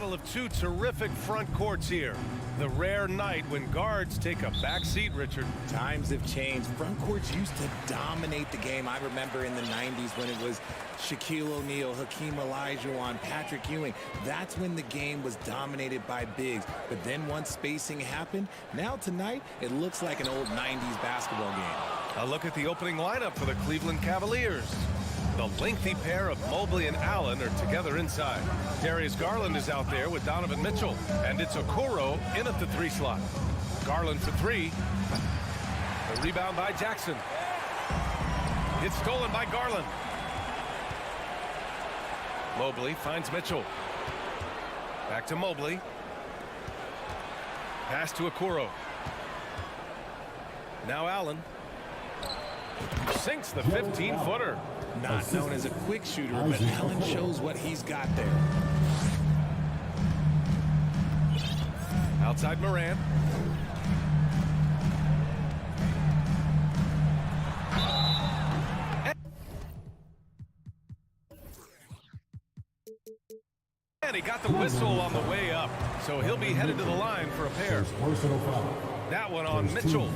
battle of two terrific front courts here. The rare night when guards take a back seat, Richard. Times have changed. Front courts used to dominate the game. I remember in the 90s when it was Shaquille O'Neal, Hakeem Olajuwon, Patrick Ewing. That's when the game was dominated by bigs. But then once spacing happened, now tonight it looks like an old 90s basketball game. A look at the opening lineup for the Cleveland Cavaliers. The lengthy pair of Mobley and Allen are together inside. Darius Garland is out there with Donovan Mitchell, and it's Okoro in at the 3 slot. Garland for 3. The rebound by Jackson. It's stolen by Garland. Mobley finds Mitchell. Back to Mobley. Pass to Okoro. Now Allen. Sinks the 15-footer. Not known as a quick shooter, but Allen shows what he's got there. Outside Morant. And he got the whistle on the way up, so he'll be headed to the line for a pair. That one on Mitchell.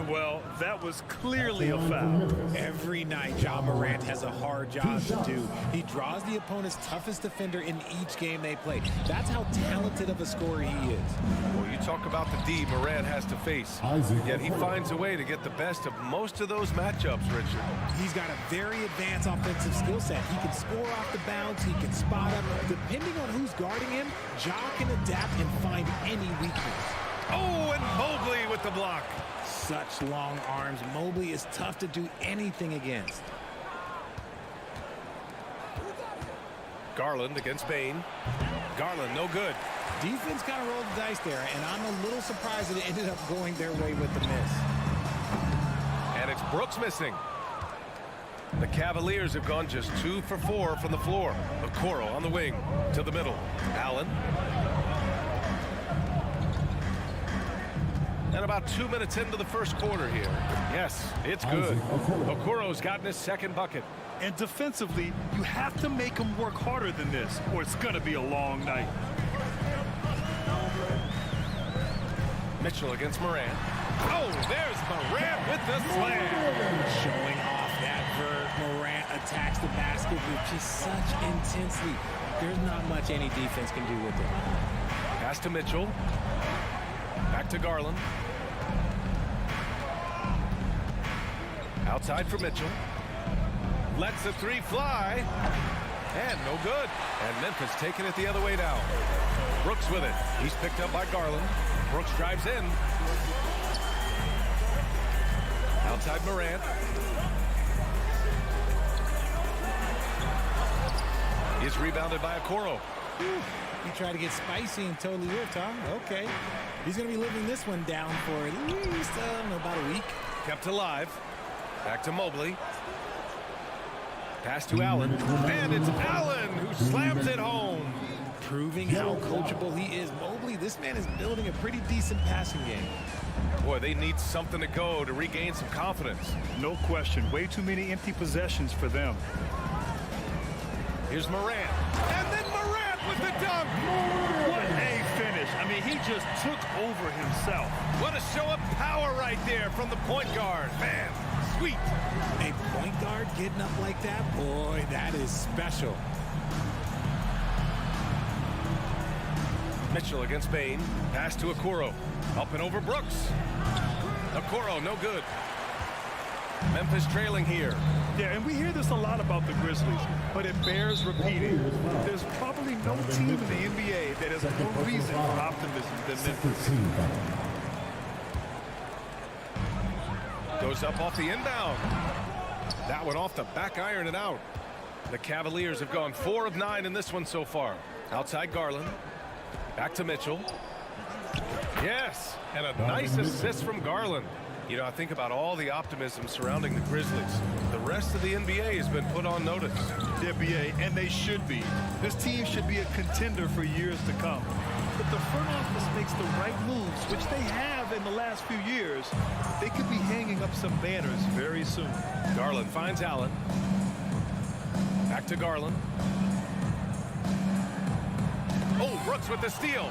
Well, that was clearly a foul. Every night, Ja Morant has a hard job to do. He draws the opponent's toughest defender in each game they play. That's how talented of a scorer he is. Well, you talk about the D Morant has to face. Yet he finds a way to get the best of most of those matchups, Richard. He's got a very advanced offensive skill set. He can score off the bounce. He can spot up. Depending on who's guarding him, Ja can adapt and find any weakness. Oh, and Mobley with the block. Such long arms. Mobley is tough to do anything against. Garland against Bane. Garland, no good. Defense kind of rolled the dice there, and I'm a little surprised that it ended up going their way with the miss. And it's Brooks missing. The Cavaliers have gone just 2 for 4 from the floor. Okoro on the wing to the middle. Allen. And about 2 minutes into the first quarter here. Yes, it's good. Okoro's gotten his second bucket. And defensively, you have to make them work harder than this, or it's going to be a long night. Mitchell against Morant. Oh, there's Morant with the slam. Showing off that vert. Morant attacks the basket with just such intensity. There's not much any defense can do with it. Pass to Mitchell. Back to Garland. Outside for Mitchell. Lets the 3 fly. And no good. And Memphis taking it the other way down. Brooks with it. He's picked up by Garland. Brooks drives in. Outside Morant. Is rebounded by Okoro. He tried to get spicy and totally whiffed, huh? Okay. He's going to be living this one down for at least about a week. Kept alive. Back to Mobley. Pass to Allen. And it's Allen who slams it home. Proving how coachable he is. Mobley, this man is building a pretty decent passing game. Boy, they need something to go to regain some confidence. No question. Way too many empty possessions for them. Here's Morant. And then Morant with the dunk. What a finish. I mean, he just took over himself. What a show of power right there from the point guard. Man, sweet. A point guard getting up like that? Boy, that is special. Mitchell against Bane. Pass to Okoro. Up and over Brooks. Okoro, no good. Memphis trailing here. Yeah, and we hear this a lot about the Grizzlies, but it bears repeating. There's probably no team in the NBA that has more reason for optimism than Memphis. Goes up off the inbound. That one off the back iron and out. The Cavaliers have gone 4 of 9 in this one so far. Outside Garland. Back to Mitchell. Yes, and a nice assist from Garland. You know, I think about all the optimism surrounding the Grizzlies. The rest of the NBA has been put on notice. The NBA, and they should be. This team should be a contender for years to come. If the front office makes the right moves, which they have in the last few years, they could be hanging up some banners very soon. Garland finds Allen. Back to Garland. Oh, Brooks with the steal.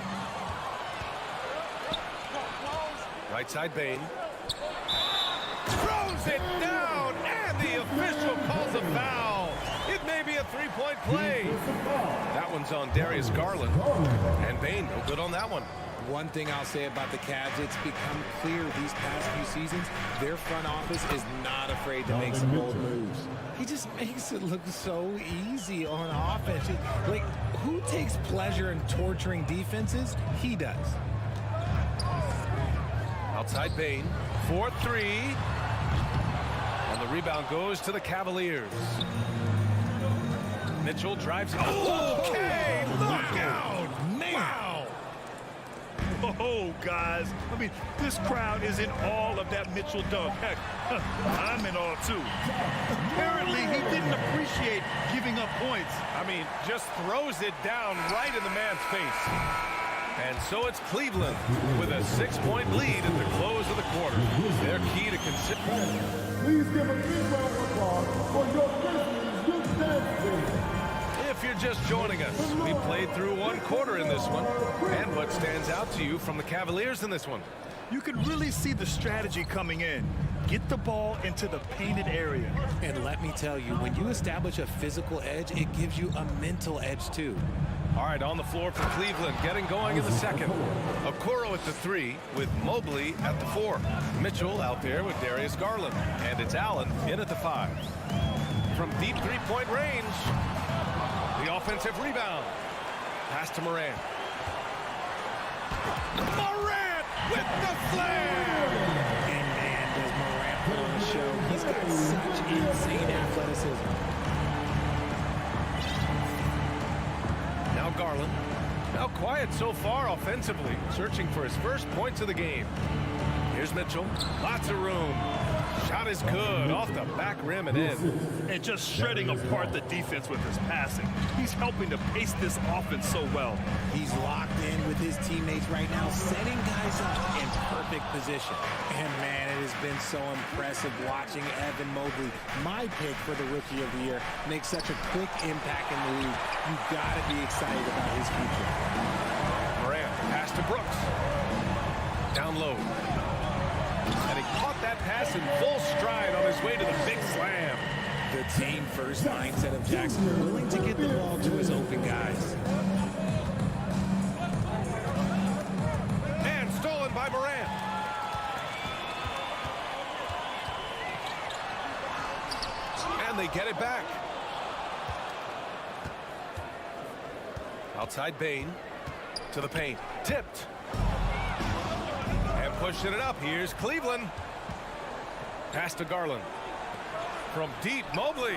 Right side Bane. Throws it down, and the official calls a foul. It may be a three-point play. That one's on Darius Garland. And Bane, no good on that one. One thing I'll say about the Cavs, it's become clear these past few seasons, their front office is not afraid to make some bold moves. He just makes it look so easy on offense. Like, who takes pleasure in torturing defenses? He does. Outside Bane, 4-3. And the rebound goes to the Cavaliers. Mitchell drives. Okay, look out! Man. Oh, guys, I mean, this crowd is in awe of that Mitchell dunk. Heck, I'm in awe, too. Apparently, he didn't appreciate giving up points. I mean, just throws it down right in the man's face. And so it's Cleveland with a 6-point lead at the close of the quarter. Their key to consider. Please give a big round of applause for your Grizzlies youth dance team. If you're just joining us, we played through one quarter in this one. And what stands out to you from the Cavaliers in this one? You can really see the strategy coming in. Get the ball into the painted area. And let me tell you, when you establish a physical edge, it gives you a mental edge, too. All right, on the floor for Cleveland, getting going in the second. Okoro at the 3 with Mobley at the 4. Mitchell out there with Darius Garland. And it's Allen in at the 5. From deep three-point range, the offensive rebound. Pass to Morant. Morant with the slam! And man, does Morant put on the show. He's got such insane athleticism. Now Garland. Now quiet so far offensively, searching for his first points of the game. Here's Mitchell. Lots of room. Shot is good off the back rim and in. And just shredding apart the defense with his passing. He's helping to pace this offense so well. He's locked in with his teammates right now, setting guys up in perfect position. And man, it has been so impressive watching Evan Mobley, my pick for the Rookie of the Year, make such a quick impact in the league. You gotta be excited about his future. Morant, pass to Brooks. Down low. And he caught that pass in full stride on his way to the big slam. The team-first mindset of Jackson, willing to get the ball to his open guys. And stolen by Morant. And they get it back. Outside Bane to the paint. Tipped. And pushing it up. Here's Cleveland. Pass to Garland. From deep, Mobley.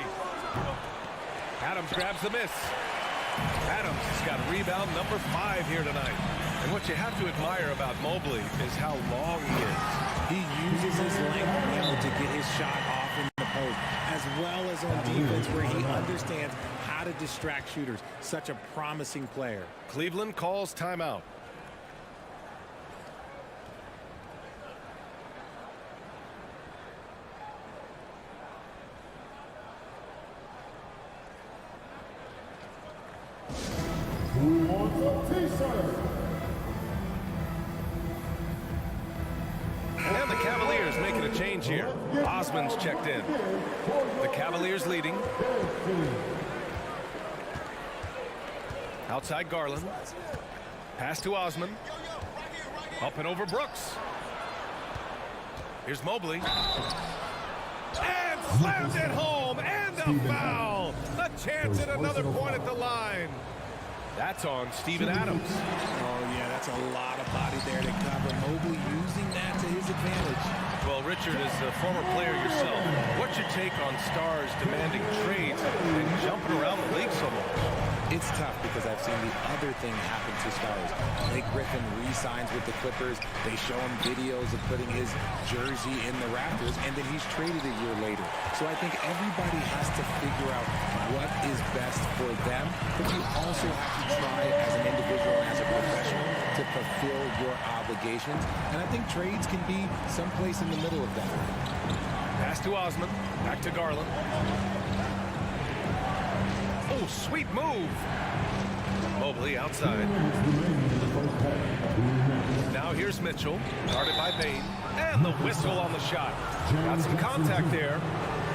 Adams grabs the miss. Adams has got rebound number 5 here tonight. And what you have to admire about Mobley is how long he is. He uses his length now to get his shot off in the post, as well as on defense where he understands how to distract shooters. Such a promising player. Cleveland calls timeout. Who wants a t-shirt? And the Cavaliers making a change here. Osman's checked in. The Cavaliers leading. Outside Garland. Pass to Osman. Up and over Brooks. Here's Mobley. And slams it home. And a foul. A chance at another point at the line. That's on Steven Adams. Oh, yeah, that's a lot of body there to cover. Mobley using that to his advantage. Well, Richard, as a former player yourself, what's your take on stars demanding trades and jumping around the league so much? It's tough because I've seen the other thing happen to stars. Blake Griffin re-signs with the Clippers. They show him videos of putting his jersey in the rafters, and then he's traded a year later. So I think everybody has to figure out what is best for them, but you also have to try as an individual and as a professional to fulfill your obligations. And I think trades can be someplace in the middle of that. Pass to Osman. Back to Garland. Oh, sweet move. Mobley outside. Now here's Mitchell, guarded by Bain, and the whistle on the shot. Got some contact there.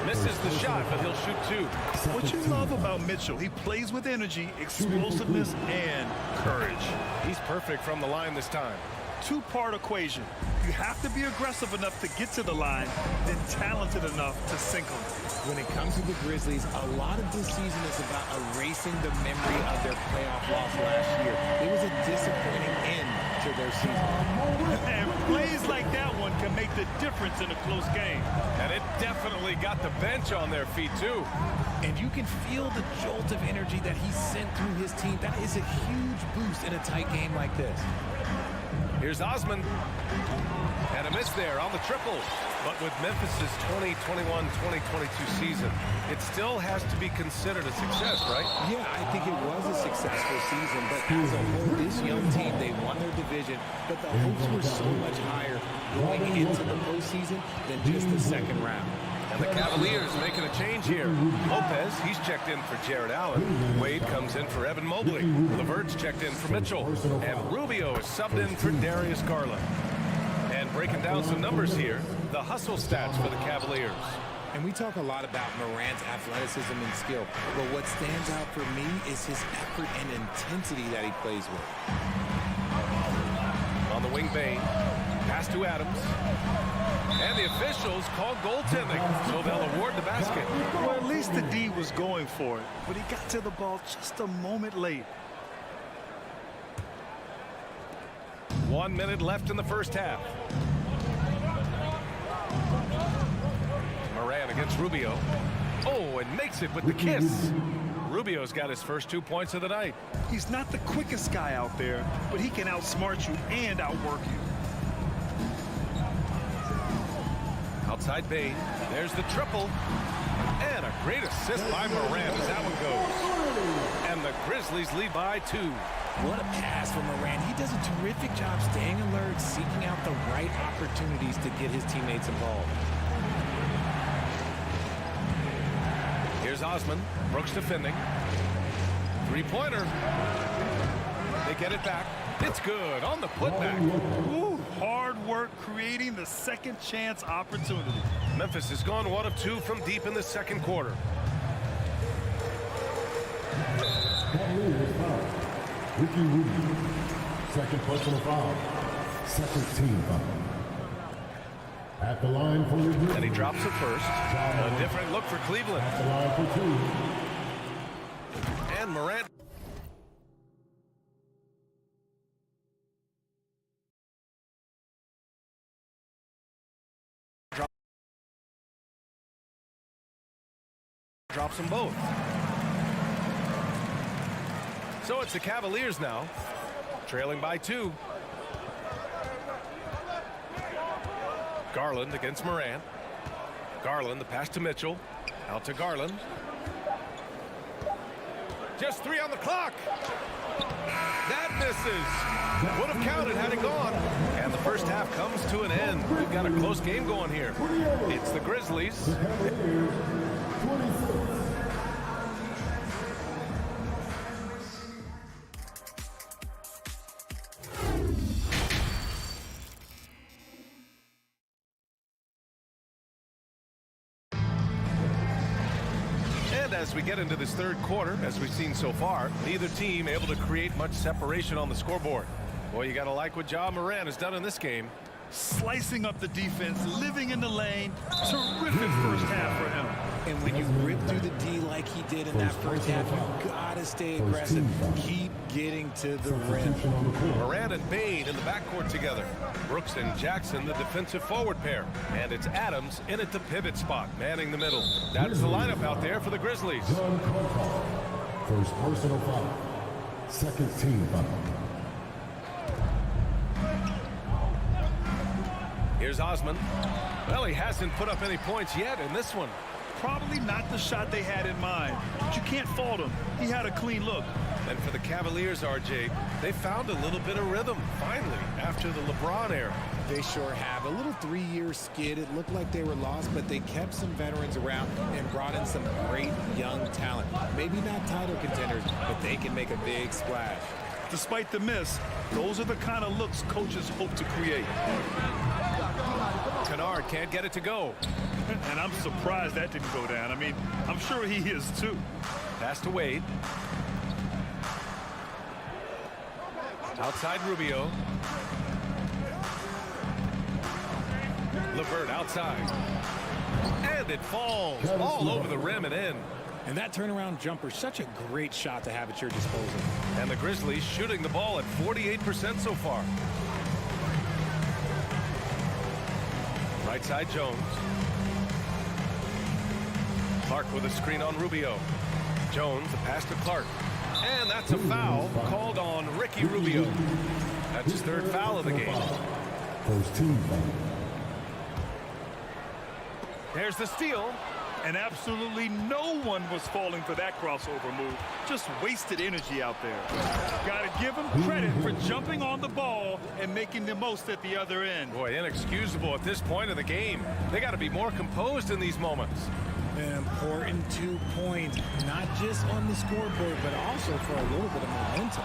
Misses the shot, but he'll shoot two. What you love about Mitchell, he plays with energy, explosiveness, and courage. He's perfect from the line this time. Two-part equation. You have to be aggressive enough to get to the line, then talented enough to sink them. When it comes to the Grizzlies, a lot of this season is about erasing the memory of their playoff loss last year. It was a disappointing end to their season. And plays like that one can make the difference in a close game. And it definitely got the bench on their feet, too. And you can feel the jolt of energy that he sent through his team. That is a huge boost in a tight game like this. Here's Osman. And a miss there on the triple. But with Memphis' 2021-2022 season, it still has to be considered a success, right? Yeah, I think it was a successful season. But as a whole, this young team, they won their division. But the hopes were so much higher going into the postseason than just the second round. And the Cavaliers making a change here. Lopez, he's checked in for Jared Allen. Wade comes in for Evan Mobley. LeVert's checked in for Mitchell. And Rubio is subbed in for Darius Garland. And breaking down some numbers here, the hustle stats for the Cavaliers. And we talk a lot about Morant's athleticism and skill. But what stands out for me is his effort and intensity that he plays with. On the wing, Bain. Pass to Adams. And the officials called goaltending, so they'll award the basket. Well, at least the D was going for it, but he got to the ball just a moment late. 1 minute left in the first half. Morant against Rubio. Oh, and makes it with the kiss. Rubio's got his first 2 points of the night. He's not the quickest guy out there, but he can outsmart you and outwork you. Outside Bain. There's the triple. And a great assist by Morant as that one goes. And the Grizzlies lead by 2. What a pass from Morant. He does a terrific job staying alert, seeking out the right opportunities to get his teammates involved. Here's Osman. Brooks defending. Three-pointer. They get it back. It's good on the putback. Ooh, hard work creating the second chance opportunity. Memphis has gone 1 of 2 from deep in the second quarter. Ricky Rubio, second personal foul, second team foul. At the line for the And he drops it first. A different look for Cleveland. At the line for 2. And Morant. Drops them both. So it's the Cavaliers now, trailing by 2. Garland against Morant. Garland, the pass to Mitchell. Out to Garland. Just 3 on the clock. That misses. Would have counted had it gone. And the first half comes to an end. We've got a close game going here. It's the Grizzlies. As we get into this third quarter, as we've seen so far, neither team able to create much separation on the scoreboard. Boy, you got to like what Ja Morant has done in this game. Slicing up the defense, living in the lane. Terrific first half for him. And when you rip through the D like he did in that first half, you got to stay aggressive. Keep getting to the rim. Morant and Bain in the backcourt together. Brooks and Jackson, the defensive forward pair. And it's Adams in at the pivot spot, manning the middle. That is the lineup out there for the Grizzlies. First personal foul, second team foul. Here's Osman. Well, he hasn't put up any points yet in this one. Probably not the shot they had in mind, but you can't fault him. He had a clean look. And for the Cavaliers, RJ, they found a little bit of rhythm, finally, after the LeBron era. They sure have. A little 3-year skid. It looked like they were lost, but they kept some veterans around and brought in some great young talent. Maybe not title contenders, but they can make a big splash. Despite the miss, those are the kind of looks coaches hope to create. Kennard can't get it to go. And I'm surprised that didn't go down. I mean, I'm sure he is too. Pass to Wade. Outside Rubio. LeVert outside. And it falls all over the rim and in. And that turnaround jumper, such a great shot to have at your disposal. And the Grizzlies shooting the ball at 48% so far. Right side Jones. Clark with a screen on Rubio. Jones, a pass to Clark. And that's a foul called on Ricky Rubio. That's his third foul of the game. First team foul. There's the steal. And absolutely no one was falling for that crossover move. Just wasted energy out there. Gotta give him credit for jumping on the ball and making the most at the other end. Boy, inexcusable at this point of the game. They got to be more composed in these moments. An important 2 points, not just on the scoreboard, but also for a little bit of momentum.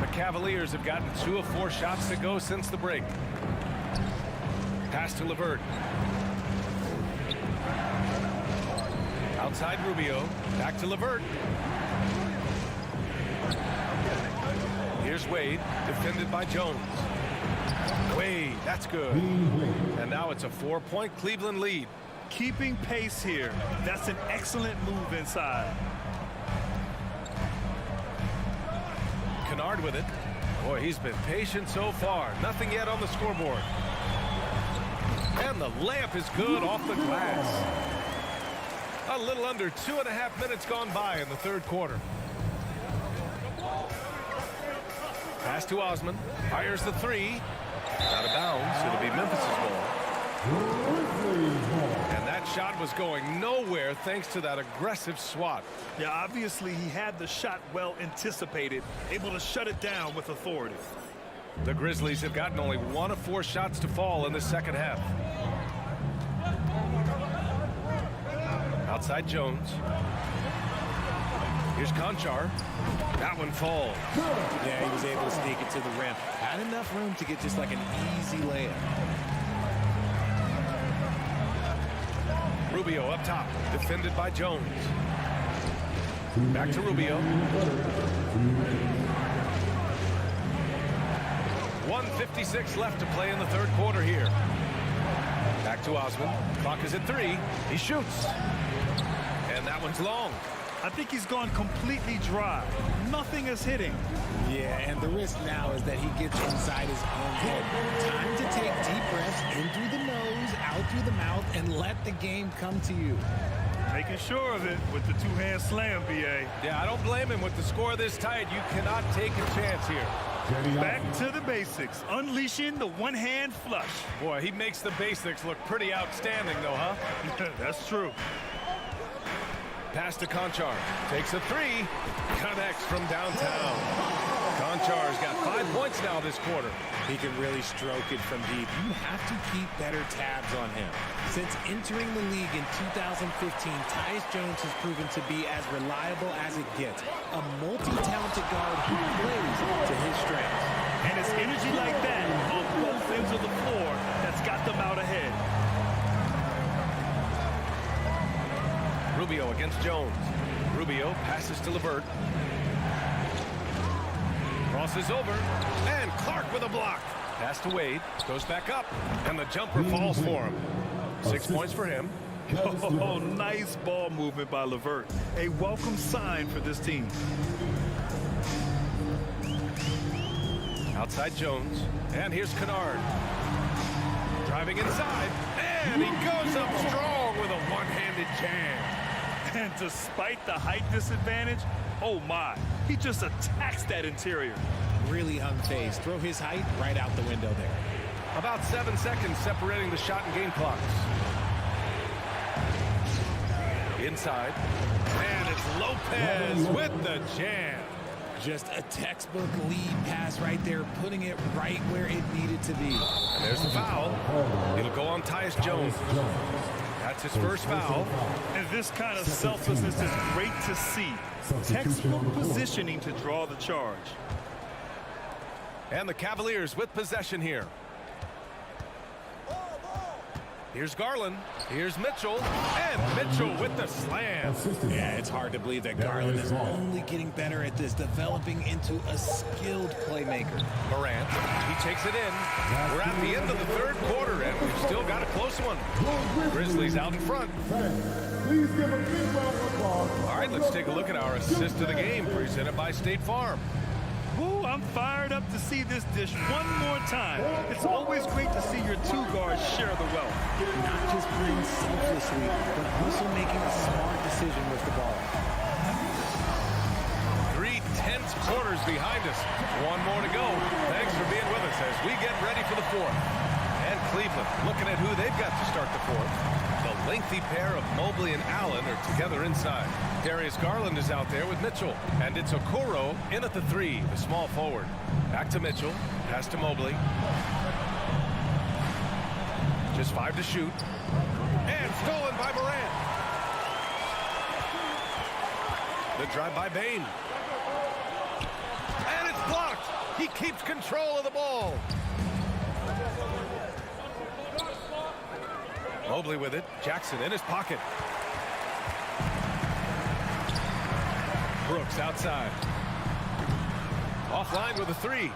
The Cavaliers have gotten 2 of 4 shots to go since the break. Pass to LeVert. Outside Rubio. Back to LeVert. Here's Wade, defended by Jones. Wade, that's good. And now it's a 4-point Cleveland lead. Keeping pace here. That's an excellent move inside. Kennard with it. Boy, he's been patient so far. Nothing yet on the scoreboard. And the layup is good off the glass. A little under 2.5 minutes gone by in the third quarter. Pass to Osman. Fires the 3. Out of bounds. It'll be Memphis' ball. And that shot was going nowhere thanks to that aggressive swat. Yeah, obviously he had the shot well anticipated, able to shut it down with authority. The Grizzlies have gotten only 1 of 4 shots to fall in the second half. Outside Jones. Here's Conchar. That one falls. Yeah, he was able to sneak it to the rim. Had enough room to get just like an easy layup. Rubio up top, defended by Jones. Back to Rubio. 1:56 left to play in the third quarter here. Back to Osman. Clock is at 3. He shoots. And that one's long. I think he's gone completely dry. Nothing is hitting. Yeah, and the risk now is that he gets inside his own head. Time to take deep breaths in through the nose, out through the mouth, and let the game come to you. Making sure of it with the 2-hand slam, BA. Yeah, I don't blame him with the score this tight. You cannot take a chance here. Back to the basics, unleashing the one-hand flush. Boy, he makes the basics look pretty outstanding, though, huh? That's true. Pass to Conchar. Takes a 3. Connects from downtown. Conchar's got 5 points now this quarter. He can really stroke it from deep. You have to keep better tabs on him. Since entering the league in 2015, Tyus Jones has proven to be as reliable as it gets. A multi-talented guard who plays to his strengths. And it's energy like that on both ends of the floor that's got them out ahead. Rubio against Jones. Rubio passes to LeVert. Crosses over. And Clark with a block. Pass to Wade. Goes back up. And the jumper falls for him. 6 points for him. Oh, nice ball movement by LeVert. A welcome sign for this team. Outside Jones. And here's Kennard. Driving inside. And he goes up strong with a one-handed jam. And despite the height disadvantage, oh my, he just attacks that interior. Really unfazed. Throw his height right out the window there. About 7 seconds separating the shot and game clocks. Inside. And it's Lopez with the jam. Just a textbook lead pass right there, putting it right where it needed to be. And there's the foul. It'll go on Tyus Jones. That's his first foul. And this kind of selflessness is great to see. Textbook positioning to draw the charge. And the Cavaliers with possession here. Here's Garland. Here's Mitchell. And Mitchell with the slam. Yeah, it's hard to believe that Garland is only getting better at this, developing into a skilled playmaker. Morant, he takes it in. We're at the end of the third quarter, and we've still got a close one. Grizzlies out in front. Please give a big round of applause. All right, let's take a look at our assist of the game, presented by State Farm. Ooh, I'm fired up to see this dish one more time. It's always great to see your two guards share the wealth. Not just playing selflessly, but also making a smart decision with the ball. 3 tense quarters behind us. One more to go. Thanks for being with us as we get ready for the fourth. And Cleveland looking at who they've got to start the fourth. The lengthy pair of Mobley and Allen are together inside. Darius Garland is out there with Mitchell. And it's Okoro in at the 3, the small forward. Back to Mitchell. Pass to Mobley. Just 5 to shoot. And stolen by Morant. The drive by Bane. And it's blocked. He keeps control of the ball. Mobley with it. Jackson in his pocket. Brooks outside. Offline with a 3.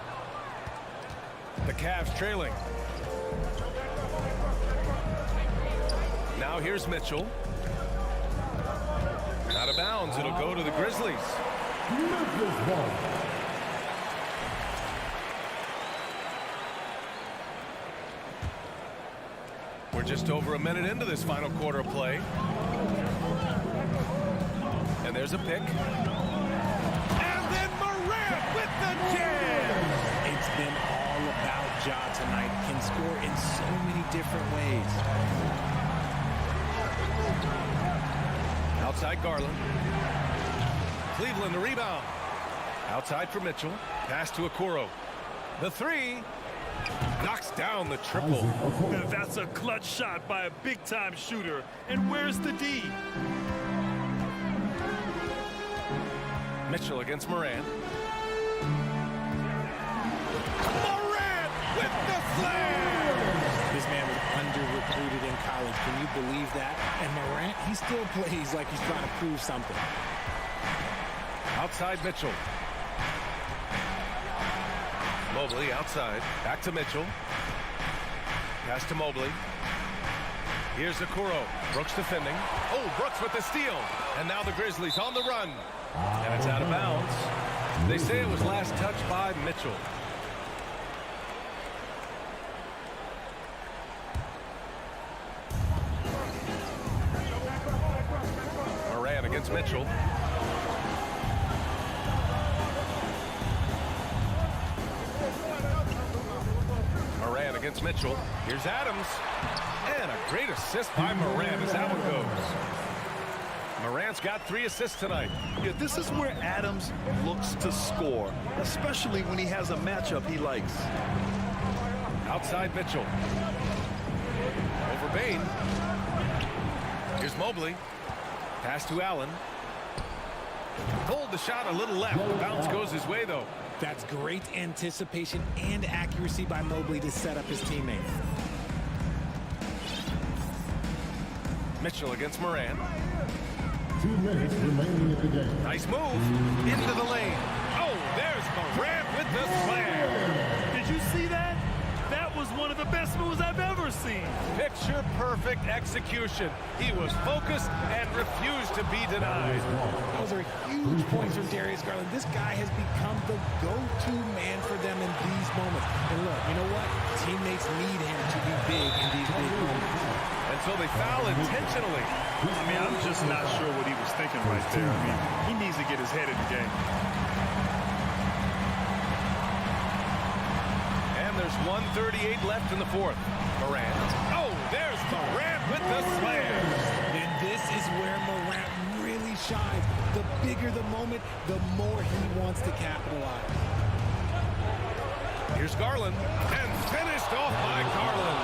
The Cavs trailing. Now here's Mitchell. Out of bounds. It'll go to the Grizzlies. We're just over a minute into this final quarter of play. And there's a pick. And then Morant with the jam! It's been all about Ja tonight. Can score in so many different ways. Outside Garland. Cleveland the rebound. Outside for Mitchell. Pass to Okoro. The 3. Knocks down the triple. That's a clutch shot by a big-time shooter. And where's the D? Mitchell against Morant. Morant with the slam! This man was under-recruited in college. Can you believe that? And Morant, he still plays like he's trying to prove something. Outside Mitchell. Mobley outside. Back to Mitchell. Pass to Mobley. Here's Okoro. Brooks defending. Oh, Brooks with the steal. And now the Grizzlies on the run. And it's out of bounds. They say it was last touched by Mitchell. Morant against Mitchell. Morant against Mitchell. Here's Adams. And a great assist by Morant as that one goes. Morant's got 3 assists tonight. Yeah, this is where Adams looks to score, especially when he has a matchup he likes. Outside Mitchell. Over Bane. Here's Mobley. Pass to Allen. Pulled the shot a little left. The bounce goes his way, though. That's great anticipation and accuracy by Mobley to set up his teammate. Mitchell against Morant. 2 minutes remaining in the game. Nice move. Into the lane. Oh, there's Morant with the slam. Did you see that? That was one of the best moves I've ever seen. Picture perfect execution. He was focused and refused to be denied. Those are huge points from Darius Garland. This guy has become the go-to man for them in these moments. And look, you know what? Teammates need him to be big in these big moments. And so they foul intentionally. I mean, I'm just not sure what he was thinking right there. I mean, he needs to get his head in the game. And there's 1:38 left in the fourth. Morant. Oh, there's Morant with the slam. And this is where Morant bigger the moment, the more he wants to capitalize. Here's Garland, and finished off by Garland.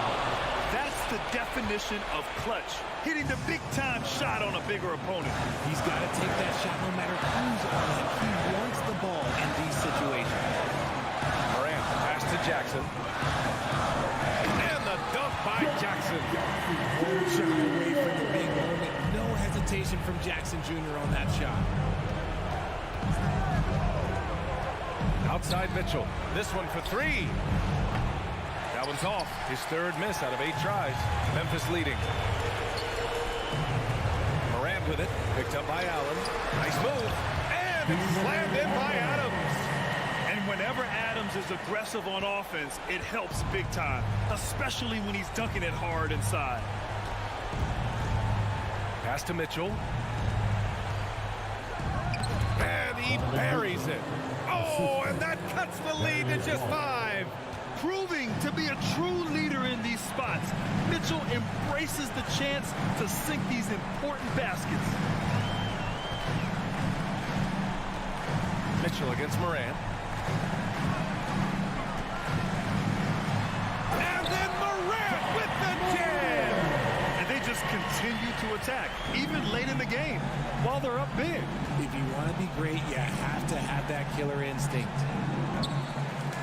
That's the definition of clutch. Hitting the big-time shot on a bigger opponent. He's got to take that shot no matter who's on him. He wants the ball in these situations. Morant, pass to Jackson. And the dunk by Jackson. Won't shy away from the big moment. No hesitation from Jackson Jr. on that shot. Outside Mitchell. This one for three. That one's off. His third miss out of 8 tries. Memphis leading. Morant with it. Picked up by Allen. Nice move. And it's slammed in by Adams. And whenever Adams is aggressive on offense, it helps big time, especially when he's dunking it hard inside. Pass to Mitchell. And he buries it. Oh, and that cuts the lead to just 5. Proving to be a true leader in these spots, Mitchell embraces the chance to sink these important baskets. Mitchell against Morant. And then Morant with the jam. And they just continue to attack, even late in the game, while they're up big. If you want to be great, you have to have that killer instinct.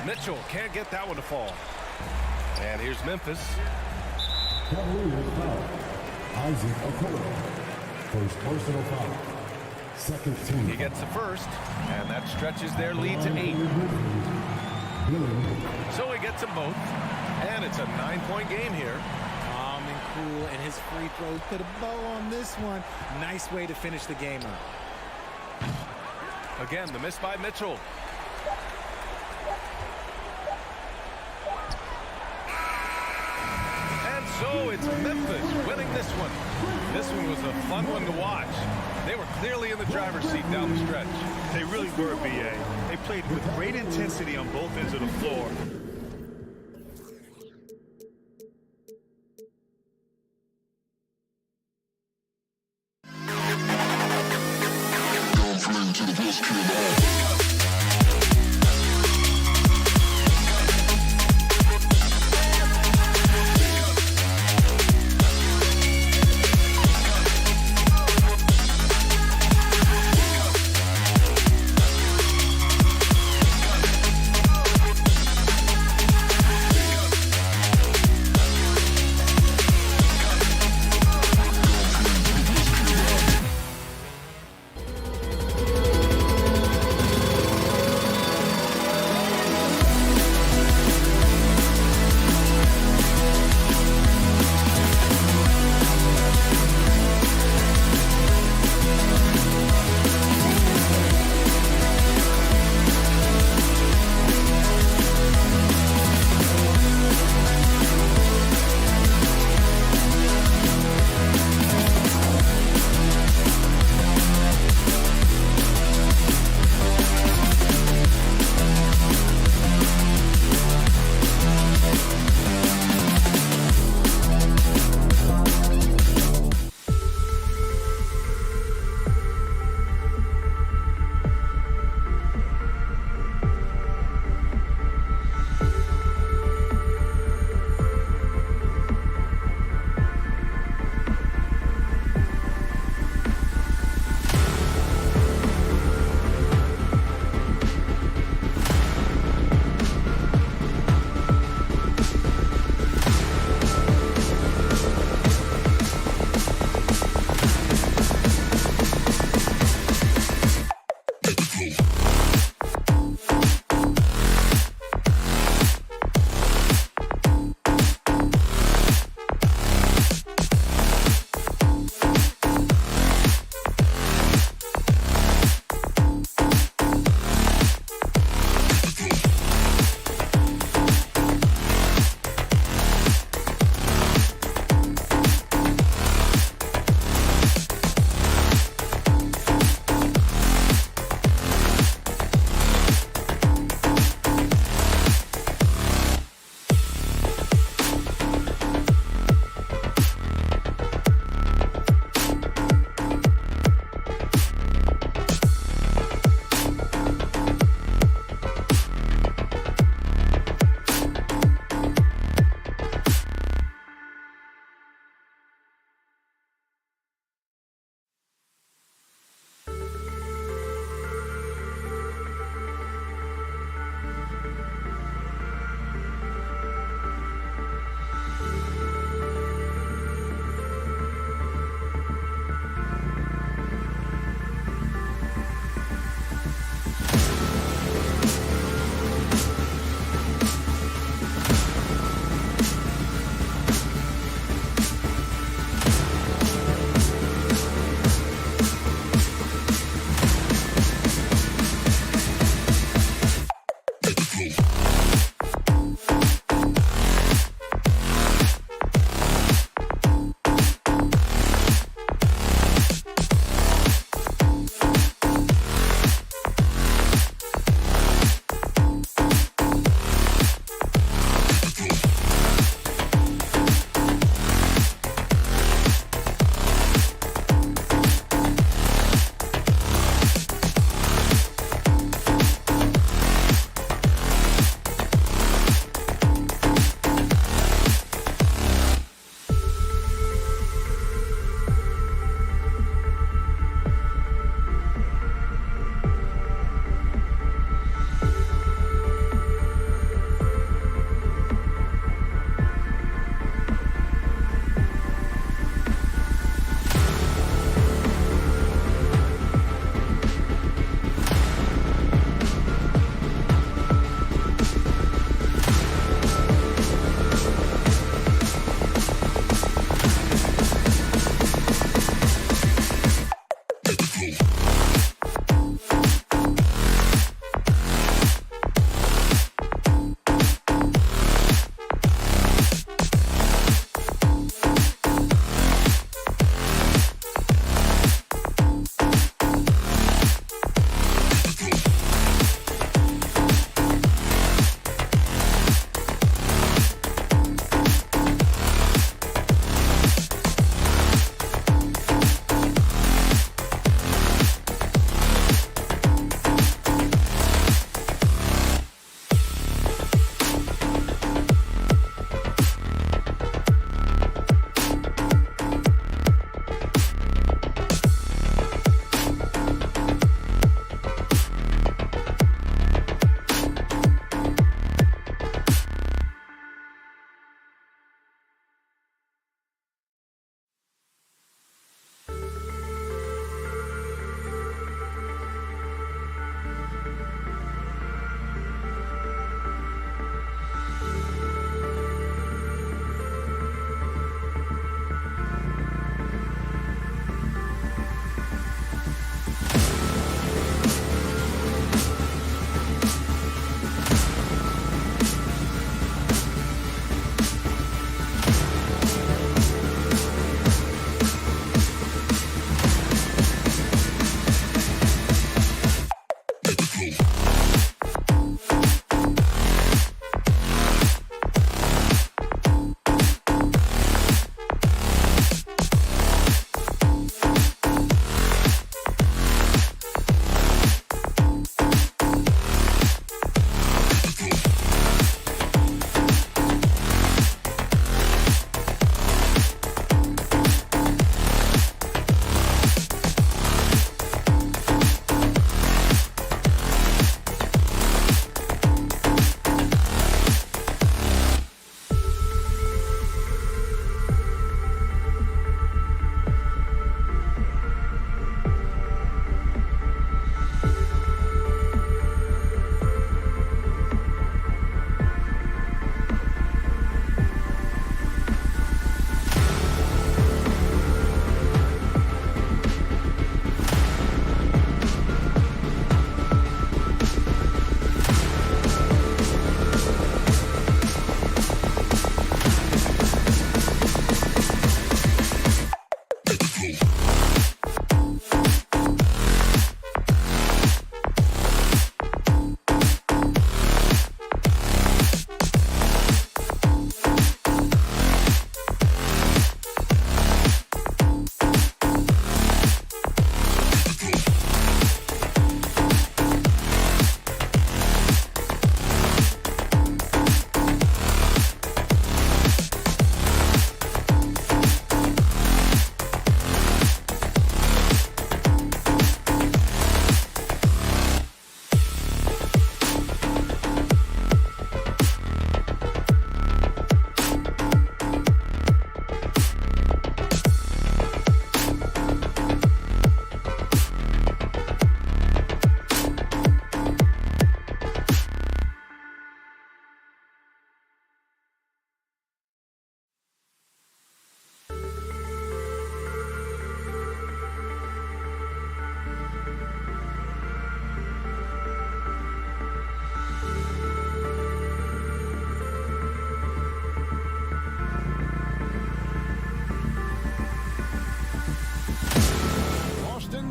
Mitchell can't get that one to fall. And here's Memphis. Cavaliers foul. Isaac Okoro. First personal foul. Second team. He gets the first, and that stretches their lead to 8. So he gets them both, and it's a 9-point game here. Calm and cool, and his free throws put a bow on this one. Nice way to finish the game up. Again, the miss by Mitchell. And so it's Memphis winning this one. This one was a fun one to watch. They were clearly in the driver's seat down the stretch. They really were, B.A. They played with great intensity on both ends of the floor.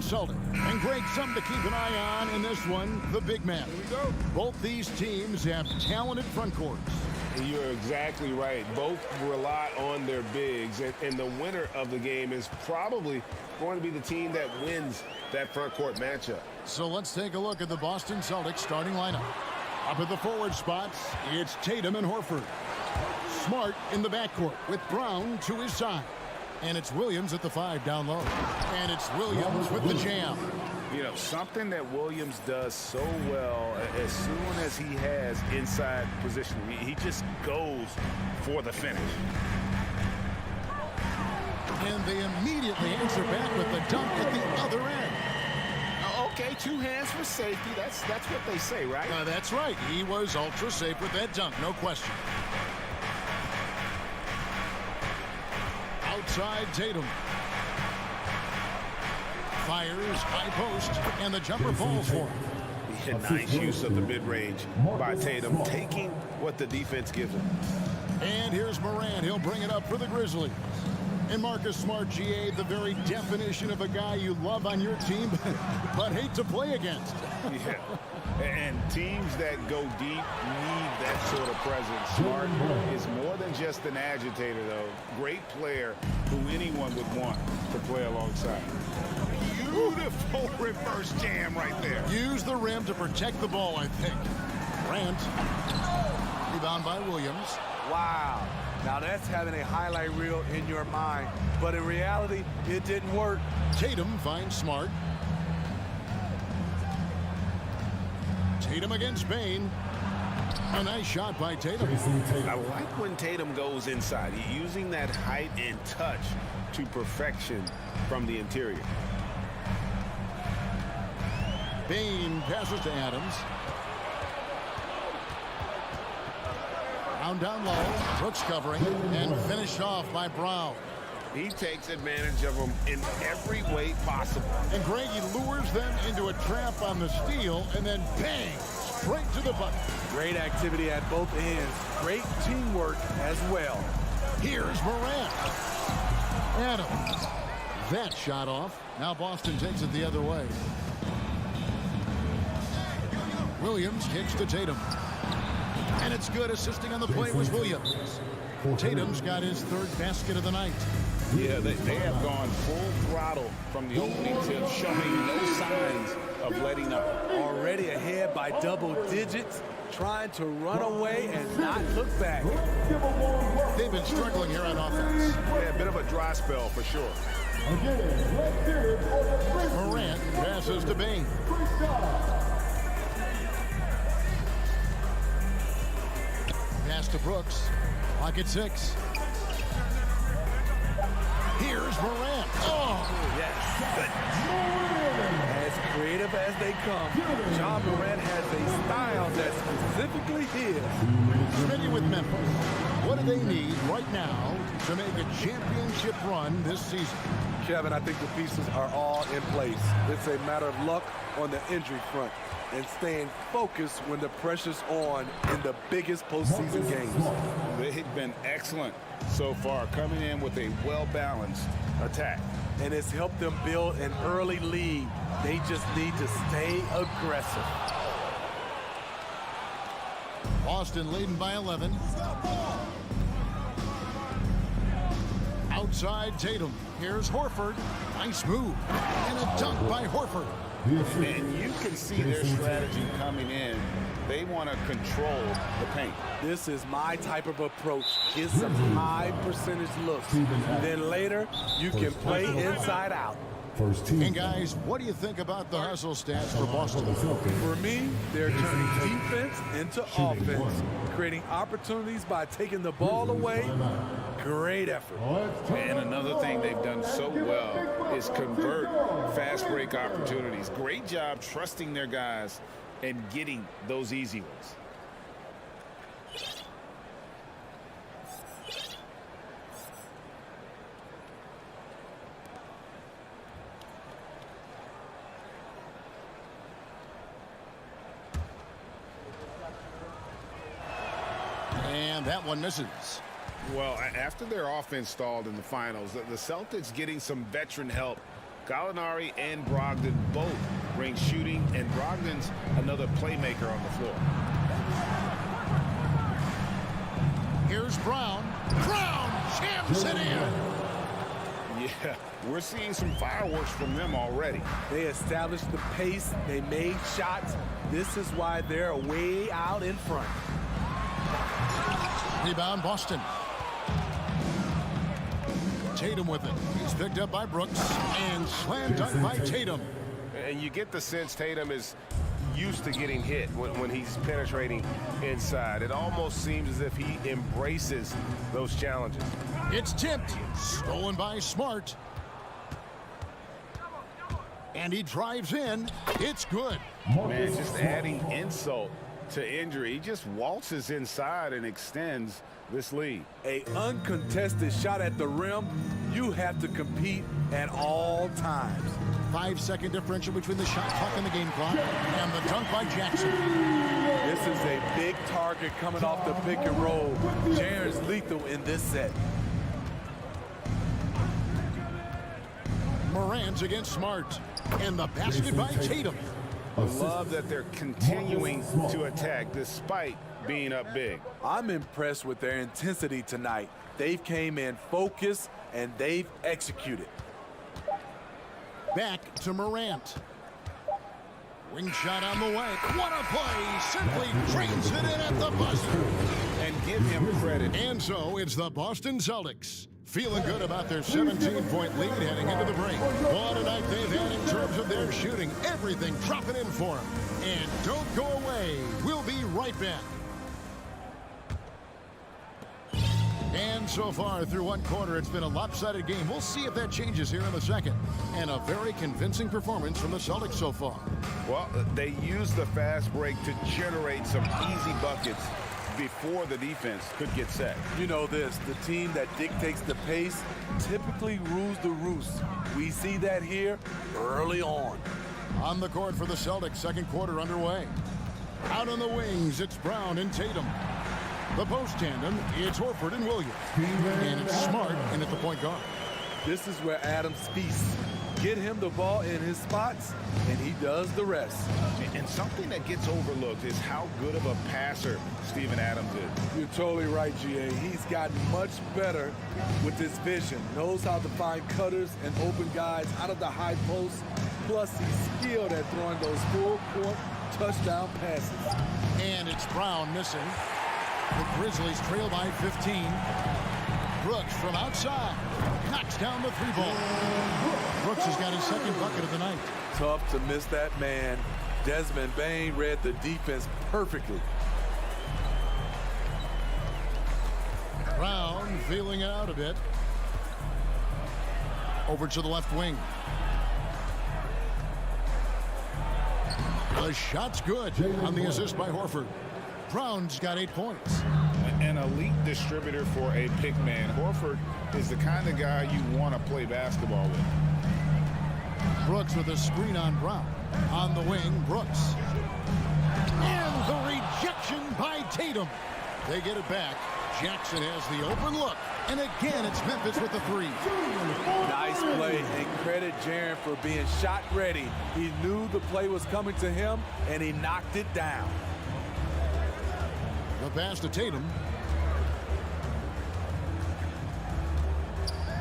Celtics. And Greg, something to keep an eye on in this one, the big man. Here we go. Both these teams have talented front courts. You're exactly right. Both rely on their bigs, and the winner of the game is probably going to be the team that wins that front court matchup. So let's take a look at the Boston Celtics starting lineup. Up at the forward spots, it's Tatum and Horford. Smart in the backcourt with Brown to his side. And it's Williams at the 5 down low. And it's Williams with the jam. You know, something that Williams does so well as soon as he has inside position, he just goes for the finish. And they immediately answer back with the dunk at the other end. Okay, 2 hands for safety. That's what they say, right? That's right. He was ultra safe with that dunk, no question. Outside Tatum. Fires, high post, and the jumper falls for him. Nice use of the mid-range by Tatum, taking what the defense gives him. And here's Morant. He'll bring it up for the Grizzlies. And Marcus Smart, GA, the very definition of a guy you love on your team, but hate to play against. Yeah, and teams that go deep need that sort of presence. Smart is more than just an agitator, though. Great player who anyone would want to play alongside. Beautiful reverse jam right there. Use the rim to protect the ball, I think. Grant. Rebound by Williams. Wow. Now that's having a highlight reel in your mind. But in reality, it didn't work. Tatum finds Smart. Tatum against Bain. A nice shot by Tatum. I like when Tatum goes inside. He's using that height and touch to perfection from the interior. Bain passes to Adams. Down low. Brooks covering and finished off by Brown. He takes advantage of them in every way possible. And Greg, he lures them into a trap on the steal and then bang, straight to the bucket. Great activity at both ends. Great teamwork as well. Here's Morant. Adams. That shot off. Now Boston takes it the other way. Williams kicks to Tatum. And it's good. Assisting on the play was Williams. Tatum's got his 3rd basket of the night. Yeah, they have gone full throttle from the opening tip, showing no signs of letting up. Already ahead by double digits, trying to run away and not look back. They've been struggling here on offense. Yeah, a bit of a dry spell for sure. Morant passes to Bain. Pass to Brooks. Clock at 6. Here's Morant. Oh! Yes. As creative as they come, John Morant has a style that's specifically his. Smitty with Memphis. What do they need right now to make a championship run this season? Kevin, I think the pieces are all in place. It's a matter of luck on the injury front and staying focused when the pressure's on in the biggest postseason games. They've been excellent so far, coming in with a well-balanced attack. And it's helped them build an early lead. They just need to stay aggressive. Boston leading by 11. Outside Tatum. Here's Horford. Nice move. And a dunk by Horford. And you can see their strategy coming in. They want to control the paint. This is my type of approach. Get some high percentage looks. Then later, you can play inside out. And guys, what do you think about the hustle stats for Boston? For me, they're turning defense into offense, creating opportunities by taking the ball away. Great effort. And another thing they've done so well is convert fast break opportunities. Great job trusting their guys and getting those easy ones. And that one misses. Well, after their offense stalled in the finals, the Celtics getting some veteran help Gallinari and Brogdon both bring shooting, and Brogdon's another playmaker on the floor. Here's Brown. Brown jams it in. Yeah, we're seeing some fireworks from them already. They established the pace. They made shots. This is why they're way out in front. Rebound, Boston. Tatum with it. He's picked up by Brooks and slam dunk by Tatum. And you get the sense Tatum is used to getting hit when he's penetrating inside. It almost seems as if he embraces those challenges. It's tipped. Stolen by Smart. And he drives in. It's good. Man, just adding insult to injury. He just waltzes inside and extends this lead. A uncontested shot at the rim, you have to compete at all times. 5-second differential between the shot clock and the game clock. And the dunk by Jackson. This is a big target coming off the pick and roll. Jaren's lethal in this set. Morant's against Smart. And the basket by Tatum. I love that they're continuing to attack despite being up big. I'm impressed with their intensity tonight. They've came in focused and they've executed. Back to Morant. Wing shot on the way. What a play. Simply drains it in at the buzzer. And give him credit. And so it's the Boston Celtics. Feeling good about their 17-point lead heading into the break. What a night they've had in terms of their shooting. Everything dropping in for them. And don't go away. We'll be right back. And so far through one quarter, it's been a lopsided game. We'll see if that changes here in the second. And a very convincing performance from the Celtics so far. Well, they used the fast break to generate some easy buckets before the defense could get set. You know this, the team that dictates the pace typically rules the roost. We see that here early on. On the court for the Celtics, second quarter underway. Out on the wings, it's Brown and Tatum. The post tandem, it's Horford and Williams. And it's Smart in at the point guard. This is where Adams feasts. Get him the ball in his spots, and he does the rest. And something that gets overlooked is how good of a passer Steven Adams is. You're totally right, GA. He's gotten much better with his vision. Knows how to find cutters and open guys out of the high post. Plus, he's skilled at throwing those full-court touchdown passes. And it's Brown missing. The Grizzlies trail by 15. Brooks from outside knocks down the three ball. Brooks has got his second bucket of the night. Tough to miss that man. Desmond Bane read the defense perfectly. Brown feeling it out a bit. Over to the left wing. The shot's good on the assist by Horford. Brown's got 8 points. An elite distributor for a pick man. Horford is the kind of guy you want to play basketball with. Brooks with a screen on Brown. On the wing, Brooks. And the rejection by Tatum. They get it back. Jackson has the open look. And again, it's Memphis with the three. Nice play, and credit Jaren for being shot ready. He knew the play was coming to him, and he knocked it down. The pass to Tatum.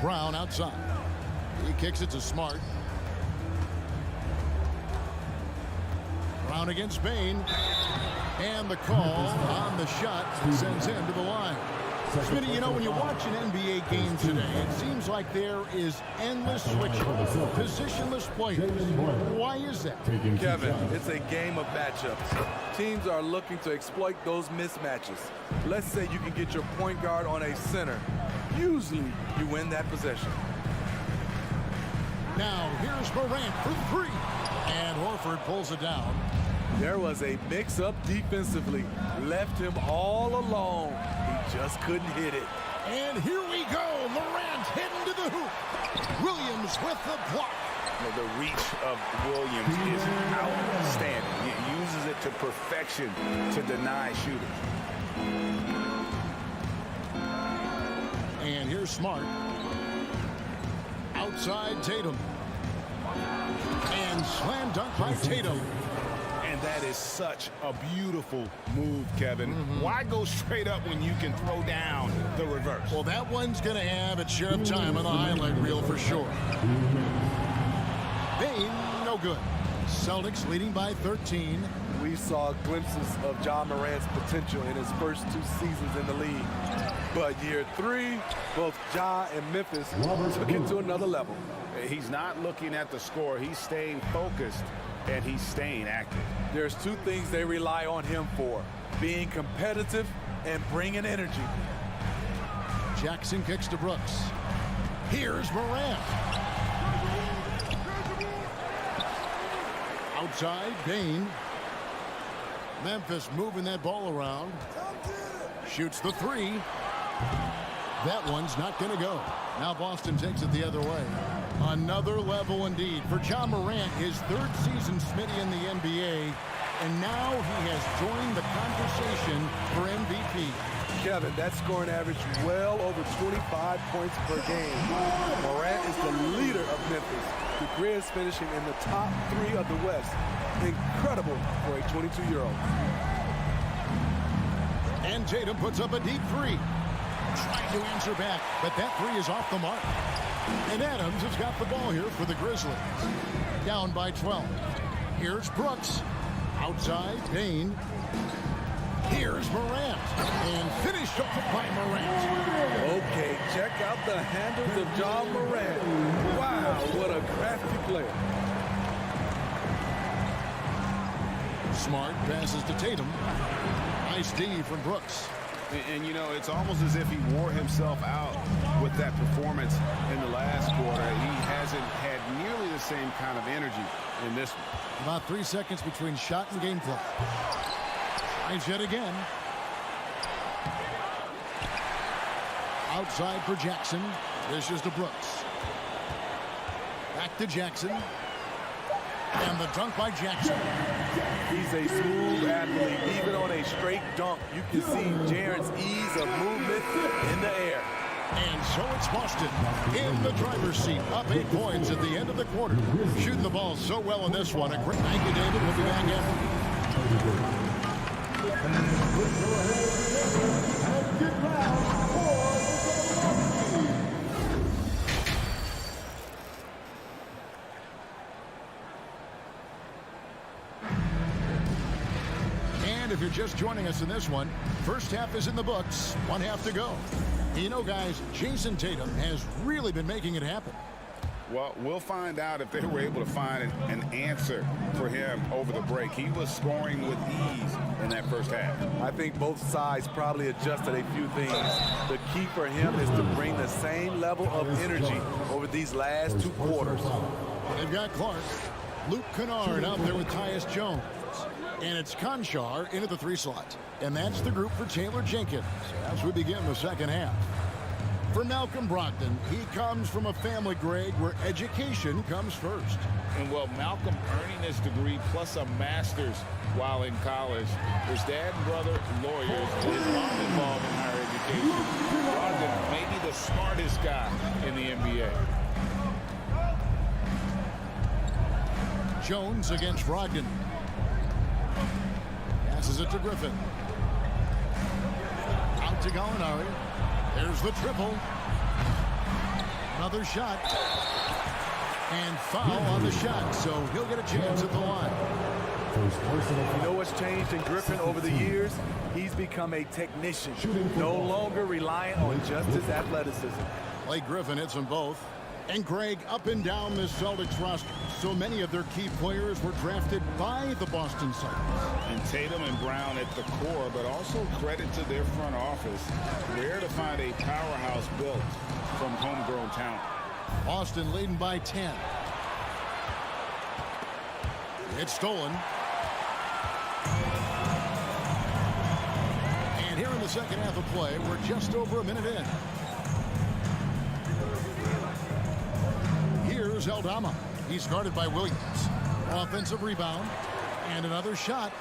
Brown outside. He kicks it to Smart. Brown against Bane. And the call on the shot sends him to the line. Smitty, you know, when you watch an NBA game today, it seems like there is endless switching, positionless players. Why is that? Kevin, it's a game of matchups. Teams are looking to exploit those mismatches. Let's say you can get your point guard on a center. Usually, you win that possession. Now, here's Morant for three. And Horford pulls it down. There was a mix-up defensively. Left him all alone. He just couldn't hit it. And here we go. Morant heading to the hoop. Williams with the block. The reach of Williams is outstanding. He uses it to perfection to deny shooters. And here's Smart. Outside Tatum. And slam dunk by Tatum. And that is such a beautiful move, Kevin. Why go straight up when you can throw down the reverse? Well, that one's going to have its share of time on the highlight reel for sure. Bane, no good. Celtics leading by 13. We saw glimpses of Ja Morant's potential in his first 2 seasons in the league. But year 3, both Ja and Memphis took it to another level. He's not looking at the score. He's staying focused, and he's staying active. There's 2 things they rely on him for: being competitive and bringing energy. Jackson kicks to Brooks. Here's Morant. Outside, Bane. Memphis moving that ball around. Shoots the 3. That one's not going to go. Now Boston takes it the other way. Another level indeed for Ja Morant, his 3rd season Smitty in the NBA, and now he has joined the conversation for MVP. Kevin, that scoring average well over 25 points per game. Morant is the leader of Memphis. The Grizz finishing in the top 3 of the West. Incredible for a 22-year-old. And Tatum puts up a deep 3. Trying to answer back, but that 3 is off the mark. And Adams has got the ball here for the Grizzlies. Down by 12. Here's Brooks. Outside, Bane. Here's Morant. And finished off by Morant. Okay, check out the handles of Ja Morant. Wow, what a crafty player. Smart passes to Tatum. Nice D from Brooks. And, you know, it's almost as if he wore himself out with that performance in the last quarter. He hasn't had nearly the same kind of energy in this one. About 3 seconds between shot and game clock. Tries yet again. Outside for Jackson. Dishes to Brooks. Back to Jackson. And the dunk by Jackson. He's a smooth athlete. Even on a straight dunk, you can see Jaren's ease of movement in the air. And so it's Boston in the driver's seat, up 8 points at the end of the quarter. Shooting the ball so well in this one. A great thank you, David. We'll be back after. And if you're just joining us in this one, first half is in the books, 1 half to go. You know, guys, Jason Tatum has really been making it happen. Well, we'll find out if they were able to find an answer for him over the break. He was scoring with ease in that first half. I think both sides probably adjusted a few things. The key for him is to bring the same level of energy over these last 2 quarters. They've got Clark, Luke Kennard out there with Tyus Jones. And it's Conchar in at the 3 slot. And that's the group for Taylor Jenkins as we begin the second half. For Malcolm Brogdon, he comes from a family, Greg, where education comes first. And, well, Malcolm earning his degree plus a master's while in college. His dad and brother, lawyers, and his mom involved in higher education. Brogdon may be the smartest guy in the NBA. Jones against Brogdon. Passes it to Griffin. Out to Gallinari. There's the triple. Another shot. And foul on the shot, so he'll get a chance at the line. You know what's changed in Griffin over the years? He's become a technician, no longer reliant on just his athleticism. Blake Griffin hits them both. And Greg, up and down this Celtics roster, so many of their key players were drafted by the Boston Celtics. And Tatum and Brown at the core, but also credit to their front office. Rare to find a powerhouse built from homegrown talent. Boston leading by 10. It's stolen. And here in the second half of play, we're just over a minute in. Here's Aldama. He's guarded by Williams. Offensive rebound. And another shot.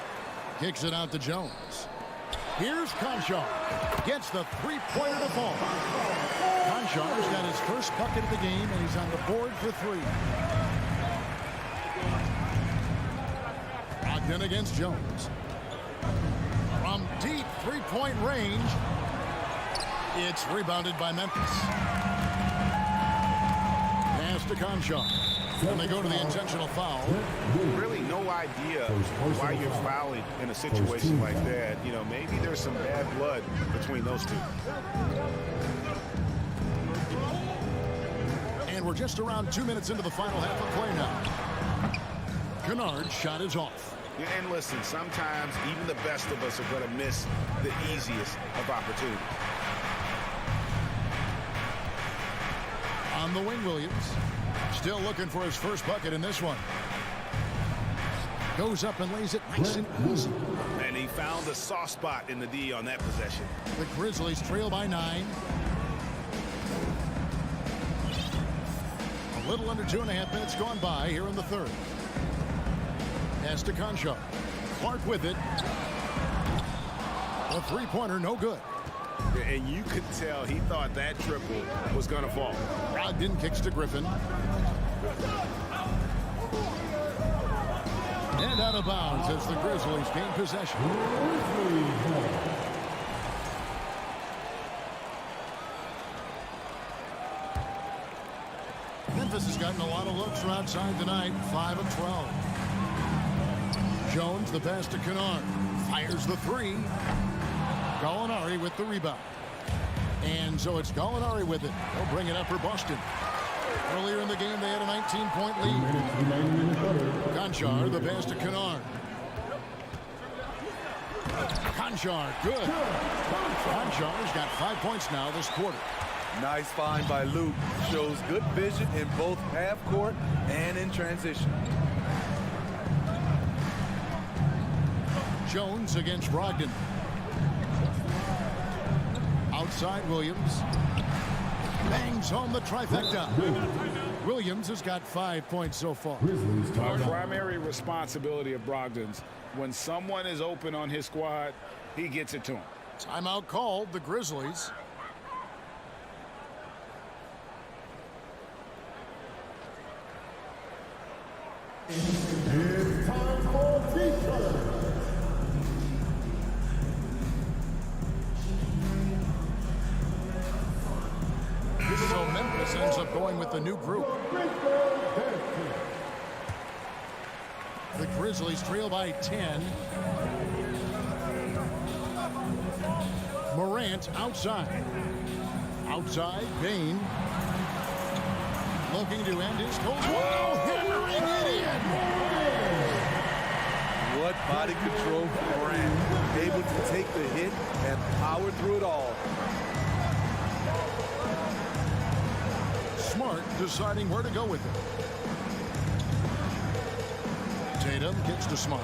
Kicks it out to Jones. Here's Conchar. Gets the three-pointer to fall. Conchar's got his first bucket of the game, and he's on the board for 3. Brogdon against Jones. From deep three-point range, it's rebounded by Memphis. Pass to Conchar. And they go to the intentional foul. Really no idea why you're fouling in a situation like that. You know, maybe there's some bad blood between those two. And we're just around 2 minutes into the final half of play now. Kennard's shot is off. Yeah, and listen, sometimes even the best of us are going to miss the easiest of opportunities. On the wing, Williams. Still looking for his first bucket in this one. Goes up and lays it nice and easy. And he found a soft spot in the D on that possession. The Grizzlies trail by 9. A little under 2.5 minutes gone by here in the third. Pass to Conchar. Clark with it. A three-pointer, no good. And you could tell he thought that triple was going to fall. Brogdon kicks to Griffin. And out of bounds as the Grizzlies gain possession. Memphis has gotten a lot of looks from outside tonight. 5 of 12. Jones, the pass to Kennard. Fires the three. Gallinari with the rebound. And so it's Gallinari with it. He'll bring it up for Boston. Earlier in the game, they had a 19-point lead. Conchar, the pass to Kennard. Conchar, good. Conchar's got 5 points now this quarter. Nice find by Luke. Shows good vision in both half court and in transition. Jones against Brogdon. Outside Williams. Bangs home the trifecta. Williams has got 5 points so far. The primary responsibility of Brogdon's, when someone is open on his squad, he gets it to him. Timeout called, the Grizzlies. It's time for defense. So Memphis ends up going with the new group. The Grizzlies trail by 10. Morant outside. Outside, Bain. Looking to end his cold. Whoa, hammering it in. What body control for Morant. Able to take the hit and power through it all. Smart deciding where to go with it. Tatum gets to Smart.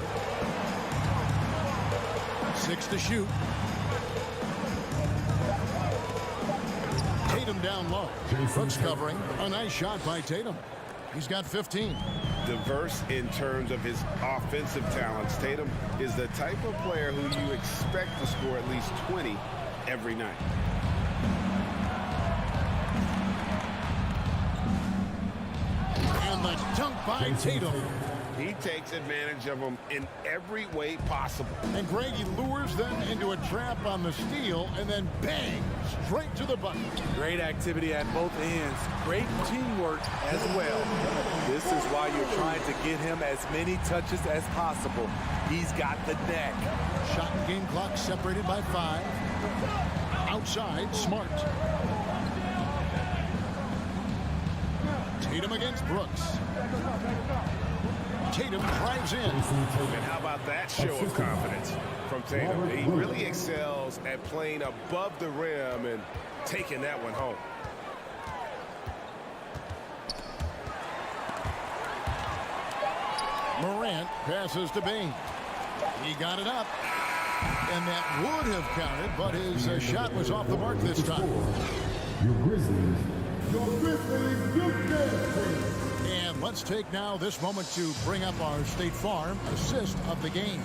6 to shoot. Tatum down low. Brooks covering. A nice shot by Tatum. He's got 15. Diverse in terms of his offensive talents. Tatum is the type of player who you expect to score at least 20 every night. And the dunk by Tatum. He takes advantage of them in every way possible. And Greg, he lures them into a trap on the steal and then bang, straight to the bucket. Great activity at both ends. Great teamwork as well. This is why you're trying to get him as many touches as possible. He's got the neck. Shot and game clock separated by 5. Outside, Smart. Tatum against Brooks. Tatum drives in. And how about that show of confidence from Tatum? He really excels at playing above the rim and taking that one home. Morant passes to Bain. He got it up. And that would have counted, but his shot was off the mark this time. Your Grizzlies. Your Grizzlies, you can. And let's take now this moment to bring up our State Farm assist of the game.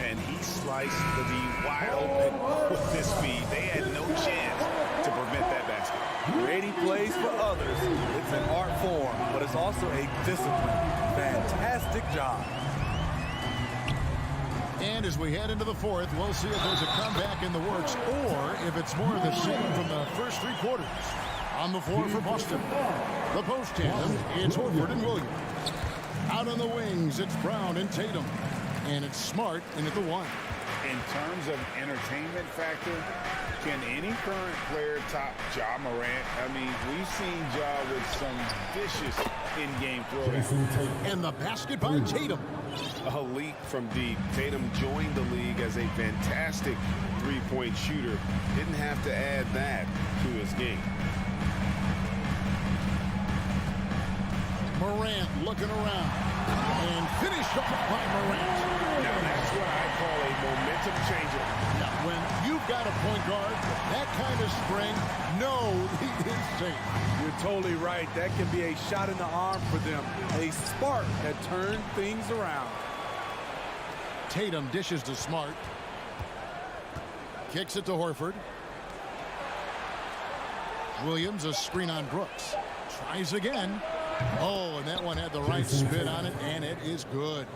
And he sliced the D wide open with this speed. They had no chance to prevent that basket. Creating plays for others. It's an art form, but it's also a discipline. Fantastic job. And as we head into the fourth, we'll see if there's a comeback in the works or if it's more of the same from the first three quarters. On the floor for Boston, the post tandem, it's Horford and Williams. Out on the wings, it's Brown and Tatum. And it's Smart in at the one. In terms of entertainment factor, can any current player top Ja Morant? I mean, we've seen Ja with some vicious in-game throwdowns. And the basket by Tatum. A leak from deep. Tatum joined the league as a fantastic three-point shooter. Didn't have to add that to his game. Morant looking around. And finished off by Morant. Now that's what I call a momentum changer. Now, when you've got a point guard, that kind of spring, no, he is safe. You're totally right. That can be a shot in the arm for them. A spark that turned things around. Tatum dishes to Smart. Kicks it to Horford. Williams, a screen on Brooks. Tries again. Oh, and that one had the right spin on it, and it is good.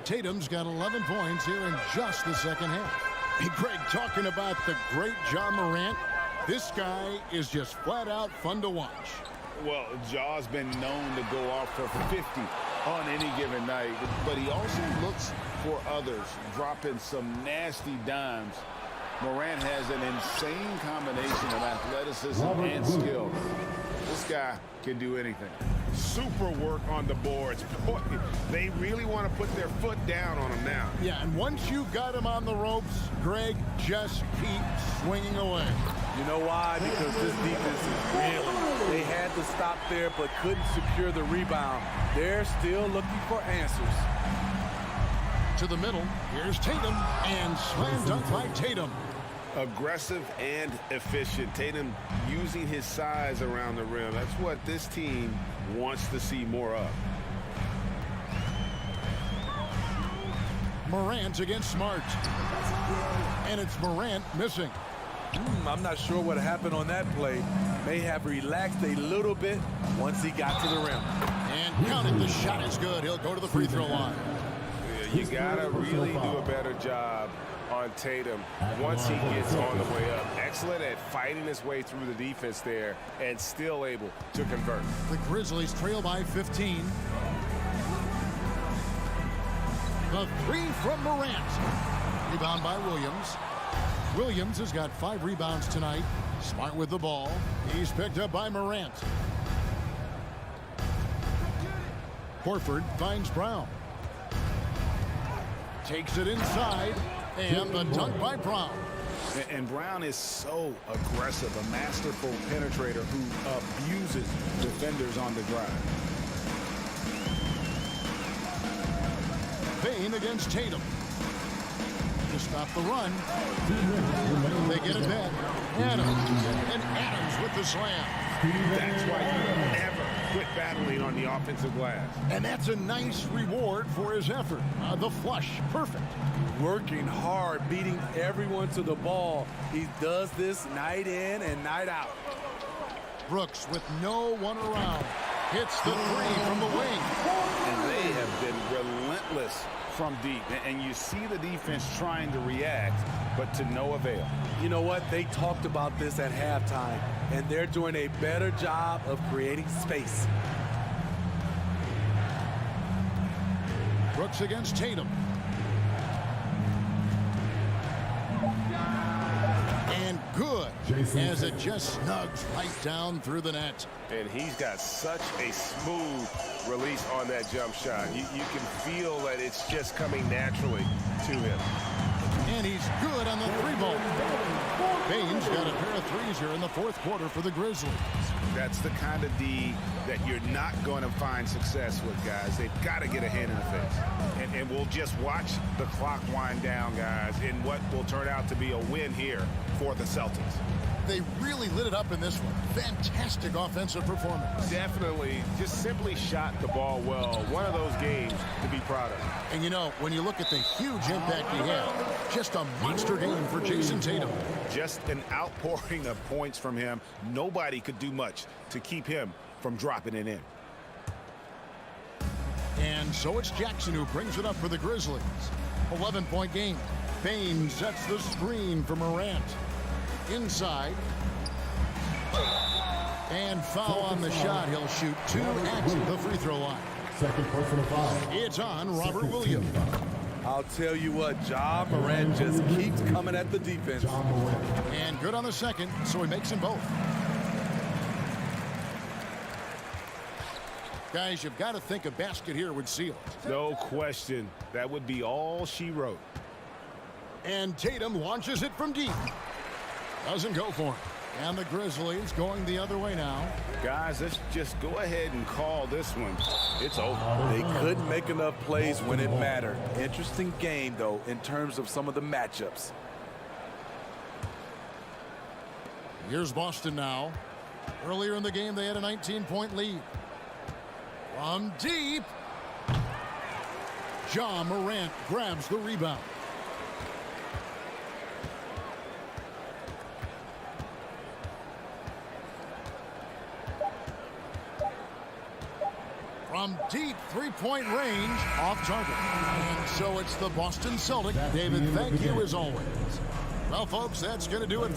Tatum's got 11 points here in just the second half. Hey, Greg, talking about the great Ja Morant, this guy is just flat out fun to watch. Well, Ja's been known to go off for 50 on any given night, but he also looks for others, dropping some nasty dimes. Morant has an insane combination of athleticism and skill. This guy can do anything. Super work on the boards. Boy, they really want to put their foot down on him now. Yeah, and once you've got him on the ropes, Greg, just keep swinging away. You know why? Because this defense is really, they had to stop there but couldn't secure the rebound. They're still looking for answers. To the middle, here's Tatum, and slam dunk by Tatum. Aggressive and efficient. Tatum using his size around the rim. That's what this team wants to see more of. Morant against Smart. And it's Morant missing. I'm not sure what happened on that play. May have relaxed a little bit once he got to the rim. And counted. The shot is good. He'll go to the free throw line. Yeah, you gotta really do a better job on Tatum once he gets on the way up. Excellent at fighting his way through the defense there and still able to convert. The Grizzlies trail by 15. The three from Morant. Rebound by Williams. Williams has got 5 rebounds tonight. Smart with the ball. He's picked up by Morant. Horford finds Brown. Takes it inside. And the dunk by Brown. And Brown is so aggressive, a masterful penetrator who abuses defenders on the drive. Payne against Tatum. To stop the run. They get it back. Adams. And Adams with the slam. That's why you never quit battling on the offensive glass. And that's a nice reward for his effort. The flush. Perfect. Working hard, beating everyone to the ball. He does this night in and night out. Brooks with no one around. Hits the three from the wing. And they have been relentless from deep. And you see the defense trying to react, but to no avail. You know what? They talked about this at halftime, and they're doing a better job of creating space. Brooks against Tatum. And good, as it just snugs right down through the net. And he's got such a smooth release on that jump shot. You can feel that it's just coming naturally to him. And he's good on the three ball. Payne's got a pair of threes here in the fourth quarter for the Grizzlies. That's the kind of D that you're not going to find success with, guys. They've got to get a hand in the face. And we'll just watch the clock wind down, guys, in what will turn out to be a win here for the Celtics. They really lit it up in this one. Fantastic offensive performance. Definitely just simply shot the ball well. One of those games to be proud of. And you know, when you look at the huge impact he had, just a monster game for Jason Tatum. Just an outpouring of points from him. Nobody could do much to keep him from dropping it in. And And so it's Jackson who brings it up for the Grizzlies. 11-point game. Payne sets the screen for Morant. Inside. And foul on the shot. He'll shoot 2 at the free throw line. Second personal foul. It's on Robert Williams. I'll tell you what, Ja Morant just keeps coming at the defense. And good on the second, so he makes them both. Guys, you've got to think a basket here would seal it. No question. That would be all she wrote. And Tatum launches it from deep. Doesn't go for it. And the Grizzlies going the other way now. Guys, let's just go ahead and call this one. It's over. They couldn't make enough plays when it mattered. Interesting game, though, in terms of some of the matchups. Here's Boston now. Earlier in the game, they had a 19-point lead. From deep, Ja Morant grabs the rebound. From deep three-point range, off target. And so it's the Boston Celtics. David, thank you as always. Well, folks, that's going to do it.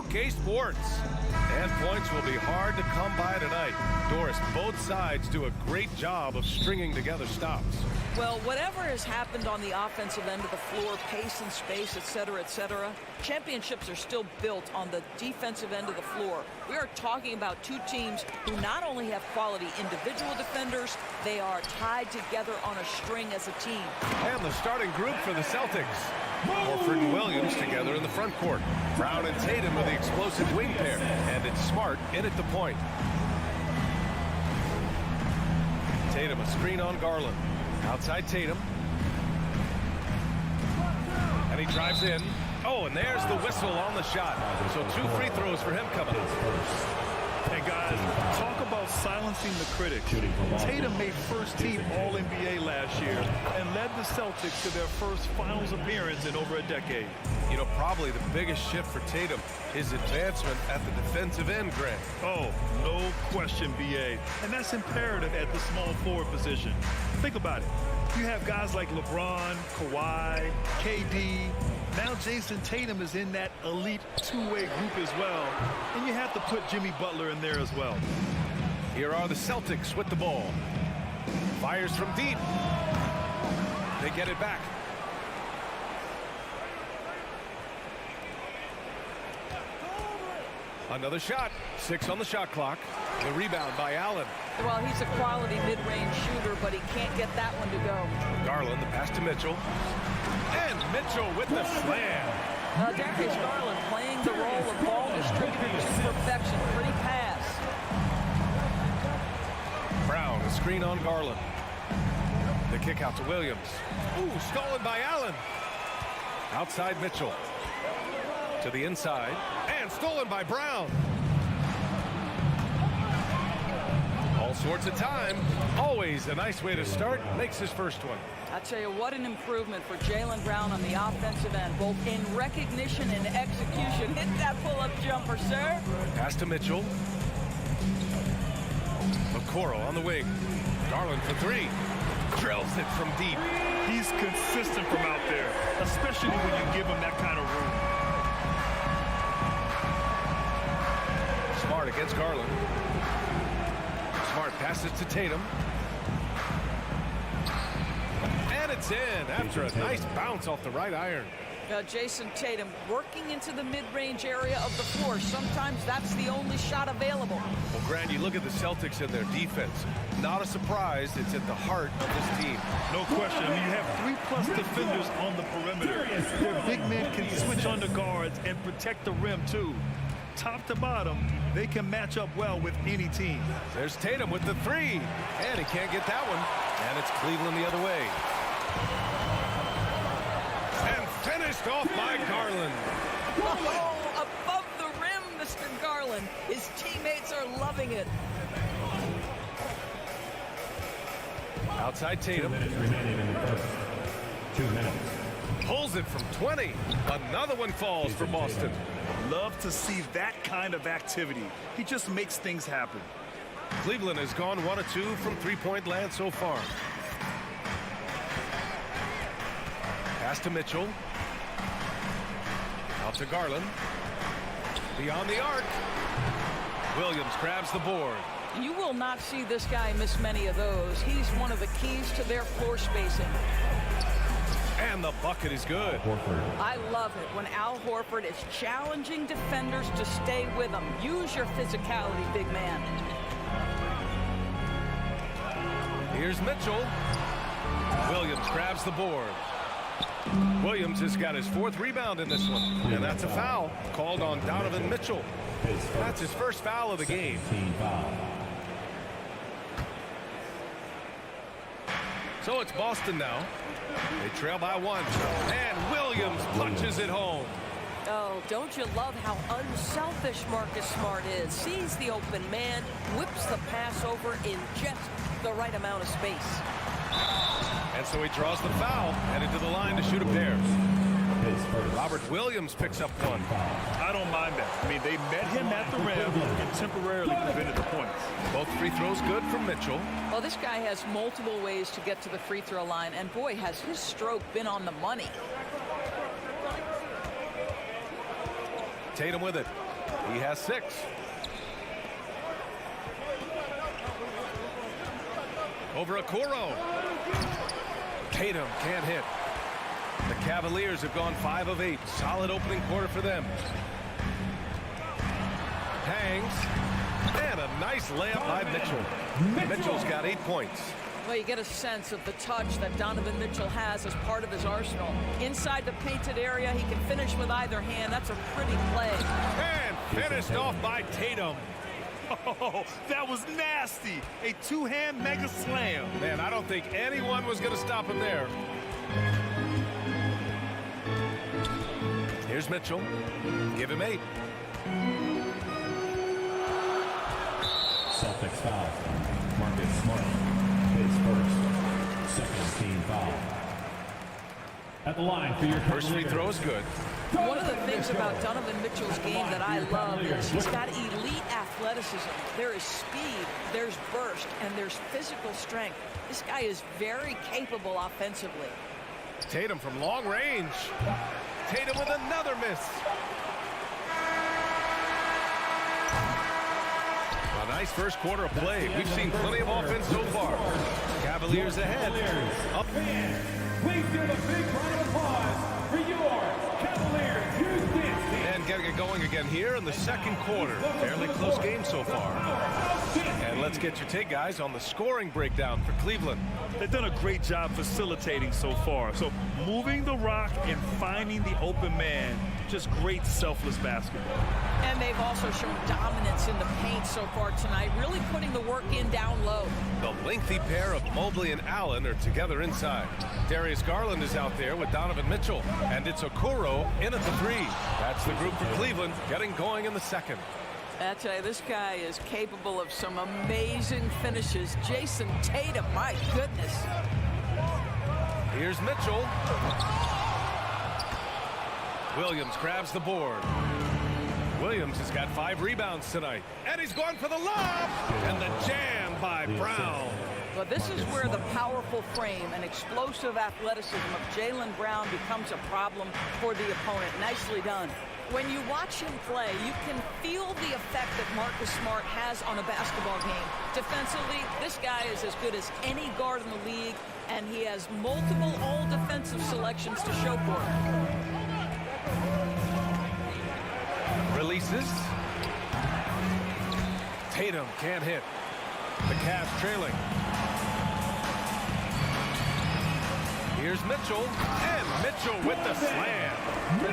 2K Sports. And points will be hard to come by tonight. Doris, both sides do a great job of stringing together stops. Well, whatever has happened on the offensive end of the floor, pace and space, et cetera, championships are still built on the defensive end of the floor. We are talking about two teams who not only have quality individual defenders, they are tied together on a string as a team. And the starting group for the Celtics. Horford and Williams together in the front court. Brown and Tatum with the explosive wing pair. And it's Smart in at the point. Tatum, a screen on Garland. Outside Tatum. And he drives in. Oh, and there's the whistle on the shot. So 2 free throws for him coming up. Hey, guys, talk about silencing the critics. Tatum made first-team All-NBA last year and led the Celtics to their first finals appearance in over a decade. You know, probably the biggest shift for Tatum is advancement at the defensive end, Grant. Oh, no question, B.A. And that's imperative at the small forward position. Think about it. You have guys like LeBron, Kawhi, KD. Now Jason Tatum is in that elite two-way group as well. And you have to put Jimmy Butler in there as well. Here are the Celtics with the ball. Fires from deep. They get it back. Another shot. 6 on the shot clock. The rebound by Allen. Well, he's a quality mid-range shooter, but he can't get that one to go. Garland, the pass to Mitchell. And Mitchell with the slam. Darius Garland playing the role of ball distributor to perfection. Pretty pass. Brown, a screen on Garland. The kick out to Williams. Ooh, stolen by Allen. Outside Mitchell. To the inside. And stolen by Brown. All sorts of time. Always a nice way to start. Makes his first one. I tell you, what an improvement for Jaylen Brown on the offensive end, both in recognition and execution. Hit that pull-up jumper, sir. Pass to Mitchell. Okoro on the wing. Garland for 3. Drills it from deep. He's consistent from out there, especially when you give him that kind of room. Smart against Garland. Smart passes to Tatum. And it's in after a nice bounce off the right iron. Jason Tatum working into the mid-range area of the floor. Sometimes that's the only shot available. Well, Grant, you look at the Celtics and their defense. Not a surprise. It's at the heart of this team. No question. I mean, you have 3+ defenders on the perimeter. Their big men can switch on the guards and protect the rim, too. Top to bottom, they can match up well with any team. There's Tatum with the 3. And he can't get that one. And it's Cleveland the other way. And finished off by Garland. Oh, above the rim, Mr. Garland. His teammates are loving it. Outside Tatum. 2 minutes remaining in the first. 2 minutes. Pulls it from 20. Another one falls for Boston. Love to see that kind of activity. He just makes things happen. Cleveland has gone 1 of 2 from three-point land so far. Pass to Mitchell. Out to Garland. Beyond the arc. Williams grabs the board. You will not see this guy miss many of those. He's one of the keys to their floor spacing. And the bucket is good. I love it when Al Horford is challenging defenders to stay with him. Use your physicality, big man. Here's Mitchell. Williams grabs the board. Williams has got his 4th rebound in this one. And that's a foul called on Donovan Mitchell. That's his first foul of the game. So it's Boston now. They trail by 1. And Williams punches it home. Oh, don't you love how unselfish Marcus Smart is? Sees the open man, whips the pass over in just the right amount of space. And so he draws the foul, headed to the line to shoot a pair. Robert Williams picks up 1. I don't mind that. I mean, they met him at the rim and temporarily prevented the points. Both free throws good from Mitchell. Well, this guy has multiple ways to get to the free throw line, and boy, has his stroke been on the money. Tatum with it. He has 6. Over Okoro. Tatum can't hit. The Cavaliers have gone 5 of 8. Solid opening quarter for them. Hangs. And a nice layup by Mitchell. Mitchell's got 8 points. Well, you get a sense of the touch that Donovan Mitchell has as part of his arsenal. Inside the painted area, he can finish with either hand. That's a pretty play. And finished off by Tatum. Oh, that was nasty. A two-hand mega slam. Man, I don't think anyone was going to stop him there. Here's Mitchell. Give him 8. Celtics foul. Marcus Smart. His first. Second team foul. At the line for your first free throw is good. One of the things about Donovan Mitchell's game that I love is he's got elite athleticism. There is speed, there's burst, and there's physical strength. This guy is very capable offensively. Tatum from long range. Tatum with another miss. A nice first quarter of play. We've seen plenty of offense so far. Cavaliers ahead. Up. Please give a big round of applause for your Cavaliers. And getting it going again here in the second quarter. Fairly close game so far. And let's get your take, guys, on the scoring breakdown for Cleveland. They've done a great job facilitating so far. So moving the rock and finding the open man, just great selfless basketball. And they've also shown dominance in the paint so far tonight, really putting the work in down low. The lengthy pair of Mobley and Allen are together inside. Darius Garland is out there with Donovan Mitchell. And it's Okoro in at the 3. That's the group for Cleveland getting going in the second. I tell you, this guy is capable of some amazing finishes. Jason Tatum, my goodness. Here's Mitchell. Williams grabs the board. Williams has got 5 rebounds tonight. And he's going for the lob. And the jam by Brown. But this is where the powerful frame and explosive athleticism of Jaylen Brown becomes a problem for the opponent. Nicely done. When you watch him play, you can feel the effect that Marcus Smart has on a basketball game. Defensively, this guy is as good as any guard in the league, and he has multiple all-defensive selections to show for it. Releases. Tatum can't hit. The Cavs trailing. Here's Mitchell, and Mitchell with the slam.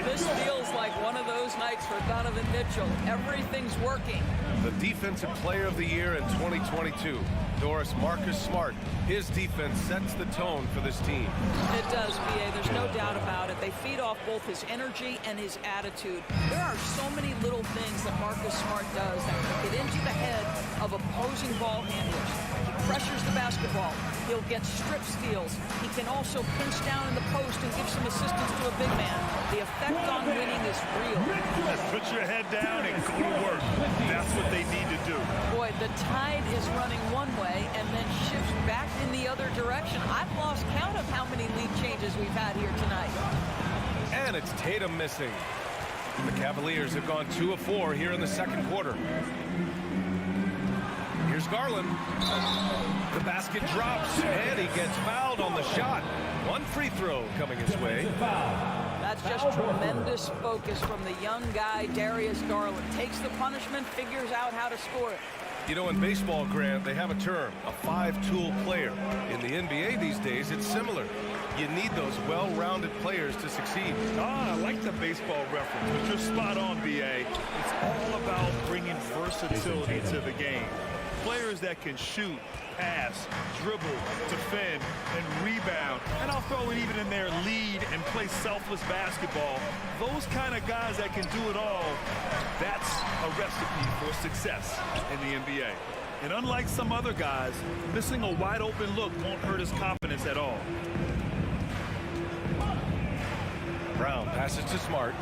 This feels like one of those nights for Donovan Mitchell. Everything's working. The Defensive Player of the Year in 2022, Doris Marcus Smart. His defense sets the tone for this team. It does, B.A. There's no doubt about it. They feed off both his energy and his attitude. There are so many little things that Marcus Smart does that can get into the head of opposing ball handlers. He pressures the basketball. He'll get strip steals. He can also pinch down in the post and give some assistance to a big man. The effect on winning is real. Put your head down and go to work. That's what they need to do. Boy, the tide is running one way and then shifts back in the other direction. I've lost count of how many lead changes we've had here tonight. And it's Tatum missing. The Cavaliers have gone 2 of 4 here in the second quarter. Here's Garland. The basket drops, and he gets fouled on the shot. 1 free throw coming his way. That's just tremendous focus from the young guy, Darius Garland. Takes the punishment, figures out how to score it. You know, in baseball, Grant, they have a term, a 5-tool player. In the NBA these days, it's similar. You need those well-rounded players to succeed. I like the baseball reference, but you're spot on, B.A. It's all about bringing versatility to the game. Players that can shoot, pass, dribble, defend, and rebound. And I'll throw it even in there, lead and play selfless basketball. Those kind of guys that can do it all, that's a recipe for success in the NBA. And unlike some other guys, missing a wide open look won't hurt his confidence at all. Brown passes to Smart.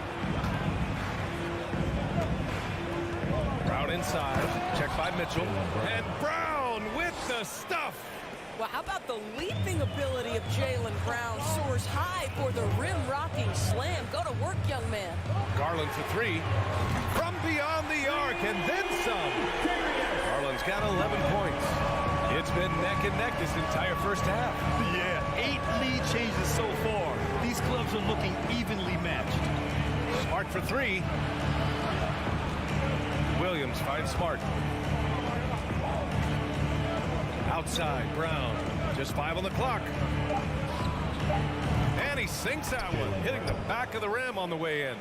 Brown inside, checked by Mitchell. And Brown with the stuff. Well, how about the leaping ability of Jaylen Brown? Soars high for the rim-rocking slam. Go to work, young man. Garland for three. From beyond the arc, and then some. Garland's got 11 points. It's been neck and neck this entire first half. Yeah, 8 lead changes so far. These clubs are looking evenly matched. Smart for three. Williams finds Smart. Outside, Brown. Just 5 on the clock. And he sinks that one, hitting the back of the rim on the way in.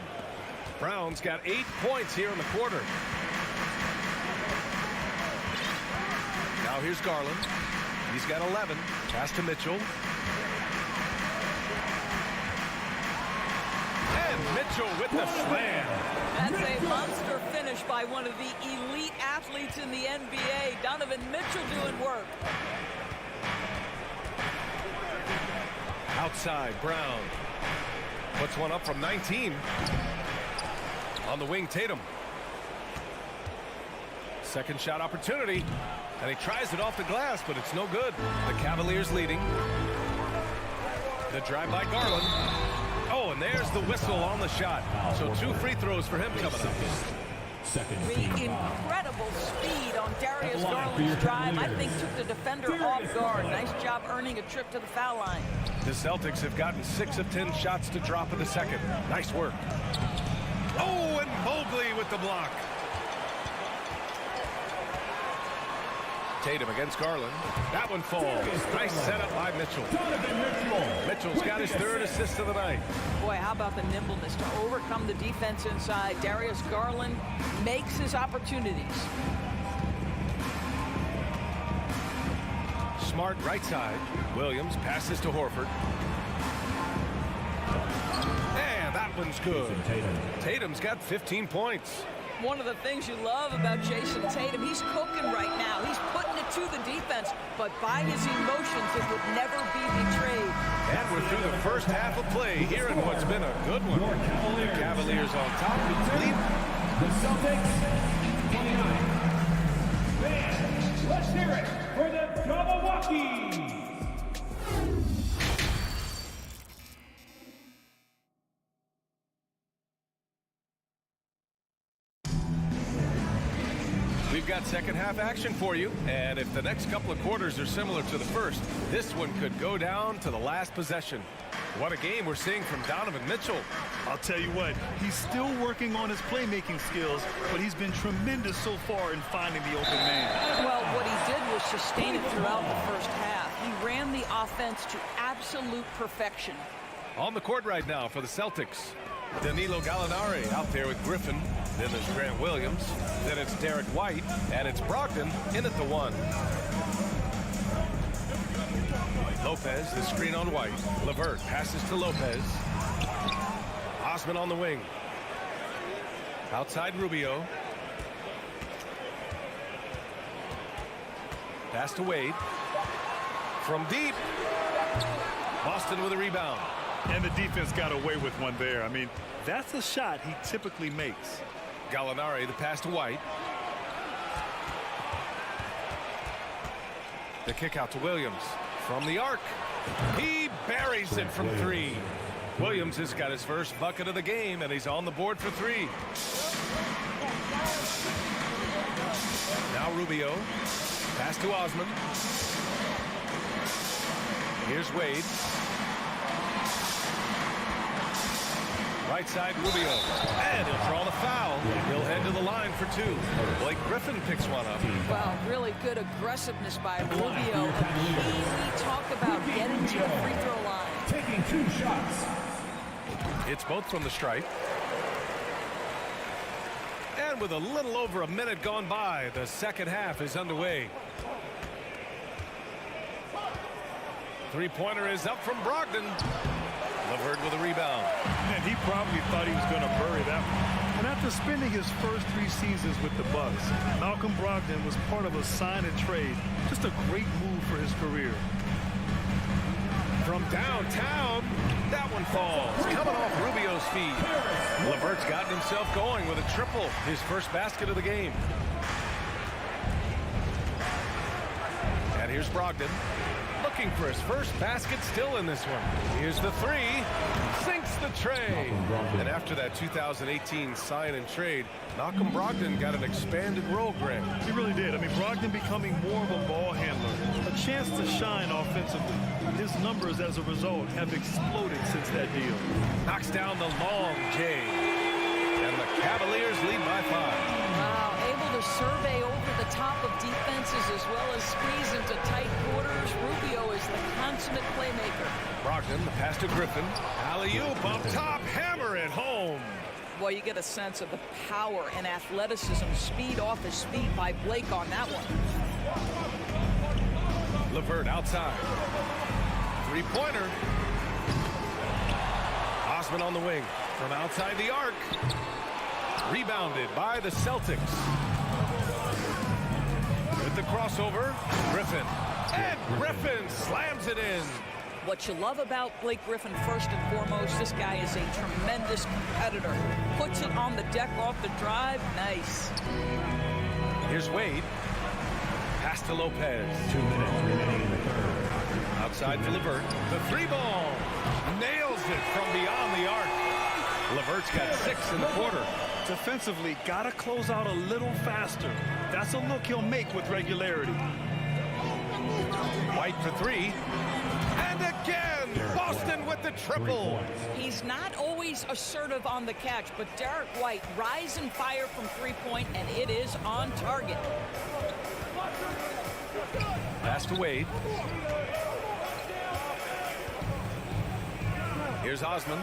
Brown's got 8 points here in the quarter. Now here's Garland. He's got 11. Pass to Mitchell. And Mitchell with the slam. That's a monster finish by one of the elite athletes in the NBA. Donovan Mitchell doing work. Outside, Brown. Puts one up from 19. On the wing, Tatum. Second shot opportunity. And he tries it off the glass, but it's no good. The Cavaliers leading. The drive by Garland. Oh, and there's the whistle on the shot. So 2 free throws for him coming up. The incredible speed on Darius Garland's drive, I think, took the defender off guard. Nice job earning a trip to the foul line. The Celtics have gotten 6 of 10 shots to drop in the second. Nice work. Oh, and Mobley with the block. Tatum against Garland. That one falls. Nice setup by Mitchell. Mitchell's got his 3rd assist of the night. Boy, how about the nimbleness to overcome the defense inside. Darius Garland makes his opportunities. Smart right side. Williams passes to Horford. And that one's good. Tatum's got 15 points. One of the things you love about Jason Tatum, he's cooking right now. He's putting it to the defense, but by his emotions, it would never be betrayed. And we're through the first half of play here in what's been a good one. The Cavaliers on top. Lead. The Celtics, 29. Fans, let's hear it for the Milwaukee. We've got second half action for you, and if the next couple of quarters are similar to the first, this one could go down to the last possession. What a game we're seeing from Donovan Mitchell. I'll tell you what, he's still working on his playmaking skills, but he's been tremendous so far in finding the open man. Well, what he did was sustain it throughout the first half. He ran the offense to absolute perfection. On the court right now for the Celtics, Danilo Gallinari out there with Griffin. Then there's Grant Williams. Then it's Derek White. And it's Brogdon in at the 1. Lopez, the screen on White. LeVert passes to Lopez. Osman on the wing. Outside Rubio. Pass to Wade. From deep. Boston with a rebound. And the defense got away with one there. I mean, that's a shot he typically makes. Gallinari, the pass to White. The kick out to Williams. From the arc. He buries it from 3. Williams has got his first bucket of the game, and he's on the board for 3. Now Rubio. Pass to Osman. Here's Wade. Right side, Rubio. And he'll draw the foul. He'll head to the line for 2. Blake Griffin picks one up. Well, really good aggressiveness by Rubio. A key we talk about getting to the free throw line. Taking 2 shots. It's both from the stripe. And with a little over a minute gone by, the second half is underway. Three-pointer is up from Brogdon. LeVert with a rebound. And he probably thought he was going to bury that one. And after spending his first 3 seasons with the Bucks, Malcolm Brogdon was part of a sign and trade. Just a great move for his career. From downtown, that one falls. Coming off Rubio's feet. LeVert's gotten himself going with a triple. His first basket of the game. And here's Brogdon. looking for his first basket still in this one. Here's the three. Sinks the tray. And after that 2018 sign and trade, Malcolm Brogdon got an expanded role, Grant. He really did. I mean, Brogdon becoming more of a ball handler. A chance to shine offensively. His numbers as a result have exploded since that deal. Knocks down the long J. And the Cavaliers lead by 5. Wow, able to survey over the top of defenses as well as squeeze into tight quarters. Rubio is the consummate playmaker. Brogdon, the pass to Griffin. Alley-oop up top, hammer it home. Boy, you get a sense of the power and athleticism, speed off his speed by Blake on that one. LeVert outside. Three-pointer. Osman on the wing from outside the arc. Rebounded by the Celtics. With the crossover, Griffin. And Griffin slams it in. What you love about Blake Griffin, first and foremost, this guy is a tremendous competitor. Puts it on the deck off the drive. Nice. Here's Wade. Pass to Lopez. 2 minutes remaining in the third. Outside to LeVert. The three ball. Nails it from beyond the arc. LeVert's got 6 in the quarter. Defensively, got to close out a little faster. That's a look he'll make with regularity. White for 3. And again, Boston with the triple. He's not always assertive on the catch, but Derek White rise and fire from three-point, and it is on target. Pass to Wade. Here's Osman.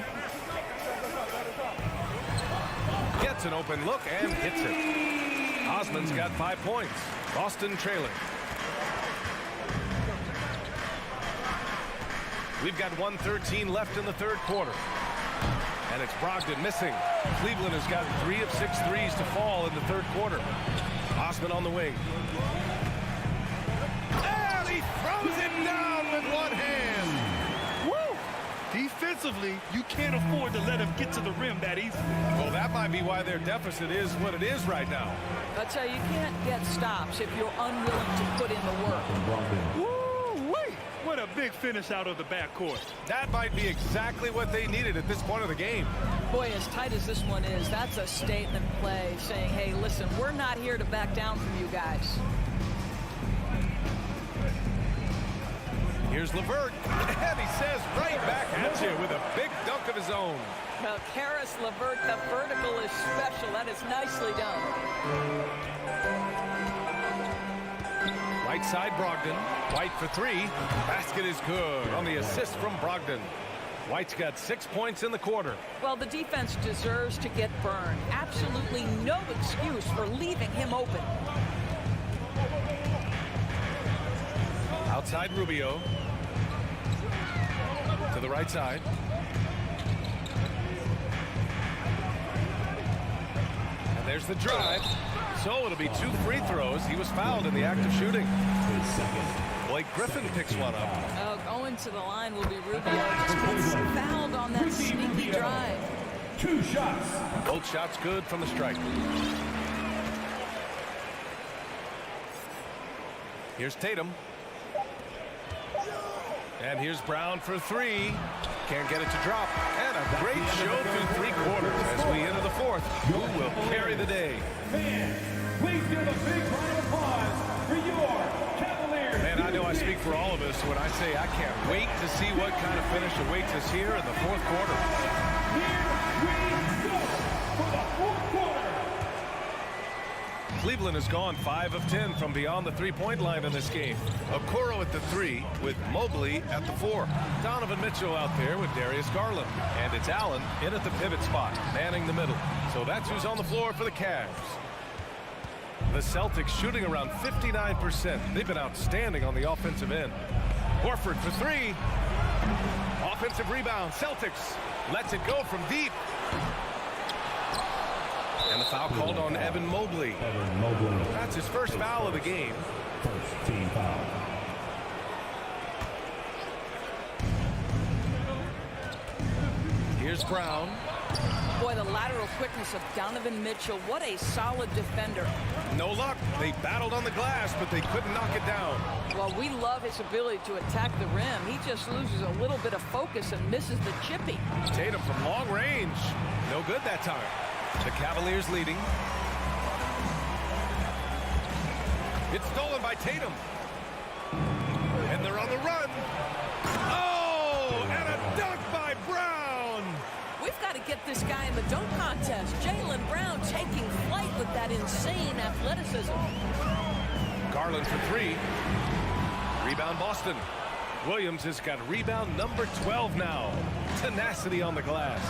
Gets an open look and hits it. Osman's got 5 points. Boston trailing. We've got 1:13 left in the third quarter. And it's Brogdon missing. Cleveland has got 3 of 6 threes to fall in the third quarter. Osman on the wing. And he throws it down with one hand. Woo! Defensively, you can't afford to let him get to the rim that easy. Well, that might be why their deficit is what it is right now. I tell you, you can't get stops if you're unwilling to put in the work. Woo-wee! What a big finish out of the backcourt. That might be exactly what they needed at this point of the game. Boy, as tight as this one is, that's a statement play saying, hey, listen, we're not here to back down from you guys. Here's LeVert, and he says right back at you with a big dunk of his own. Well, Karis LeVert, the vertical is special. That is nicely done. Right side, Brogdon. White for 3. Basket is good on the assist from Brogdon. White's got 6 points in the quarter. Well, the defense deserves to get burned. Absolutely no excuse for leaving him open. Outside Rubio. To the right side. And there's the drive. So it'll be 2 free throws. He was fouled in the act of shooting. Blake Griffin picks one up. Oh, going to the line will be Rubio. Just gets fouled on that sneaky drive. 2 shots. Both shots good from the strike. Here's Tatum. And here's Brown for 3. Can't get it to drop. And a great show through 3 quarters as we enter the 4th. Who will carry the day? Fans, please give a big round of applause for your Cavaliers. Man, I know I speak for all of us when I say I can't wait to see what kind of finish awaits us here in the 4th quarter. Here we go for the 4th quarter. Cleveland has gone 5 of 10 from beyond the three-point line in this game. Okoro at the 3 with Mobley at the 4. Donovan Mitchell out there with Darius Garland. And it's Allen in at the pivot spot, manning the middle. So that's who's on the floor for the Cavs. The Celtics shooting around 59%. They've been outstanding on the offensive end. Horford for 3. Offensive rebound. Celtics lets it go from deep. And the foul called on Evan Mobley. That's his first foul of the game. First team foul. Here's Brown. Boy, the lateral quickness of Donovan Mitchell. What a solid defender. No luck. They battled on the glass, but they couldn't knock it down. Well, we love his ability to attack the rim. He just loses a little bit of focus and misses the chippy. Tatum from long range. No good that time. The Cavaliers leading. It's stolen by Tatum. And they're on the run. Oh, and a dunk by Brown. We've got to get this guy in the dunk contest. Jaylen Brown taking flight with that insane athleticism. Garland for three. Rebound Boston. Williams has got rebound number 12 now. Tenacity on the glass.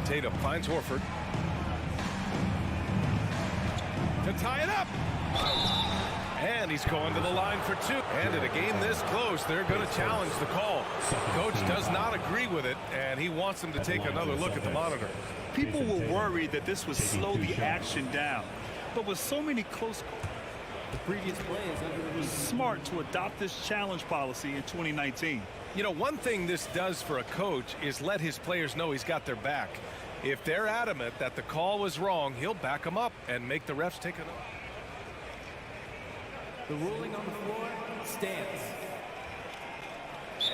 Tatum finds Horford. To tie it up. And he's going to the line for two. And in a game this close, they're going to challenge the call. Coach does not agree with it, and he wants them to take another look at the monitor. People were worried that this would slow the action down. But with so many close, The previous play is under the it was smart to adopt this challenge policy in 2019. You know, one thing this does for a coach is let his players know he's got their back. If they're adamant that the call was wrong, he'll back them up and make the refs take it up. The ruling on the floor stands.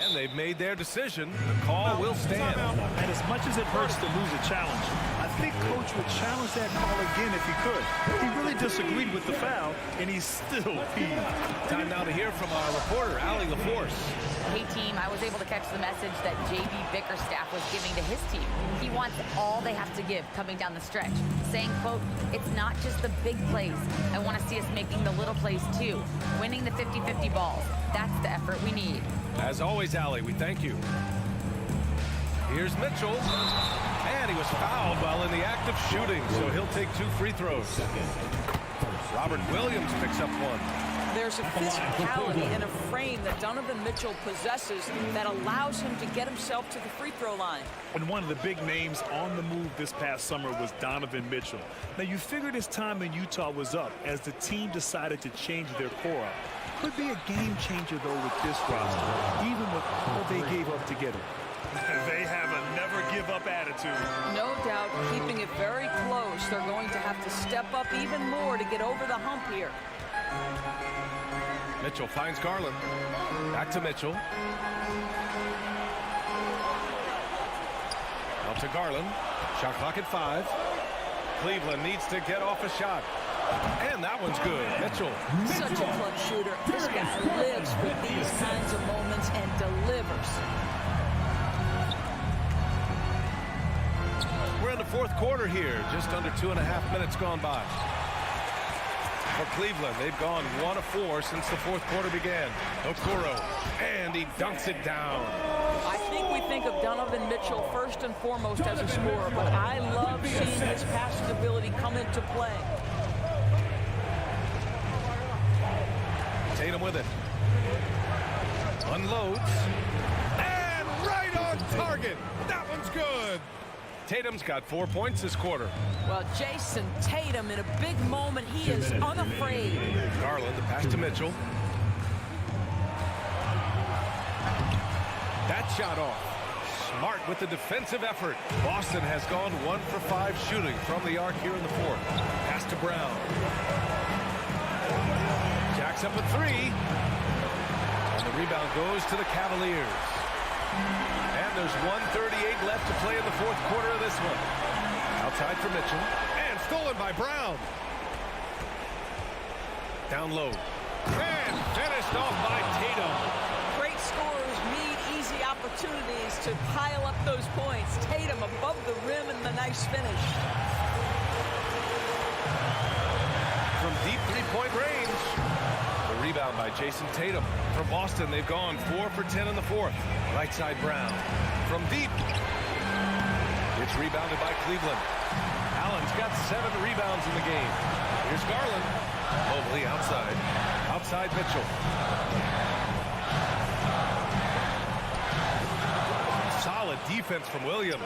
And they've made their decision. The call will stand. And as much as it hurts to lose a challenge, I think Coach would challenge that call again if he could. He really disagreed with the foul, and he's still peeved. Time now to hear from our reporter, Allie LaForce. Hey, team, I was able to catch the message that J.B. Bickerstaff was giving to his team. He wants all they have to give coming down the stretch, saying, quote, it's not just the big plays. I want to see us making the little plays, too, winning the 50-50 balls. That's the effort we need. As always, Allie, we thank you. Here's Mitchell. And he was fouled while in the act of shooting, so he'll take 2 free throws. Robert Williams picks up one. There's a physicality and a frame that Donovan Mitchell possesses that allows him to get himself to the free throw line. And one of the big names on the move this past summer was Donovan Mitchell. Now, you figured his time in Utah was up as the team decided to change their core up. Could be a game changer, though, with this roster, even with all they gave up to get it. They have a never-give-up attitude. No doubt, keeping it very close. They're going to have to step up even more to get over the hump here. Mitchell finds Garland. Back to Mitchell. Out to Garland. Shot clock at 5. Cleveland needs to get off a shot. And that one's good. Mitchell. Such a clutch shooter. This guy lives for these kinds of moments and delivers. We're in the fourth quarter here. Just under 2.5 minutes gone by. For Cleveland, they've gone 1 of 4 since the fourth quarter began. Okoro, and he dunks it down. I think we think of Donovan Mitchell first and foremost as a scorer, but I love seeing his passing ability come into play. Tatum with it. Unloads. And right on target. That one's good. Tatum's got 4 points this quarter. Well, Jason Tatum in a big moment. He is unafraid. Garland, the pass to Mitchell. That shot off. Smart with the defensive effort. Boston has gone 1 for 5 shooting from the arc here in the fourth. Pass to Brown. Jacks up a 3. And the rebound goes to the Cavaliers. And there's 1:38 left to play in the fourth quarter of this one. Outside for Mitchell. And stolen by Brown. Down low. And finished off by Tatum. Great scorers need easy opportunities to pile up those points. Tatum above the rim and the nice finish. From deep three-point range. The rebound by Jason Tatum. From Boston, they've gone 4 for 10 in the fourth. Right side Brown. From deep. It's rebounded by Cleveland. Allen's got 7 rebounds in the game. Here's Garland. Mobley outside. Outside Mitchell. Solid defense from Williams.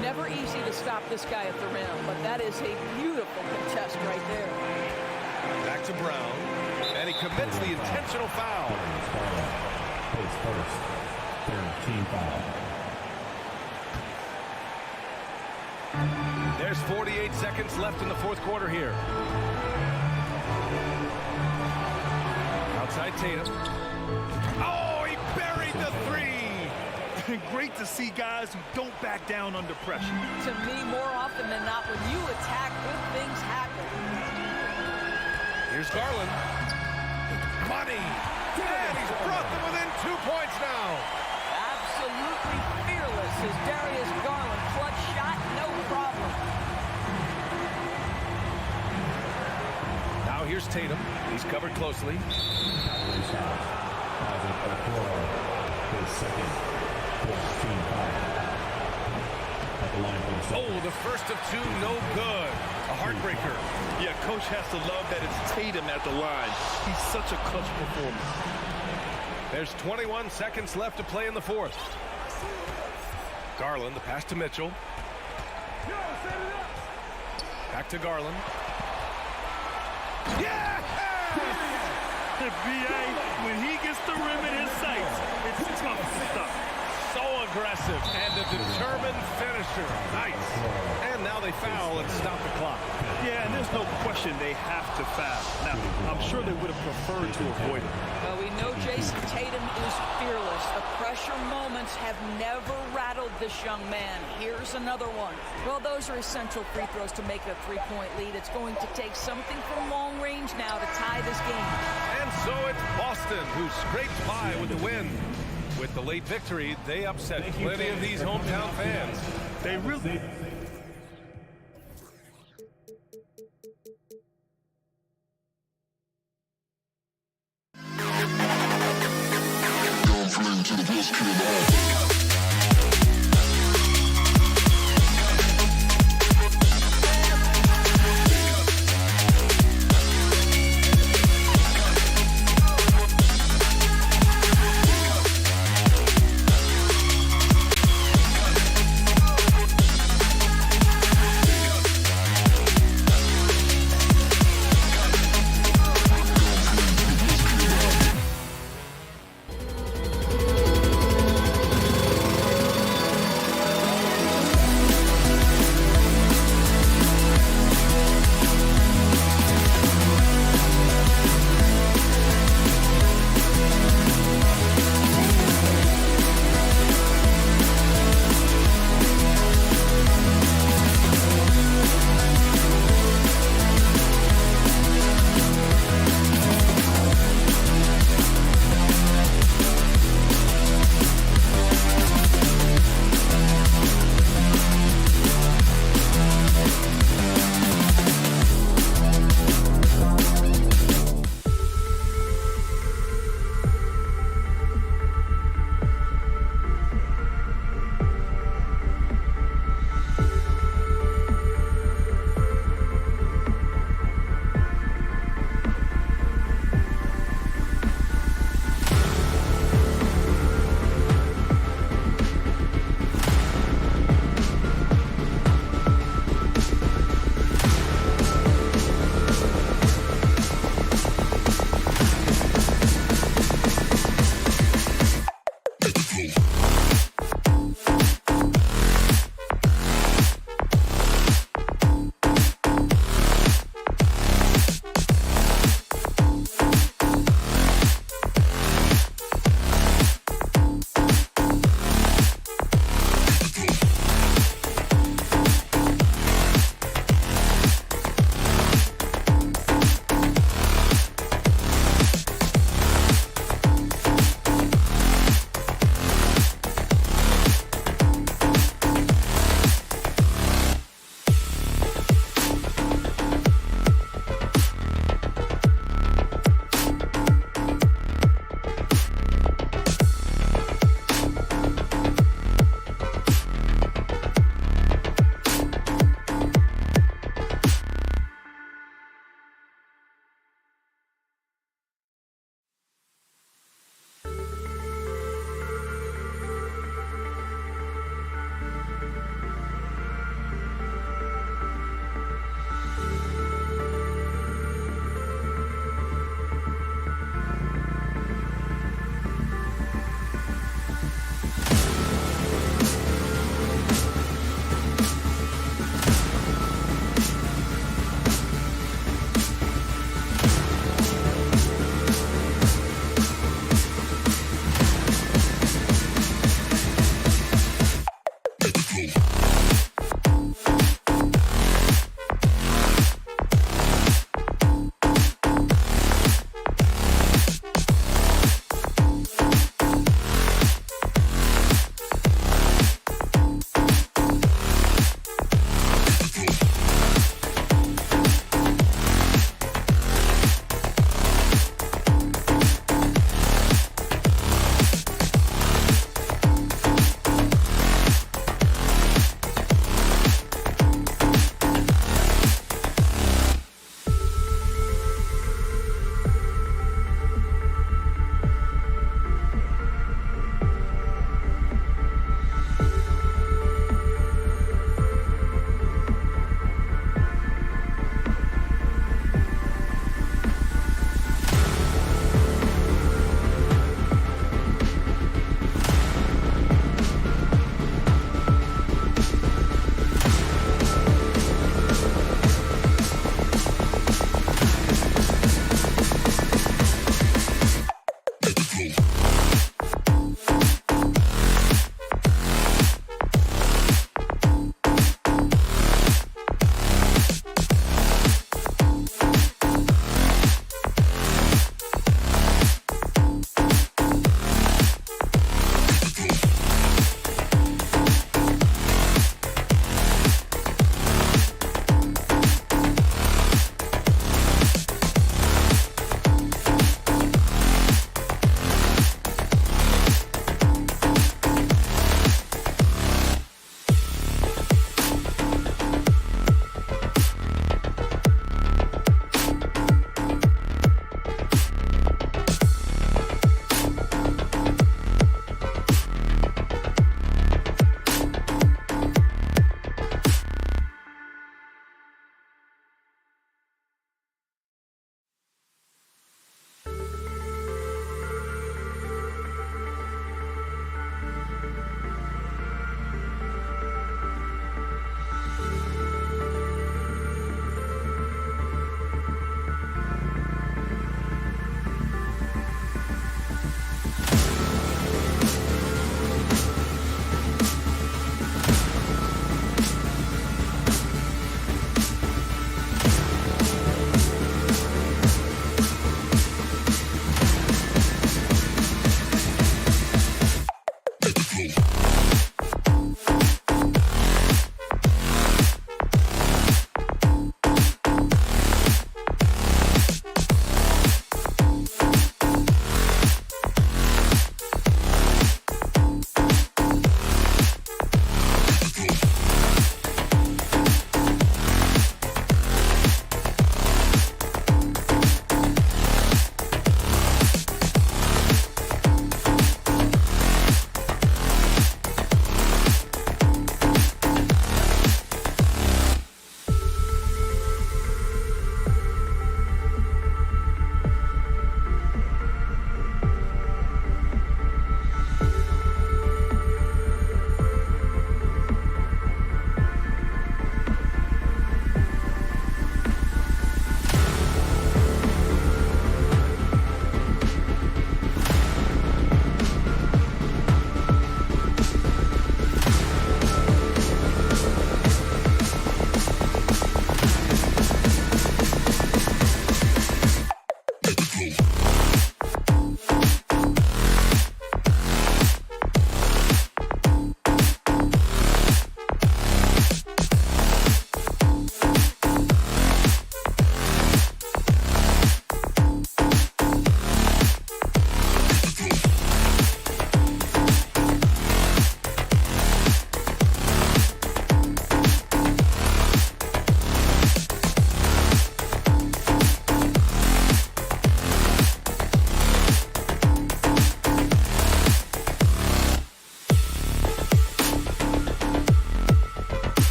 Never easy to stop this guy at the rim, but that is a beautiful contest right there. Back to Brown. And he commits the intentional foul. First, 13 foul. There's 48 seconds left in the fourth quarter here. Outside Tatum. Oh, he buried the three. Great to see guys who don't back down under pressure. To me, more often than not, when you attack, good things happen. Here's Garland. Money. And he's brought them within 2 points now. Absolutely fearless is Darius Garland. Clutch shot, no problem. Now here's Tatum. He's covered closely. His second team foul. At the line for the Celtics. Oh, the first of two, no good. A heartbreaker. Yeah, coach has to love that it's Tatum at the line. He's such a clutch performer. There's 21 seconds left to play in the fourth. Garland, the pass to Mitchell. Back to Garland. Yeah! B.A., when he gets the rim in his sights, it's tough stuff. So aggressive and a determined finisher. Nice. And now they foul and stop the clock. Yeah, and there's no question they have to foul. Now, I'm sure they would have preferred to avoid it. Well, we know Jason Tatum is fearless. The pressure moments have never rattled this young man. Here's another one. Well, those are essential free throws to make a three-point lead. It's going to take something from long range now to tie this game. And so it's Boston who scraped by with the win. With the late victory, they upset plenty of these hometown fans. They really...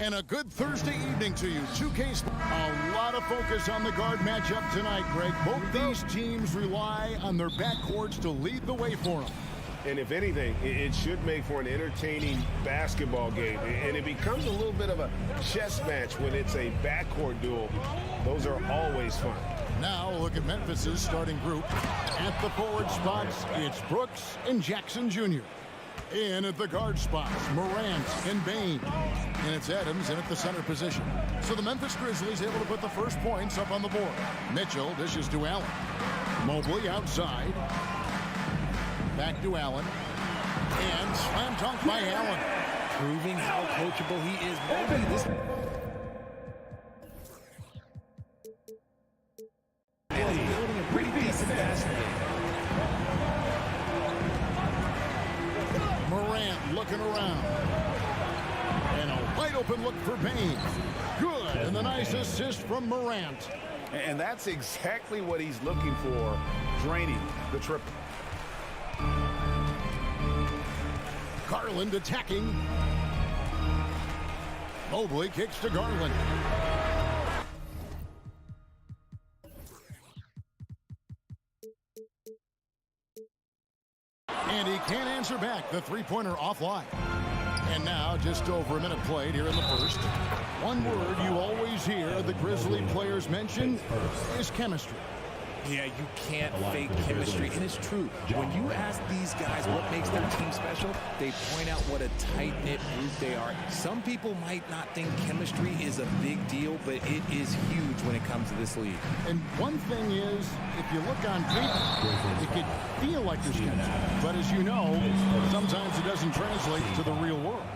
And a good Thursday evening to you. 2K Sports. A lot of focus on the guard matchup tonight, Greg. Both these teams rely on their backcourts to lead the way for them. And if anything, it should make for an entertaining basketball game. And it becomes a little bit of a chess match when it's a backcourt duel. Those are always fun. Now look at Memphis's starting group. At the forward spots, it's Brooks and Jackson Jr. In at the guard spots, Morant and Bain. And it's Adams in at the center position. So the Memphis Grizzlies able to put the first points up on the board. Mitchell dishes to Allen. Mobley outside. Back to Allen. And slam dunk by Allen. Proving how coachable he is. Mobley, this is building a pretty decent basket. Morant looking around. And a wide open look for Bain. Good. And the nice assist from Morant. And that's exactly what he's looking for, draining the triple. Garland attacking. Mobley kicks to Garland. And he can't answer back. The three-pointer offline. And now just over a minute played here in the first. One word you always hear the Grizzly players mention is chemistry. Yeah, you can't fake chemistry, and it's true. When you ask these guys what makes their team special, they point out what a tight-knit group they are. Some people might not think chemistry is a big deal, but it is huge when it comes to this league. And one thing is, if you look on paper, it could feel like there's chemistry. But as you know, sometimes it doesn't translate to the real world.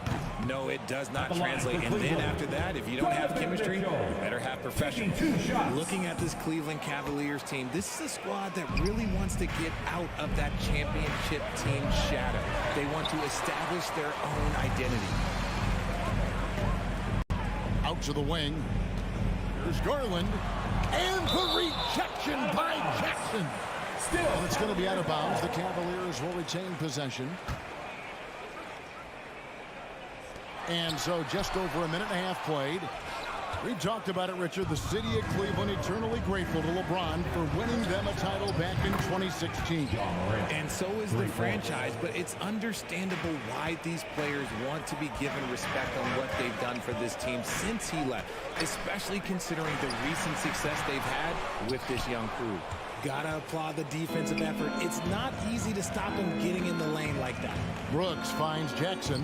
No, it does not translate. And then after that, if you don't have chemistry, you better have professionals. Looking at this Cleveland Cavaliers team, this is a squad that really wants to get out of that championship team shadow. They want to establish their own identity. Out to the wing. Here's Garland. And the rejection by Jackson. Still, it's going to be out of bounds. The Cavaliers will retain possession. And so just over a minute and a half played. We talked about it, Richard. The city of Cleveland eternally grateful to LeBron for winning them a title back in 2016. And so is the franchise, but it's understandable why these players want to be given respect on what they've done for this team since he left, especially considering the recent success they've had with this young crew. Gotta applaud the defensive effort. It's not easy to stop him getting in the lane like that. Brooks finds Jackson.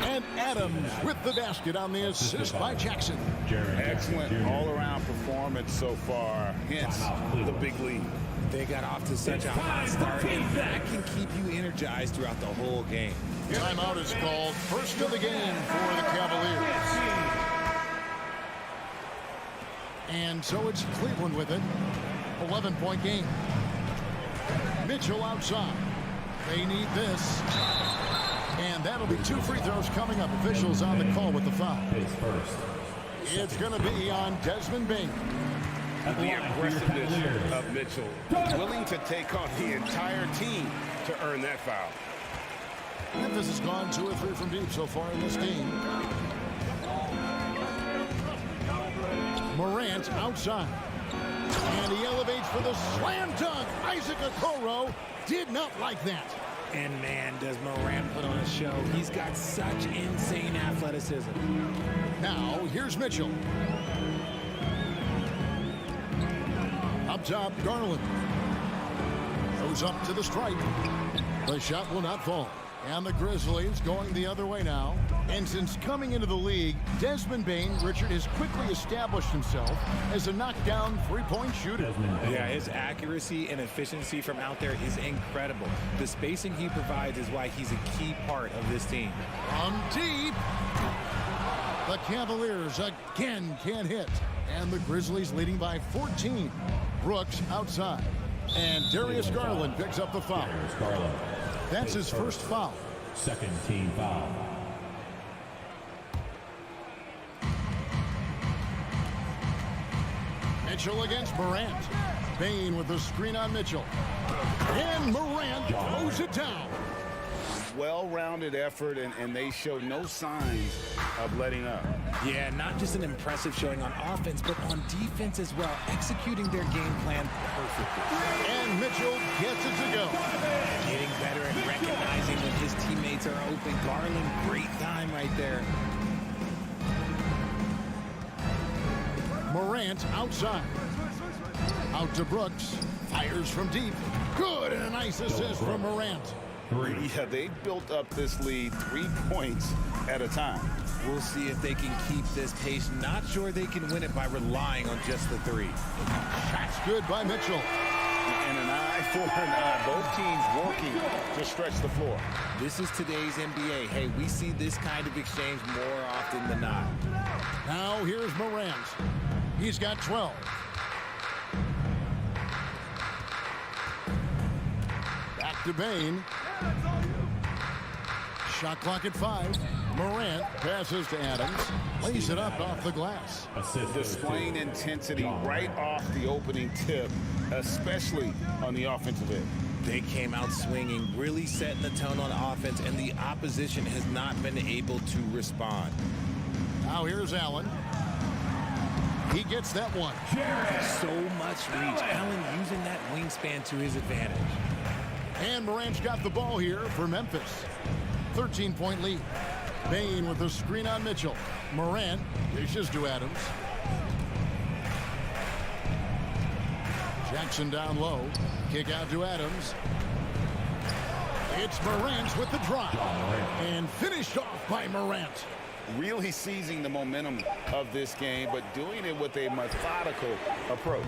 And Adams with the basket on the assist by Jackson. Excellent all-around performance so far, hence the big lead. They got off to such a hot start, and that can keep you energized throughout the whole game. Timeout is called. First of the game for the Cavaliers. And so it's Cleveland with it. 11-point game. Mitchell outside. They need this. And that'll be 2 free throws coming up. Officials on the call with the foul. It's going to be on Desmond Bain. The aggressiveness of Mitchell, willing to take on the entire team to earn that foul. Memphis has gone 2 or 3 from deep so far in this game. Morant outside. And he elevates for the slam dunk. Isaac Okoro did not like that. And man, does Morant put on a show. He's got such insane athleticism. Now, here's Mitchell. Up top, Garland. Goes up to the stripe. The shot will not fall. And the Grizzlies going the other way now. And since coming into the league, Desmond Bain, Richard, has quickly established himself as a knockdown three-point shooter. Yeah, his accuracy and efficiency from out there is incredible. The spacing he provides is why he's a key part of this team. From deep. The Cavaliers again can't hit. And the Grizzlies leading by 14. Brooks outside. And Darius Garland picks up the foul. That's his first foul. Second team foul. Mitchell against Morant. Bain with the screen on Mitchell. And Morant throws it down. well-rounded effort, and they show no signs of letting up. Yeah, not just an impressive showing on offense, but on defense as well, executing their game plan perfectly. And Mitchell gets it to go. Getting better at recognizing when his teammates are open. Garland, great time right there. Morant outside. Out to Brooks. Fires from deep. Good, and a nice assist from Morant. Yeah, they built up this lead 3 points at a time. We'll see if they can keep this pace. Not sure they can win it by relying on just the three. That's good by Mitchell. And an eye for an eye. Both teams working to stretch the floor. This is today's NBA. Hey, we see this kind of exchange more often than not. Now here's Morant. He's got 12. Back to Bain. Shot clock at 5. Morant passes to Adams. Lays it up off the glass. Displaying intensity right off the opening tip, especially on the offensive end. They came out swinging, really setting the tone on offense, and the opposition has not been able to respond. Now here's Allen. He gets that one. So much reach. Allen using that wingspan to his advantage. And Morant's got the ball here for Memphis. 13-point lead. Bain with the screen on Mitchell. Morant dishes to Adams. Jackson down low. Kick out to Adams. It's Morant with the drop. And finished off by Morant. Really seizing the momentum of this game, but doing it with a methodical approach.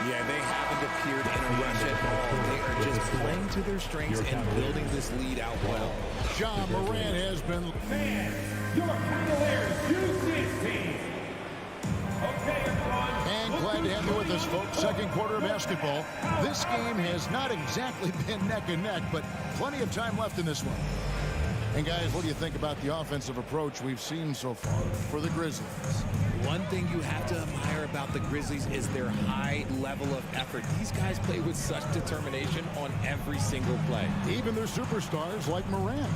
Yeah, they haven't appeared in a rush at all. They are just playing to their strengths and building this lead out well. John Morant has been... Your Cavaliers use this team. Okay, everyone. And glad to have you with us, folks. Second quarter of basketball. This game has not exactly been neck and neck, but plenty of time left in this one. And guys, what do you think about the offensive approach we've seen so far for the Grizzlies? One thing you have to admire about the Grizzlies is their high level of effort. These guys play with such determination on every single play. Even their superstars like Morant.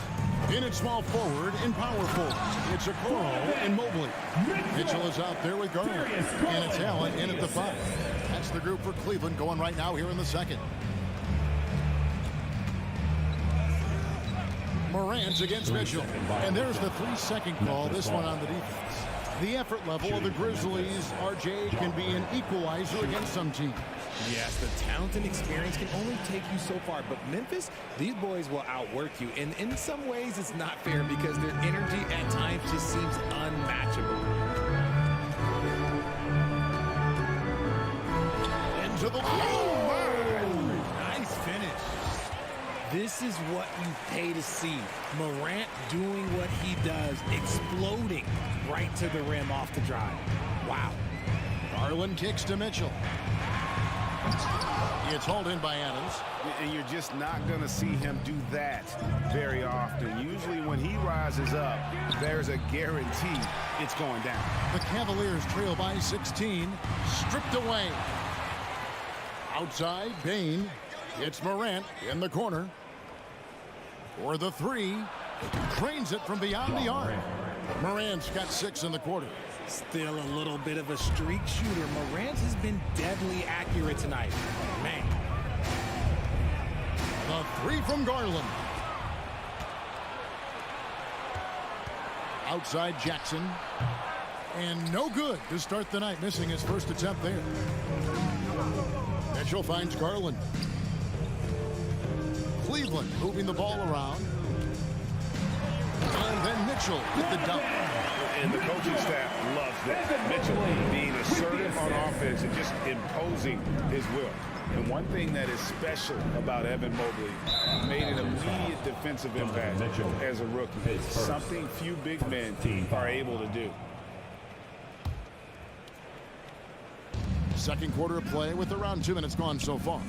In at small forward and power forward. It's Okoro and Mobley. Mitchell is out there with Garland. And it's Allen in at the 5. That's the group for Cleveland going right now here in the second. Morant against Mitchell. And there's the 3-second call, this one on the defense. The effort level of the Grizzlies, RJ, can be an equalizer against some teams. Yes, the talent and experience can only take you so far. But Memphis, these boys will outwork you. And in some ways, it's not fair because their energy at times just seems unmatchable. Into the... Nice finish. This is what you pay to see. Morant doing what he does, exploding right to the rim off the drive. Wow. Garland kicks to Mitchell. It's hauled in by Adams. And you're just not going to see him do that very often. Usually when he rises up, there's a guarantee it's going down. The Cavaliers trail by 16. Stripped away. Outside, Bain. It's Morant in the corner. For the 3. Drains it from beyond the arc. Morant's got 6 in the quarter. Still a little bit of a streak shooter. Morant has been deadly accurate tonight. Man. The 3 from Garland. Outside Jackson. And no good to start the night, missing his first attempt there. Mitchell finds Garland. Cleveland moving the ball around. And then Mitchell with the dunk. And the coaching staff loves that. Mitchell being assertive on offense and just imposing his will. And one thing that is special about Evan Mobley, made an immediate defensive impact as a rookie. Something few big men are able to do. Second quarter of play with around 2 minutes gone so far.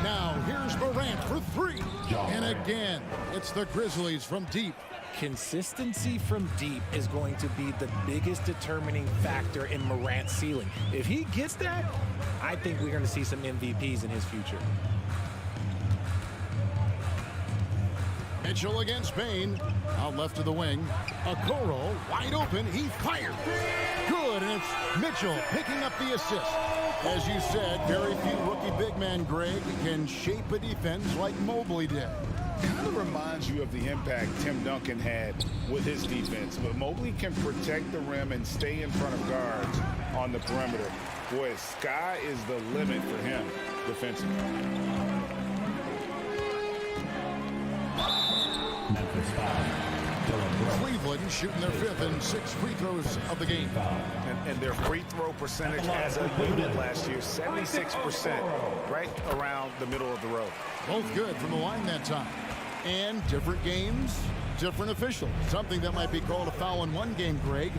Now here's Morant for 3. And again, it's the Grizzlies from deep. Consistency from deep is going to be the biggest determining factor in Morant's ceiling. If he gets that, I think we're going to see some MVPs in his future. Mitchell against Bain. Out left of the wing. Okoro wide open. He fired. Good, and it's Mitchell picking up the assist. As you said, very few rookie big man, Greg, can shape a defense like Mobley did. Kind of reminds you of the impact Tim Duncan had with his defense. But Mobley can protect the rim and stay in front of guards on the perimeter. Boy, sky is the limit for him defensively. Memphis foul. Cleveland shooting their 5th and 6th free throws of the game. And their free throw percentage as a unit last year, 76%, right around the middle of the road. Both good from the line that time. And different games, different officials. Something that might be called a foul in one game, Greg,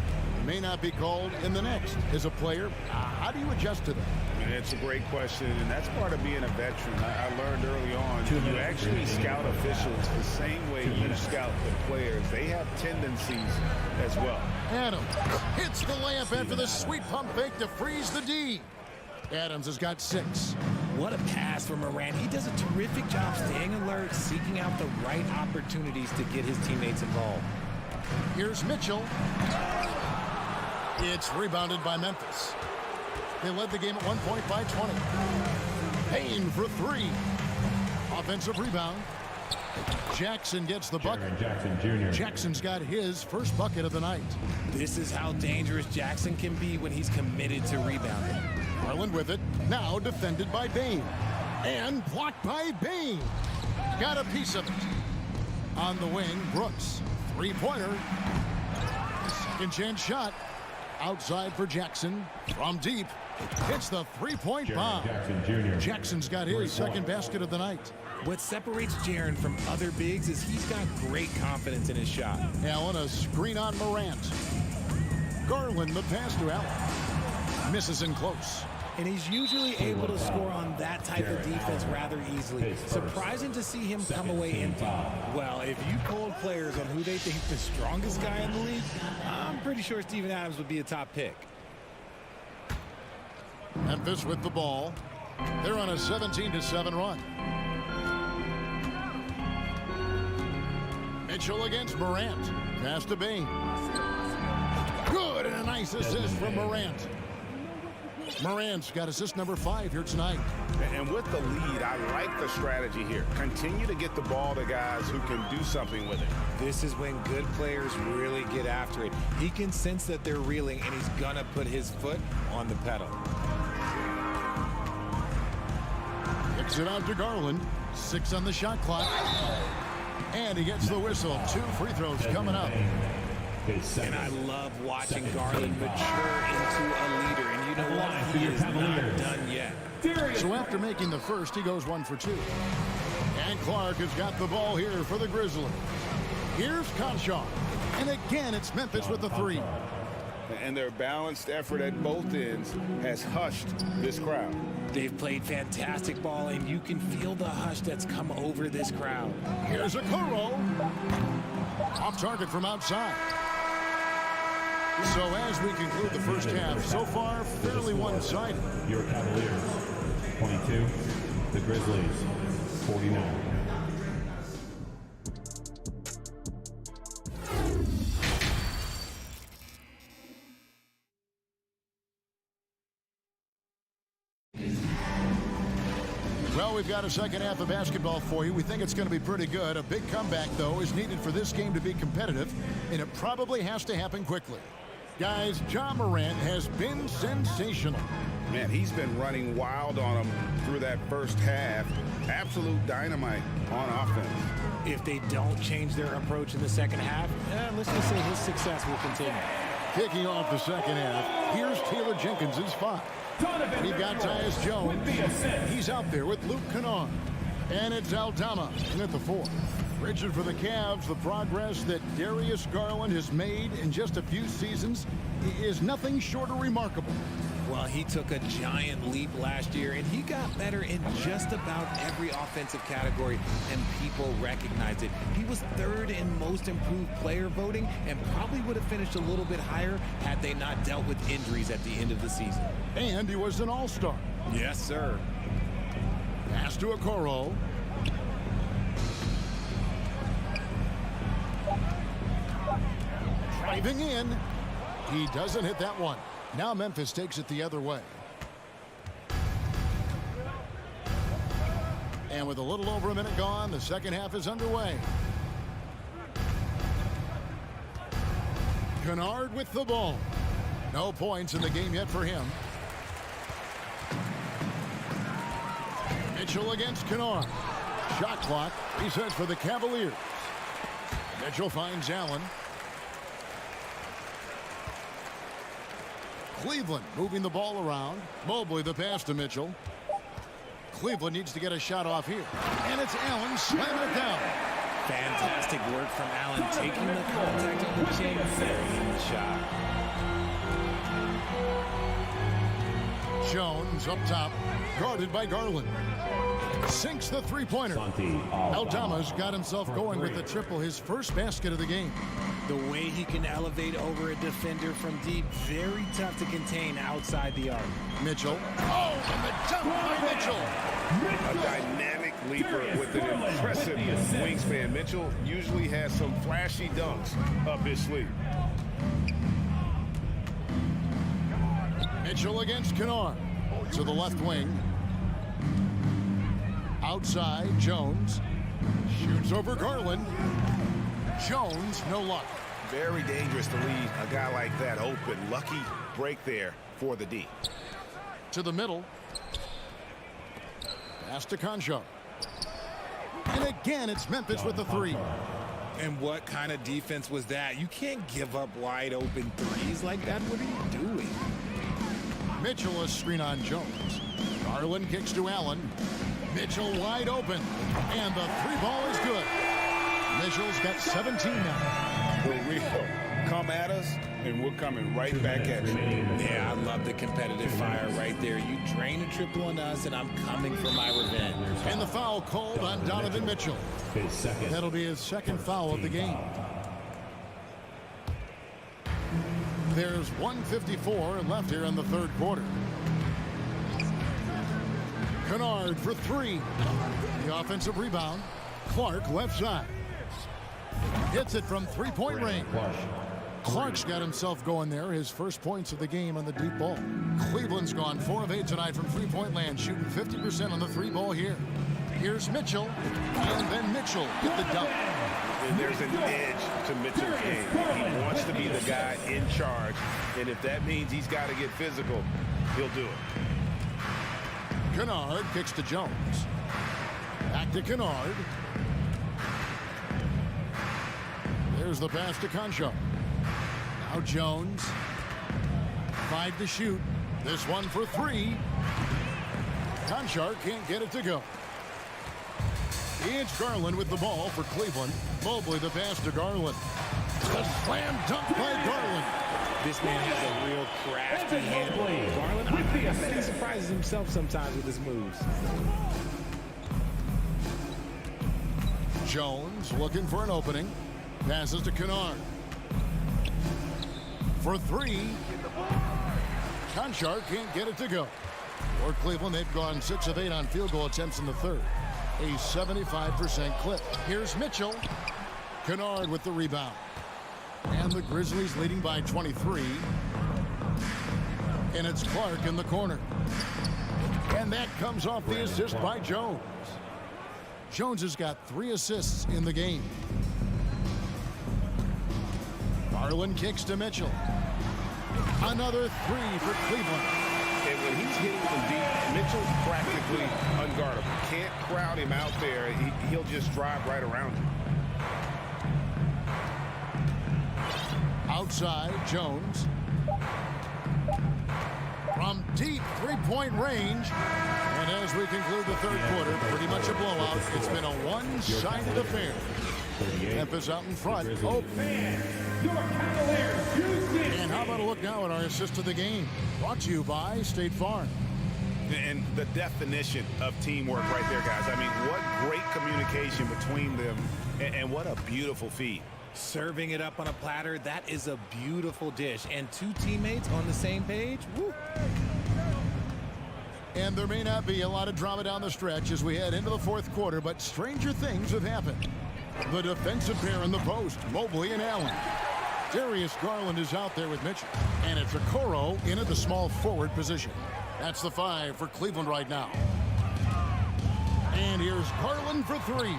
may not be called in the next. As a player, how do you adjust to that? I mean, it's a great question, and that's part of being a veteran. I learned early on, you actually scout officials the same way you scout the players. They have tendencies as well. Adams hits the layup after the sweet pump fake to freeze the D. Adams has got 6. What a pass from Morant. He does a terrific job staying alert, seeking out the right opportunities to get his teammates involved. Here's Mitchell. It's rebounded by Memphis. They led the game at 1 point by 20. Payne for 3. Offensive rebound. Jackson gets the bucket. Jackson Jr. Jackson's got his first bucket of the night. This is how dangerous Jackson can be when he's committed to rebounding. Garland with it. Now defended by Bain. And blocked by Bain. Got a piece of it. On the wing, Brooks. Three-pointer. Second chance shot. Outside for Jackson. From deep. Hits the three-point bomb. Jackson Jr. Jackson's got his second basket of the night. What separates Jaren from other bigs is he's got great confidence in his shot. Allen, a screen on Morant. Garland, the pass to Allen. Misses in close. And he's usually able to score on that type of defense rather easily. Surprising to see him come away empty. Well, if you polled players on who they think the strongest guy in the league, I'm pretty sure Steven Adams would be a top pick. Memphis with the ball. They're on a 17-7 run. Mitchell against Morant. Pass to Bain. Good, and a nice assist from Morant. Morant's got assist number 5 here tonight. And with the lead, I like the strategy here. Continue to get the ball to guys who can do something with it. This is when good players really get after it. He can sense that they're reeling, and he's gonna put his foot on the pedal. Kicks it out to Garland. 6 on the shot clock. And he gets the whistle. 2 free throws coming up. And I love watching Garland mature into a leader. And you know what? He is not done yet. So after making the first, he goes 1 for 2. And Clark has got the ball here for the Grizzlies. Here's Conchar. And again, it's Memphis with the 3. And their balanced effort at both ends has hushed this crowd. They've played fantastic ball, and you can feel the hush that's come over this crowd. Here's Okoro. Off target from outside. So as we conclude the first half, so far fairly one-sided. Your Cavaliers, 22. The Grizzlies, 49. Well, we've got a second half of basketball for you. We think it's going to be pretty good. A big comeback, though, is needed for this game to be competitive, and it probably has to happen quickly. Guys, Ja Morant has been sensational. Man, he's been running wild on them through that first half. Absolute dynamite on offense. If they don't change their approach in the second half, let's just say his success will continue. Kicking off the second half, here's Taylor Jenkins' 5. We've got Tyus Jones. He's out there with Luke Kennard. And it's Aldama in at the 4. Rigid for the Cavs, the progress that Darius Garland has made in just a few seasons is nothing short of remarkable. Well, he took a giant leap last year, and he got better in just about every offensive category, and people recognized it. He was 3rd in most improved player voting and probably would have finished a little bit higher had they not dealt with injuries at the end of the season. And he was an all-star. Yes, sir. Pass to Okoro. Driving in. He doesn't hit that one. Now Memphis takes it the other way. And with a little over a minute gone, the second half is underway. Kennard with the ball. No points in the game yet for him. Mitchell against Kennard. Shot clock resets for the Cavaliers. Mitchell finds Allen. Cleveland moving the ball around. Mobley the pass to Mitchell. Cleveland needs to get a shot off here. And it's Allen slamming it down. Fantastic work from Allen, taking the contact and pushing a very good shot. Jones up top, guarded by Garland. Sinks the three-pointer. Aldama's got himself going with the triple, his first basket of the game. The way he can elevate over a defender from deep, very tough to contain outside the arc. Mitchell. Oh, and the dunk by Mitchell. A dynamic leaper with an impressive wingspan. Mitchell usually has some flashy dunks up his sleeve. Mitchell against Kennard. To the left wing. Outside, Jones. Shoots over Garland. Jones, no luck. Very dangerous to leave a guy like that open. Lucky break there for the D. To the middle. Pass to Concho. And again, it's Memphis with the three. And what kind of defense was that? You can't give up wide open threes like that. What are you doing? Mitchell a screen on Jones. Garland kicks to Allen. Mitchell wide open. And the three ball is good. Mitchell's got 17 now. For real. Come at us, and we're coming right back at you. Yeah, I love the competitive fire right there. You drain a triple on us, and I'm coming for my revenge. And the foul called on Donovan Mitchell. That'll be his second foul of the game. There's 1:54 left here in the third quarter. Kennard for three. The offensive rebound. Clark left side. Hits it from three-point range. Clark's got himself going there. His first points of the game on the deep ball. Cleveland's gone 4 of 8 tonight from three-point land, shooting 50% on the three ball here. Here's Mitchell, and then Mitchell with the dunk. And there's an edge to Mitchell's game. He wants to be the guy in charge, and if that means he's got to get physical, he'll do it. Kennard kicks to Jones. Back to Kennard. There's the pass to Concho. Now Jones. 5 to shoot. This one for 3. Concho can't get it to go. It's Garland with the ball for Cleveland. Mobley the pass to Garland. The slam dunk by Garland. This man has a real crafty handle. Garland, I bet he surprises himself sometimes with his moves. Jones looking for an opening. Passes to Kennard. For 3. Conchar can't get it to go. For Cleveland, they've gone 6 of 8 on field goal attempts in the third. A 75% clip. Here's Mitchell. Kennard with the rebound. And the Grizzlies leading by 23. And it's Clark in the corner. And that comes off the assist by Jones. Jones has got 3 assists in the game. Garland kicks to Mitchell. Another 3 for Cleveland. And when he's hitting them deep, Mitchell's practically unguardable. Can't crowd him out there. He'll just drive right around you. Outside, Jones. From deep three-point range. And as we conclude the third quarter, pretty much a blowout. It's been a one-sided affair. Memphis out in front. Oh. And how about a look now at our assist of the game? Brought to you by State Farm. And the definition of teamwork right there, guys. I mean, what great communication between them, and what a beautiful feed. Serving it up on a platter, that is a beautiful dish. And 2 teammates on the same page, woo. And there may not be a lot of drama down the stretch as we head into the fourth quarter, but stranger things have happened. The defensive pair in the post, Mobley and Allen. Darius Garland is out there with Mitchell. And it's Okoro in at the small forward position. That's the 5 for Cleveland right now. And here's Garland for 3.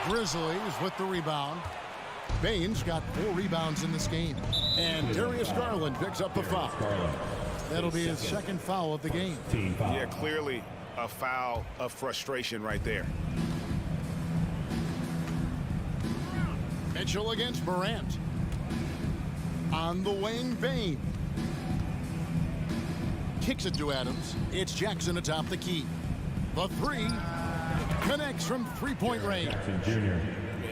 Grizzlies with the rebound. Baines got 4 rebounds in this game. And Darius Garland picks up the foul. That'll be his second foul of the game. Yeah, clearly a foul of frustration right there. Mitchell against Morant. On the wing, Bane. Kicks it to Adams. It's Jackson atop the key. The 3 connects from three-point range.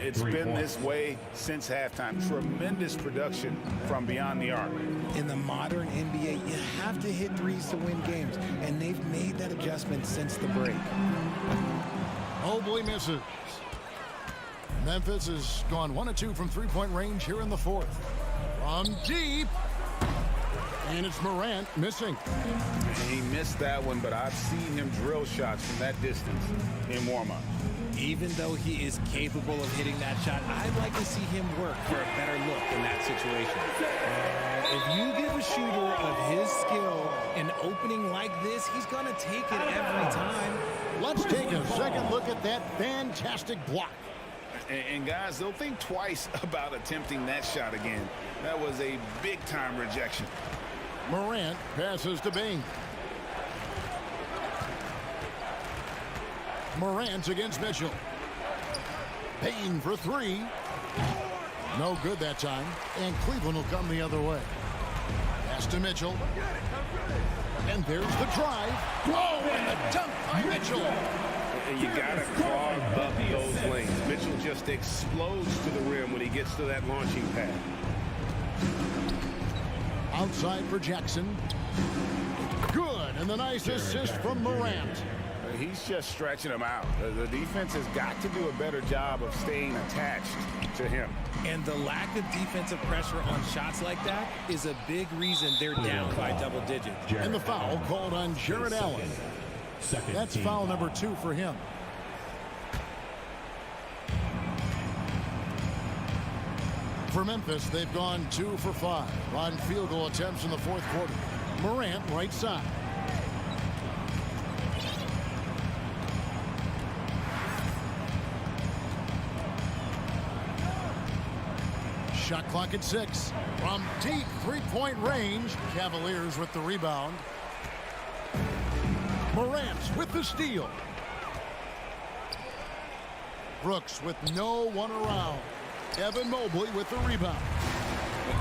It's been this way since halftime. Tremendous production from beyond the arc. In the modern NBA, you have to hit threes to win games, and they've made that adjustment since the break. Mobley misses. Memphis has gone 1 of 2 from three-point range here in the 4th. From deep. And it's Morant missing. He missed that one, but I've seen him drill shots from that distance in warm-up. Even though he is capable of hitting that shot, I'd like to see him work for a better look in that situation. If you give a shooter of his skill an opening like this, he's going to take it every time. Let's take a second look at that fantastic block. And guys, they'll think twice about attempting that shot again. That was a big-time rejection. Morant passes to Bane. Morant against Mitchell. Bane for 3. No good that time. And Cleveland will come the other way. Pass to Mitchell. And there's the drive. Oh, and the dunk by Mitchell. And you got to clog up those lanes. Mitchell just explodes to the rim when he gets to that launching pad. Outside for Jackson. Good, and the nice assist from Morant. He's just stretching him out. The defense has got to do a better job of staying attached to him. And the lack of defensive pressure on shots like that is a big reason they're down by double digits. And the foul called on Jared Allen. That's foul number 2 for him. For Memphis, they've gone 2 for 5 on field goal attempts in the 4th quarter. Morant right side. Shot clock at 6. From deep three-point range, Cavaliers with the rebound. Morant with the steal. Brooks with no one around. Evan Mobley with the rebound.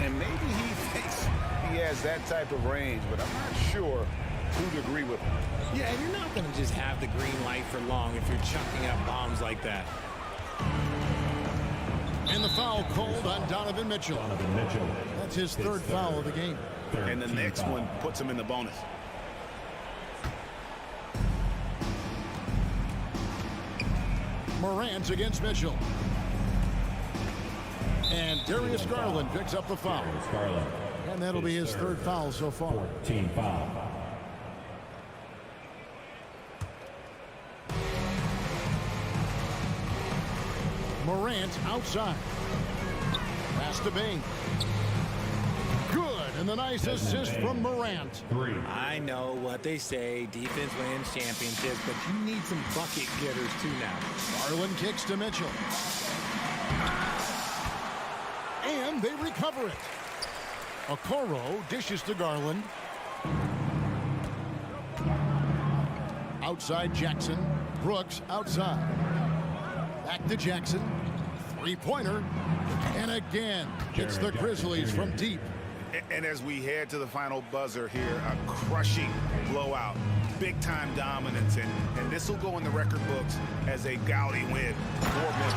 And maybe he thinks he has that type of range, but I'm not sure who'd agree with him. Yeah, and you're not going to just have the green light for long if you're chucking up bombs like that. And the foul called on Donovan Mitchell. That's his 3rd foul of the game. And the next one puts him in the bonus. Morant against Mitchell. And Darius Garland picks up the foul. And that'll be his 3rd foul so far. Team foul. Morant outside. Pass to Bane. Good, and the nice assist from Morant. 3. I know what they say, defense wins championships, but you need some bucket getters too now. Garland kicks to Mitchell. And they recover it. Okoro dishes to Garland. Outside Jackson. Brooks outside. Back to Jackson. Three-pointer. And again, it's the Grizzlies from deep. And as we head to the final buzzer here, a crushing blowout. Big-time dominance, and this will go in the record books as a gaudy win for Memphis.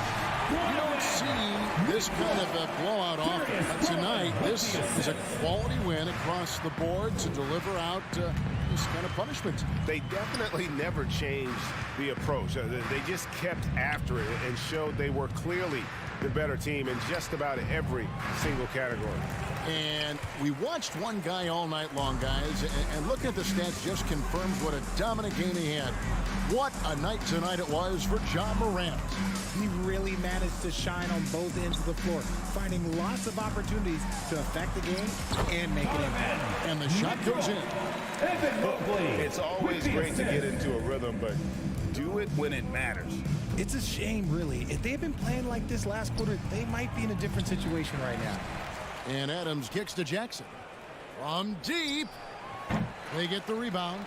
You don't see this kind of a blowout often, but tonight this is a quality win across the board to deliver out this kind of punishment. They definitely never changed the approach. They just kept after it and showed they were clearly the better team in just about every single category. And we watched one guy all night long, guys, and looking at the stats just confirms what a dominant game he had. What a night tonight it was for Ja Morant. He really managed to shine on both ends of the floor, finding lots of opportunities to affect the game and make an impact. And the shot goes in. It's always great to get into a rhythm, but do it when it matters. It's a shame, really. If they had been playing like this last quarter, they might be in a different situation right now. And Adams kicks to Jackson. From deep. They get the rebound.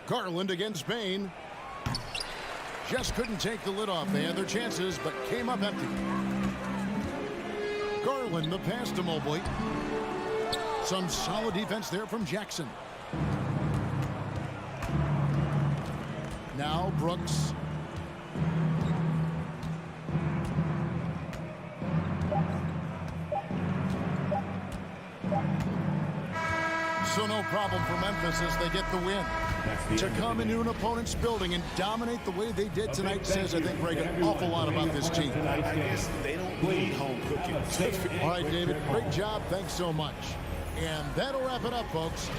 Garland against Payne. Just couldn't take the lid off. They had their chances, but came up empty. Garland, the pass to Mobley. Some solid defense there from Jackson. Now Brooks. So no problem for Memphis as they get the win. To come into an opponent's building and dominate the way they did tonight says, I think, Greg, an awful lot about this team. I guess they don't need home cooking. All right, David, great job. Thanks so much. And that'll wrap it up, folks.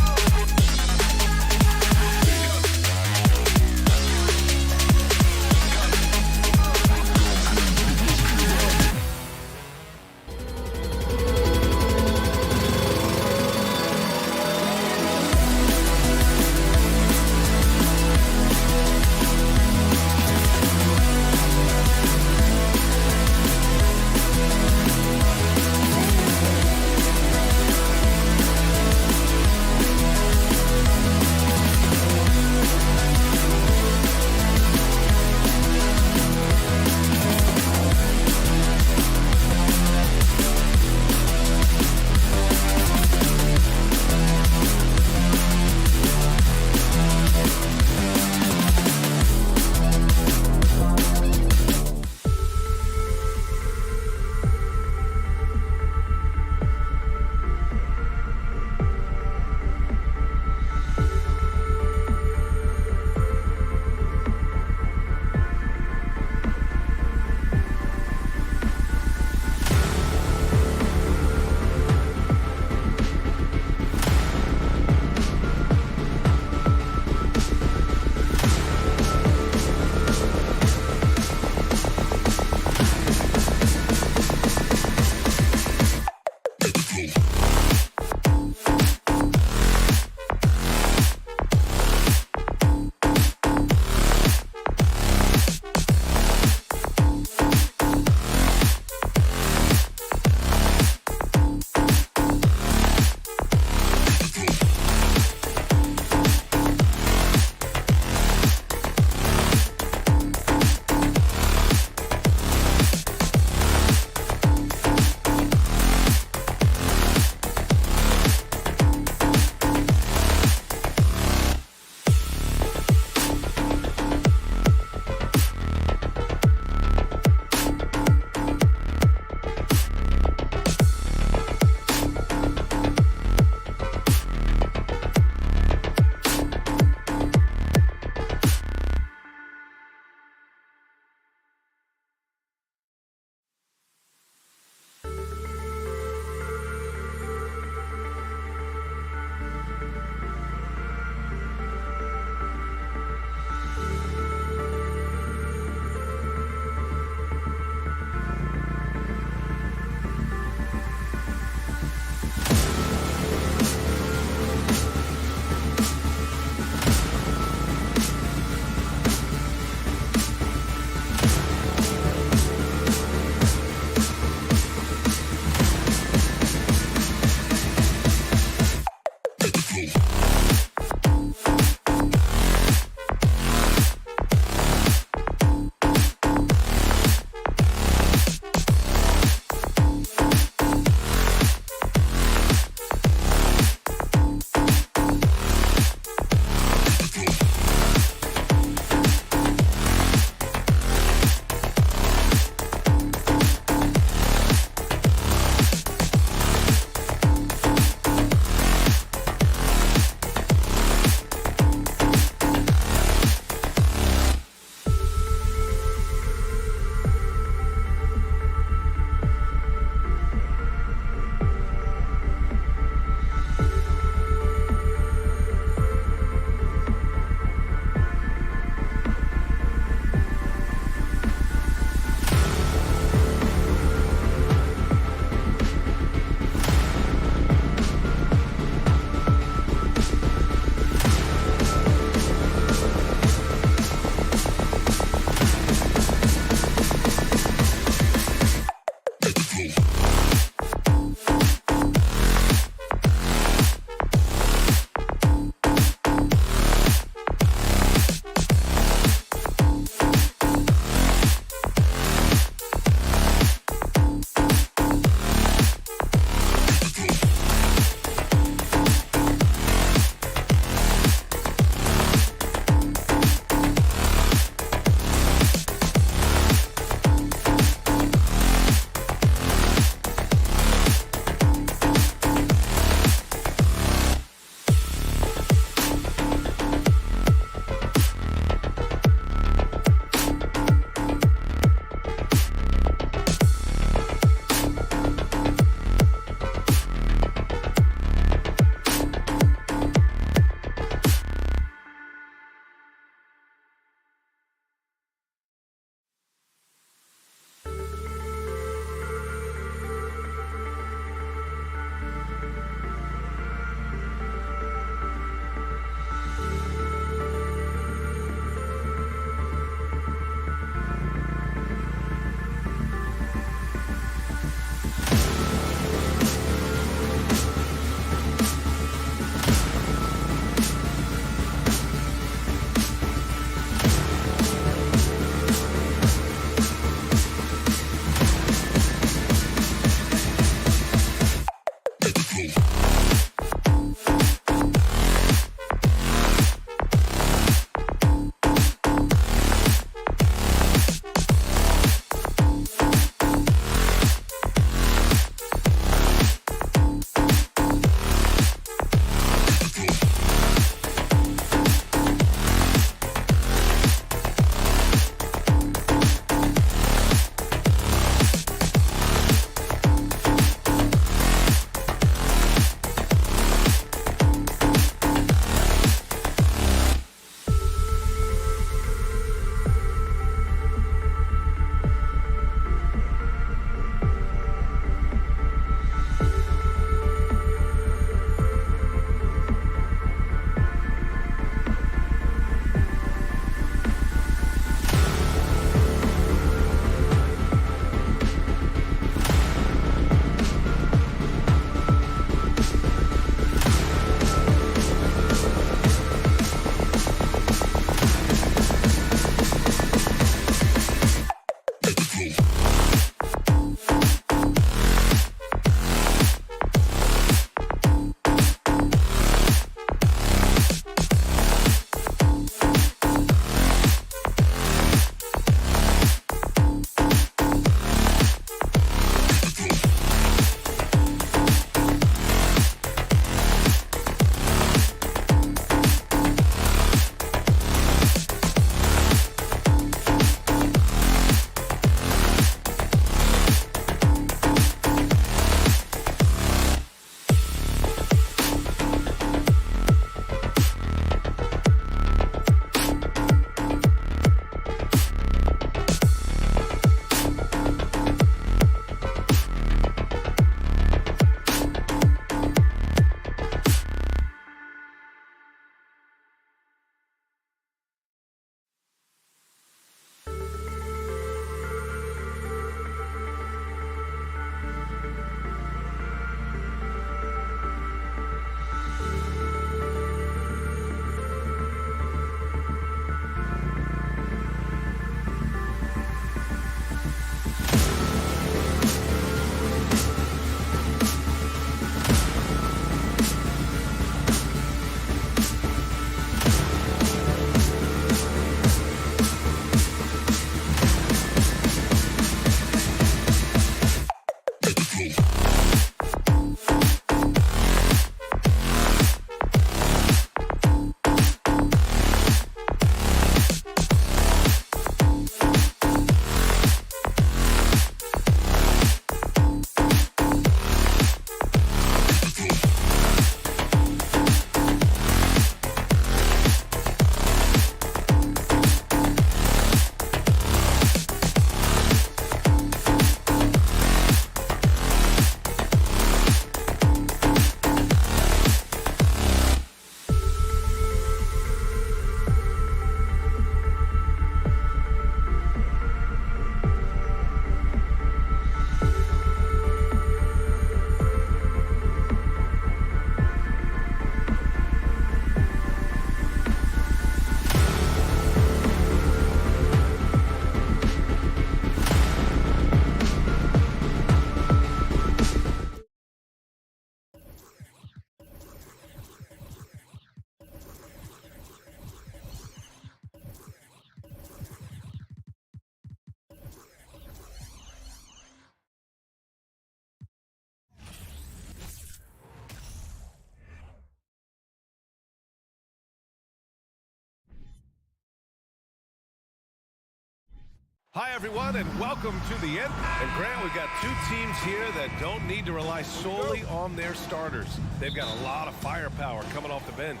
Hi, everyone, and welcome to the end. And Grant, we've got two teams here that don't need to rely solely on their starters. They've got a lot of firepower coming off the bench.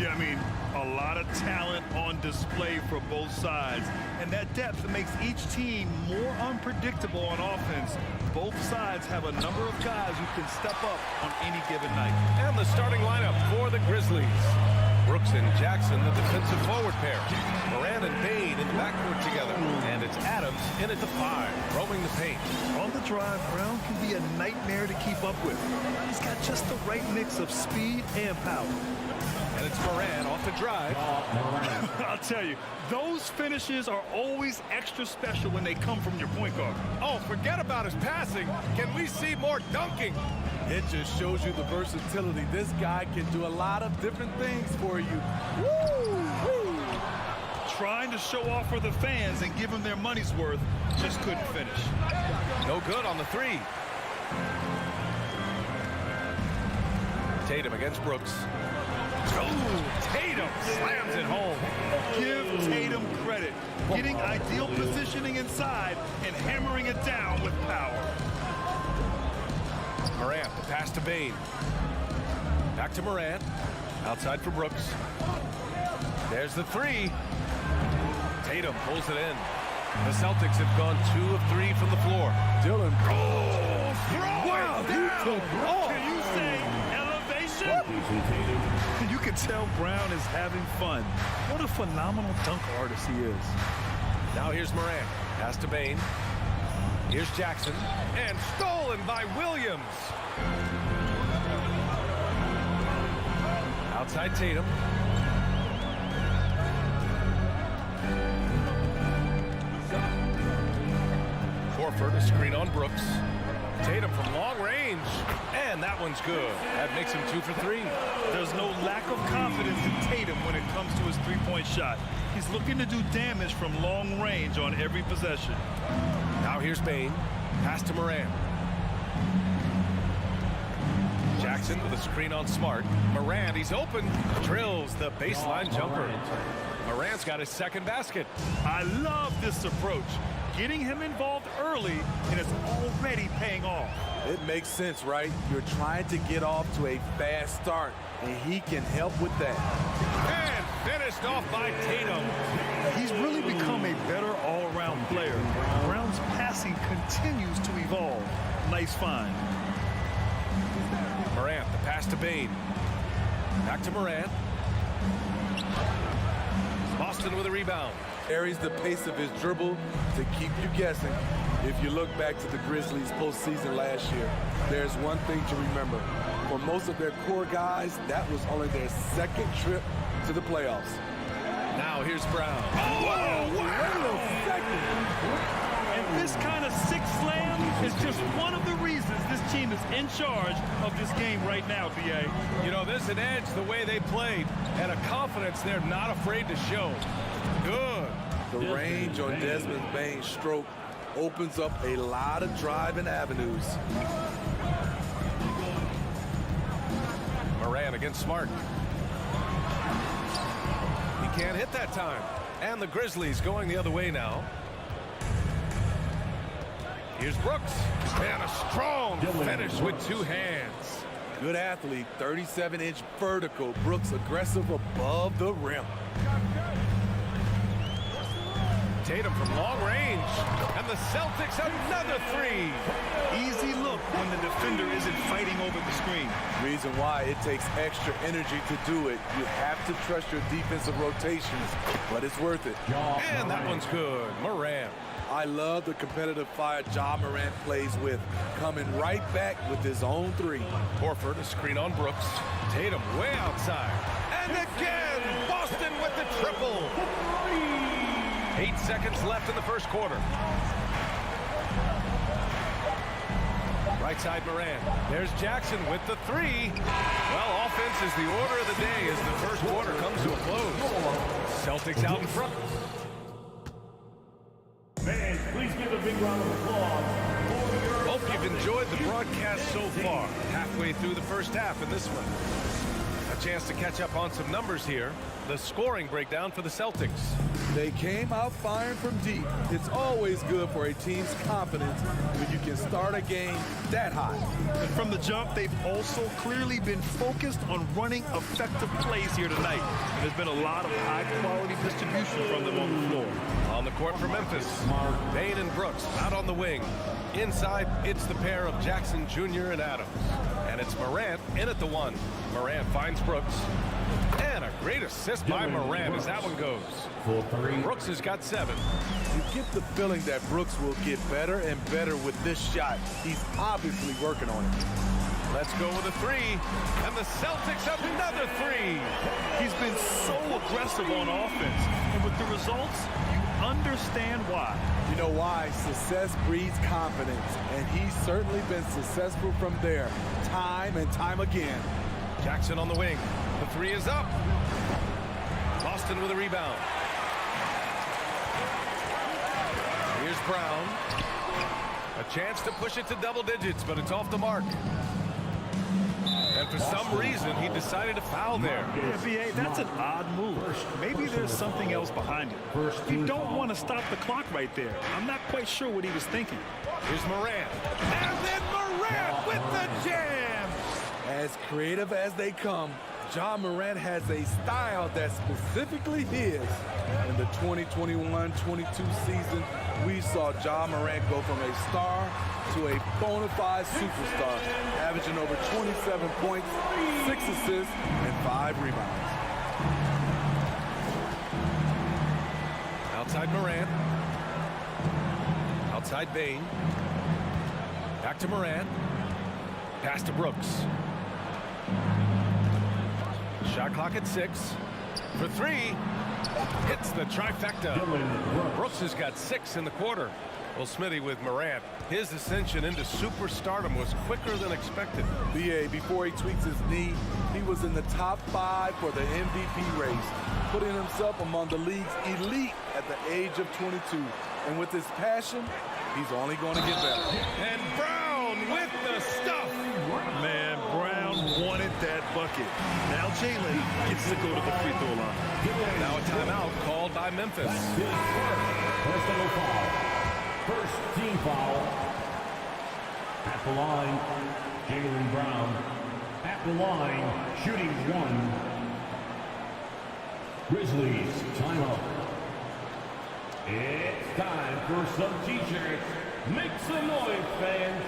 Yeah, I mean, a lot of talent on display for both sides. And that depth makes each team more unpredictable on offense. Both sides have a number of guys who can step up on any given night. And the starting lineup for the Grizzlies. Brooks and Jackson, the defensive forward pair. Moran and Bane in the backcourt together. And it's Adams in at the 5, roaming the paint. On the drive, Brown can be a nightmare to keep up with. He's got just the right mix of speed and power. And it's Moran off the drive. I'll tell you, those finishes are always extra special when they come from your point guard. Oh, forget about his passing. Can we see more dunking? It just shows you the versatility. This guy can do a lot of different things for you. Woo! Woo! Trying to show off for the fans and give them their money's worth, just couldn't finish. No good on the 3. Tatum against Brooks. Oh, Tatum slams it home. Give Tatum credit. Getting ideal positioning inside and hammering it down with power. Morant, the pass to Bane. Back to Morant. Outside for Brooks. There's the 3. Tatum pulls it in. The Celtics have gone 2 of 3 from the floor. Dylan. Oh, throw it down. Oh. Can you say elevation? You can tell Brown is having fun. What a phenomenal dunk artist he is. Now here's Morant. Pass to Bane. Here's Jackson. And stolen by Williams. Outside Tatum. Horford, a screen on Brooks. Tatum from long range. And that one's good. That makes him 2 for 3. There's no lack of confidence in Tatum when it comes to his three-point shot. He's looking to do damage from long range on every possession. Now here's Bane. Pass to Moran. Jackson with a screen on Smart. Moran, he's open. Drills the baseline jumper. Moran's got his second basket. I love this approach. Getting him involved early, and it's already paying off. It makes sense, right? You're trying to get off to a fast start, and he can help with that. And finished off by Tatum. He's really become a better all-around player. Brown's passing continues to evolve. Nice find. Morant, the pass to Bane. Back to Morant. Boston with a rebound. Carries the pace of his dribble to keep you guessing. If you look back to the Grizzlies postseason last year, there's one thing to remember. For most of their core guys, that was only their second trip to the playoffs. Now here's Brown. Whoa, wait a second. And this kind of sick slam is just one of the reasons this team is in charge of this game right now, B.A. You know, there's an edge the way they played and a confidence they're not afraid to show. Good. The range on Desmond Bane's stroke opens up a lot of driving avenues. Moran against Smart. He can't hit that time. And the Grizzlies going the other way now. Here's Brooks. And a strong finish with 2 hands. Good athlete, 37-inch vertical. Brooks aggressive above the rim. Tatum from long range. And the Celtics another 3. Easy look when the defender isn't fighting over the screen. Reason why it takes extra energy to do it. You have to trust your defensive rotations, but it's worth it. And that one's good. Moran. I love the competitive fire Ja Morant plays with, coming right back with his own 3. Horford, a screen on Brooks. Tatum way outside. And again, Boston with the triple. 8 seconds left in the first quarter. Right side Moran. There's Jackson with the 3. Well, offense is the order of the day as the first quarter comes to a close. Celtics out in front. Fans, please give a big round of applause. Hope you've enjoyed the broadcast so far. Halfway through the first half in this one. A chance to catch up on some numbers here. The scoring breakdown for the Celtics. They came out firing from deep. It's always good for a team's confidence when you can start a game that hot. And from the jump, they've also clearly been focused on running effective plays here tonight. And there's been a lot of high-quality distribution from them on the floor. On the court for Memphis, Bain and Brooks out on the wing. Inside, it's the pair of Jackson Jr. and Adams. And it's Morant in at the one. Morant finds Brooks. And a great assist by Morant as that one goes. Brooks has got 7. You get the feeling that Brooks will get better and better with this shot. He's obviously working on it. Let's go with a 3. And the Celtics have another 3. He's been so aggressive on offense. And with the results, you understand why. You know why? Success breeds confidence. And he's certainly been successful from there, time and time again. Jackson on the wing. The 3 is up. Boston with a rebound. Here's Brown. A chance to push it to double digits, but it's off the mark. And for some reason, he decided to foul there. Yeah, B.A., that's an odd move. Maybe there's something else behind it. You don't want to stop the clock right there. I'm not quite sure what he was thinking. Here's Morant. And then Morant with the jam. As creative as they come, Ja Morant has a style that's specifically his. In the 2021-22 season, we saw Ja Morant go from a star to a bona fide superstar, averaging over 27 points, 6 assists, and 5 rebounds. Outside Morant. Outside Bain. Back to Morant. Pass to Brooks. Shot clock at 6. For 3. Hits the trifecta. Brooks has got 6 in the quarter. Well, Smitty, with Morant, his ascension into superstardom was quicker than expected. B.A., before he tweaks his knee, he was in the top 5 for the MVP race, putting himself among the league's elite at the age of 22. And with his passion, he's only going to get better. And Brown with the stuff. Man, Brown wanted that bucket. Now Jalen gets to go to the free throw line. Now a timeout called by Memphis. Personal foul. First team foul. At the line, Jalen Brown. At the line, shooting 1. Grizzlies, timeout. It's time for some t-shirts. Make some noise, fans.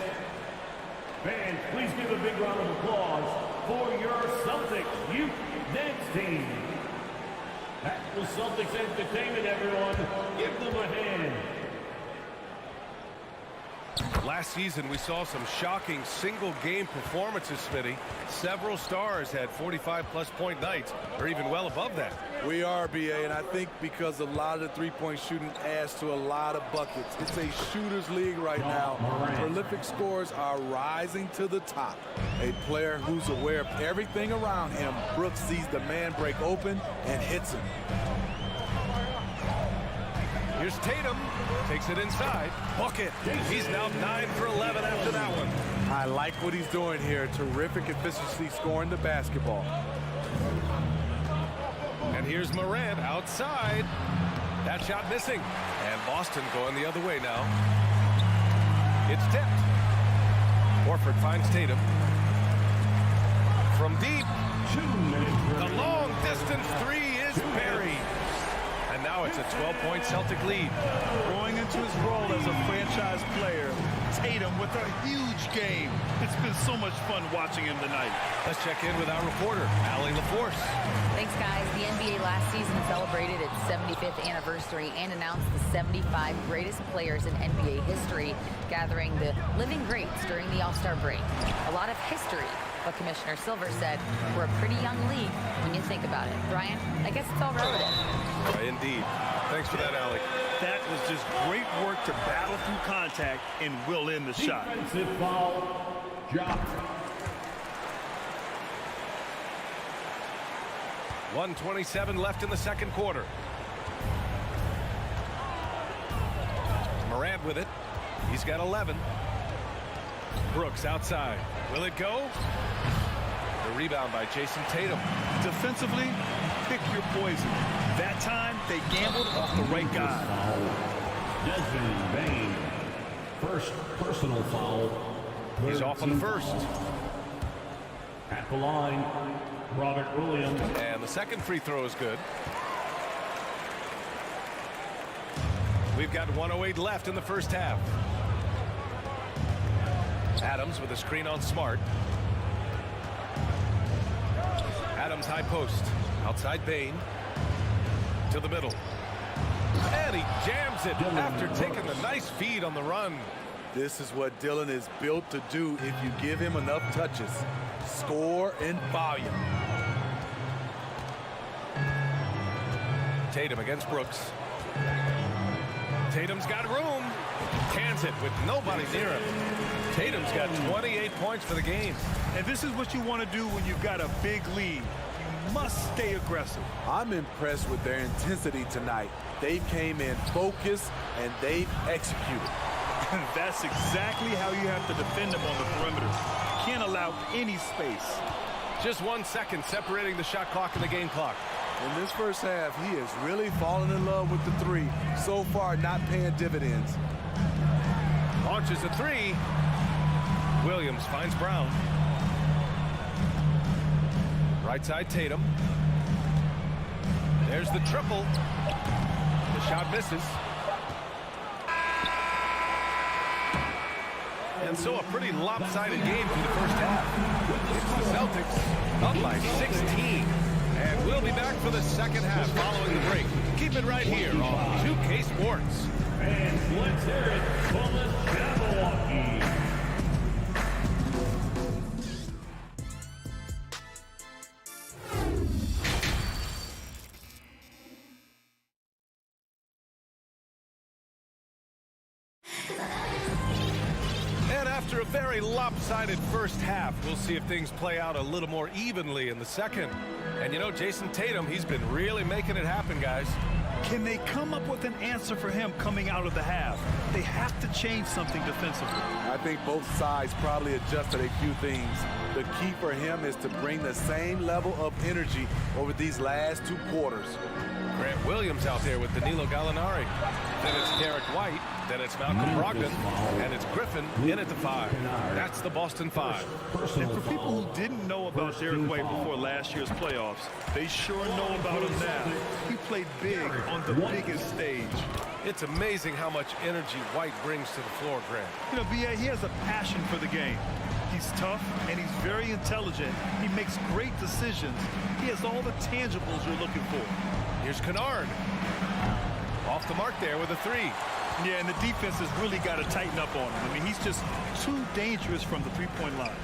Fans, please give a big round of applause for your Celtics youth dance team. That was Celtics Entertainment, everyone. Give them a hand. Last season, we saw some shocking single-game performances, Smitty. Several stars had 45-plus point nights, or even well above that. We are, B.A., and I think because a lot of the three-point shooting adds to a lot of buckets. It's a shooter's league right now. Prolific scorers are rising to the top. A player who's aware of everything around him. Brooks sees the man break open and hits him. Here's Tatum. Takes it inside. Bucket. He's now 9 for 11 after that one. I like what he's doing here. Terrific efficiency scoring the basketball. And here's Morant outside. That shot missing. And Boston going the other way now. It's tipped. Horford finds Tatum. From deep. The long distance 3 is buried. And now it's a 12-point Celtic lead. Going into his role as a franchise player, Tatum with a huge game. It's been so much fun watching him tonight. Let's check in with our reporter, Allie LaForce. Thanks, guys. The NBA last season celebrated its 75th anniversary and announced the 75 greatest players in NBA history, gathering the living greats during the All-Star break. A lot of history, but Commissioner Silver said we're a pretty young league when you think about it. Brian, I guess it's all relative. Indeed. Thanks for that, Allie. That was just great work to battle through contact and will in the shot. Defensive foul. Jock. 1:27 left in the second quarter. Morant with it. He's got 11. Brooks outside. Will it go? The rebound by Jason Tatum. Defensively, pick your poison. That time, they gambled off the right guy. Desmond Bain. First personal foul. He's off on the first. At the line, Robert Williams. And the second free throw is good. We've got 1:08 left in the first half. Adams with a screen on Smart. Adams high post. Outside Bain. To the middle. And he jams it after taking the nice feed on the run. This is what Dillon is built to do if you give him enough touches. Score in volume. Tatum against Brooks. Tatum's got room. Cans it with nobody near him. Tatum's got 28 points for the game. And this is what you want to do when you've got a big lead. You must stay aggressive. I'm impressed with their intensity tonight. They came in focused and they've executed. That's exactly how you have to defend them on the perimeter. Can't allow any space. Just 1 second separating the shot clock and the game clock. In this first half, he has really fallen in love with the three. So far, not paying dividends. Launches a three. Williams finds Brown. Right side Tatum. There's the triple. The shot misses. And so a pretty lopsided game through the first half. It's the Celtics up by 16. And we'll be back for the second half following the break. Keep it right here on 2K Sports. And let's hear it from the Jabberwocky. And after a very lopsided first half, we'll see if things play out a little more evenly in the second. And you know, Jason Tatum, he's been really making it happen, guys. Can they come up with an answer for him coming out of the half? They have to change something defensively. I think both sides probably adjusted a few things. The key for him is to bring the same level of energy over these last 2 quarters. Grant Williams out there with Danilo Gallinari. Then it's Derek White. Then it's Malcolm Brogdon. And it's Griffin in at the 5. That's the Boston 5. And for people who didn't know about Derek White before last year's playoffs, they sure know about him now. He played big on the biggest stage. It's amazing how much energy White brings to the floor, Grant. You know, B.A., he has a passion for the game. He's tough, and he's very intelligent. He makes great decisions. He has all the tangibles you're looking for. Here's Kennard. Off the mark there with a 3. Yeah, and the defense has really got to tighten up on him. I mean, he's just too dangerous from the three-point line.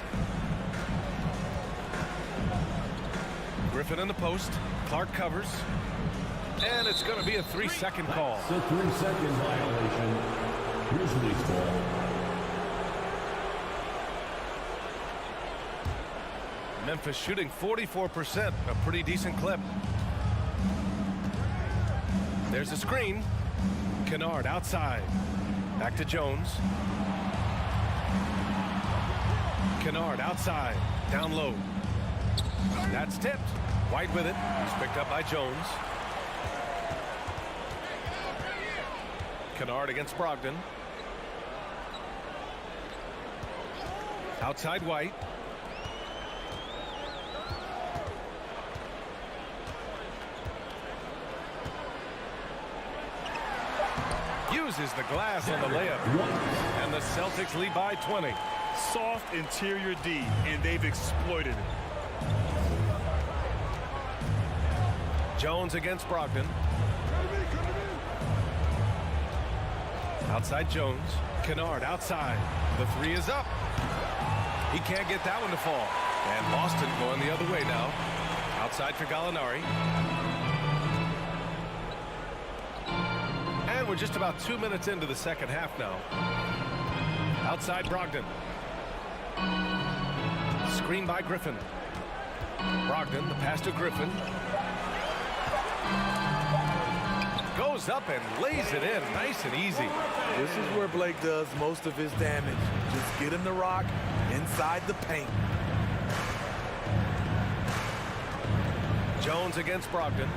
Griffin in the post. Clark covers. And it's going to be a 3-second call. It's a 3-second violation. Grizzlies ball. Memphis shooting 44%, a pretty decent clip. There's a screen. Kennard outside. Back to Jones. Kennard outside. Down low. That's tipped. White with it. He's picked up by Jones. Kennard against Brogdon. Outside White. Uses the glass on the layup. And the Celtics lead by 20. Soft interior D, and they've exploited it. Jones against Brogdon. Outside Jones. Kennard outside. The 3 is up. He can't get that one to fall. And Boston going the other way now. Outside for Gallinari. And we're just about 2 minutes into the second half now. Outside Brogdon. Screen by Griffin. Brogdon, the pass to Griffin. Goes up and lays it in nice and easy. This is where Blake does most of his damage. Just get him the rock inside the paint. Jones against Brogdon.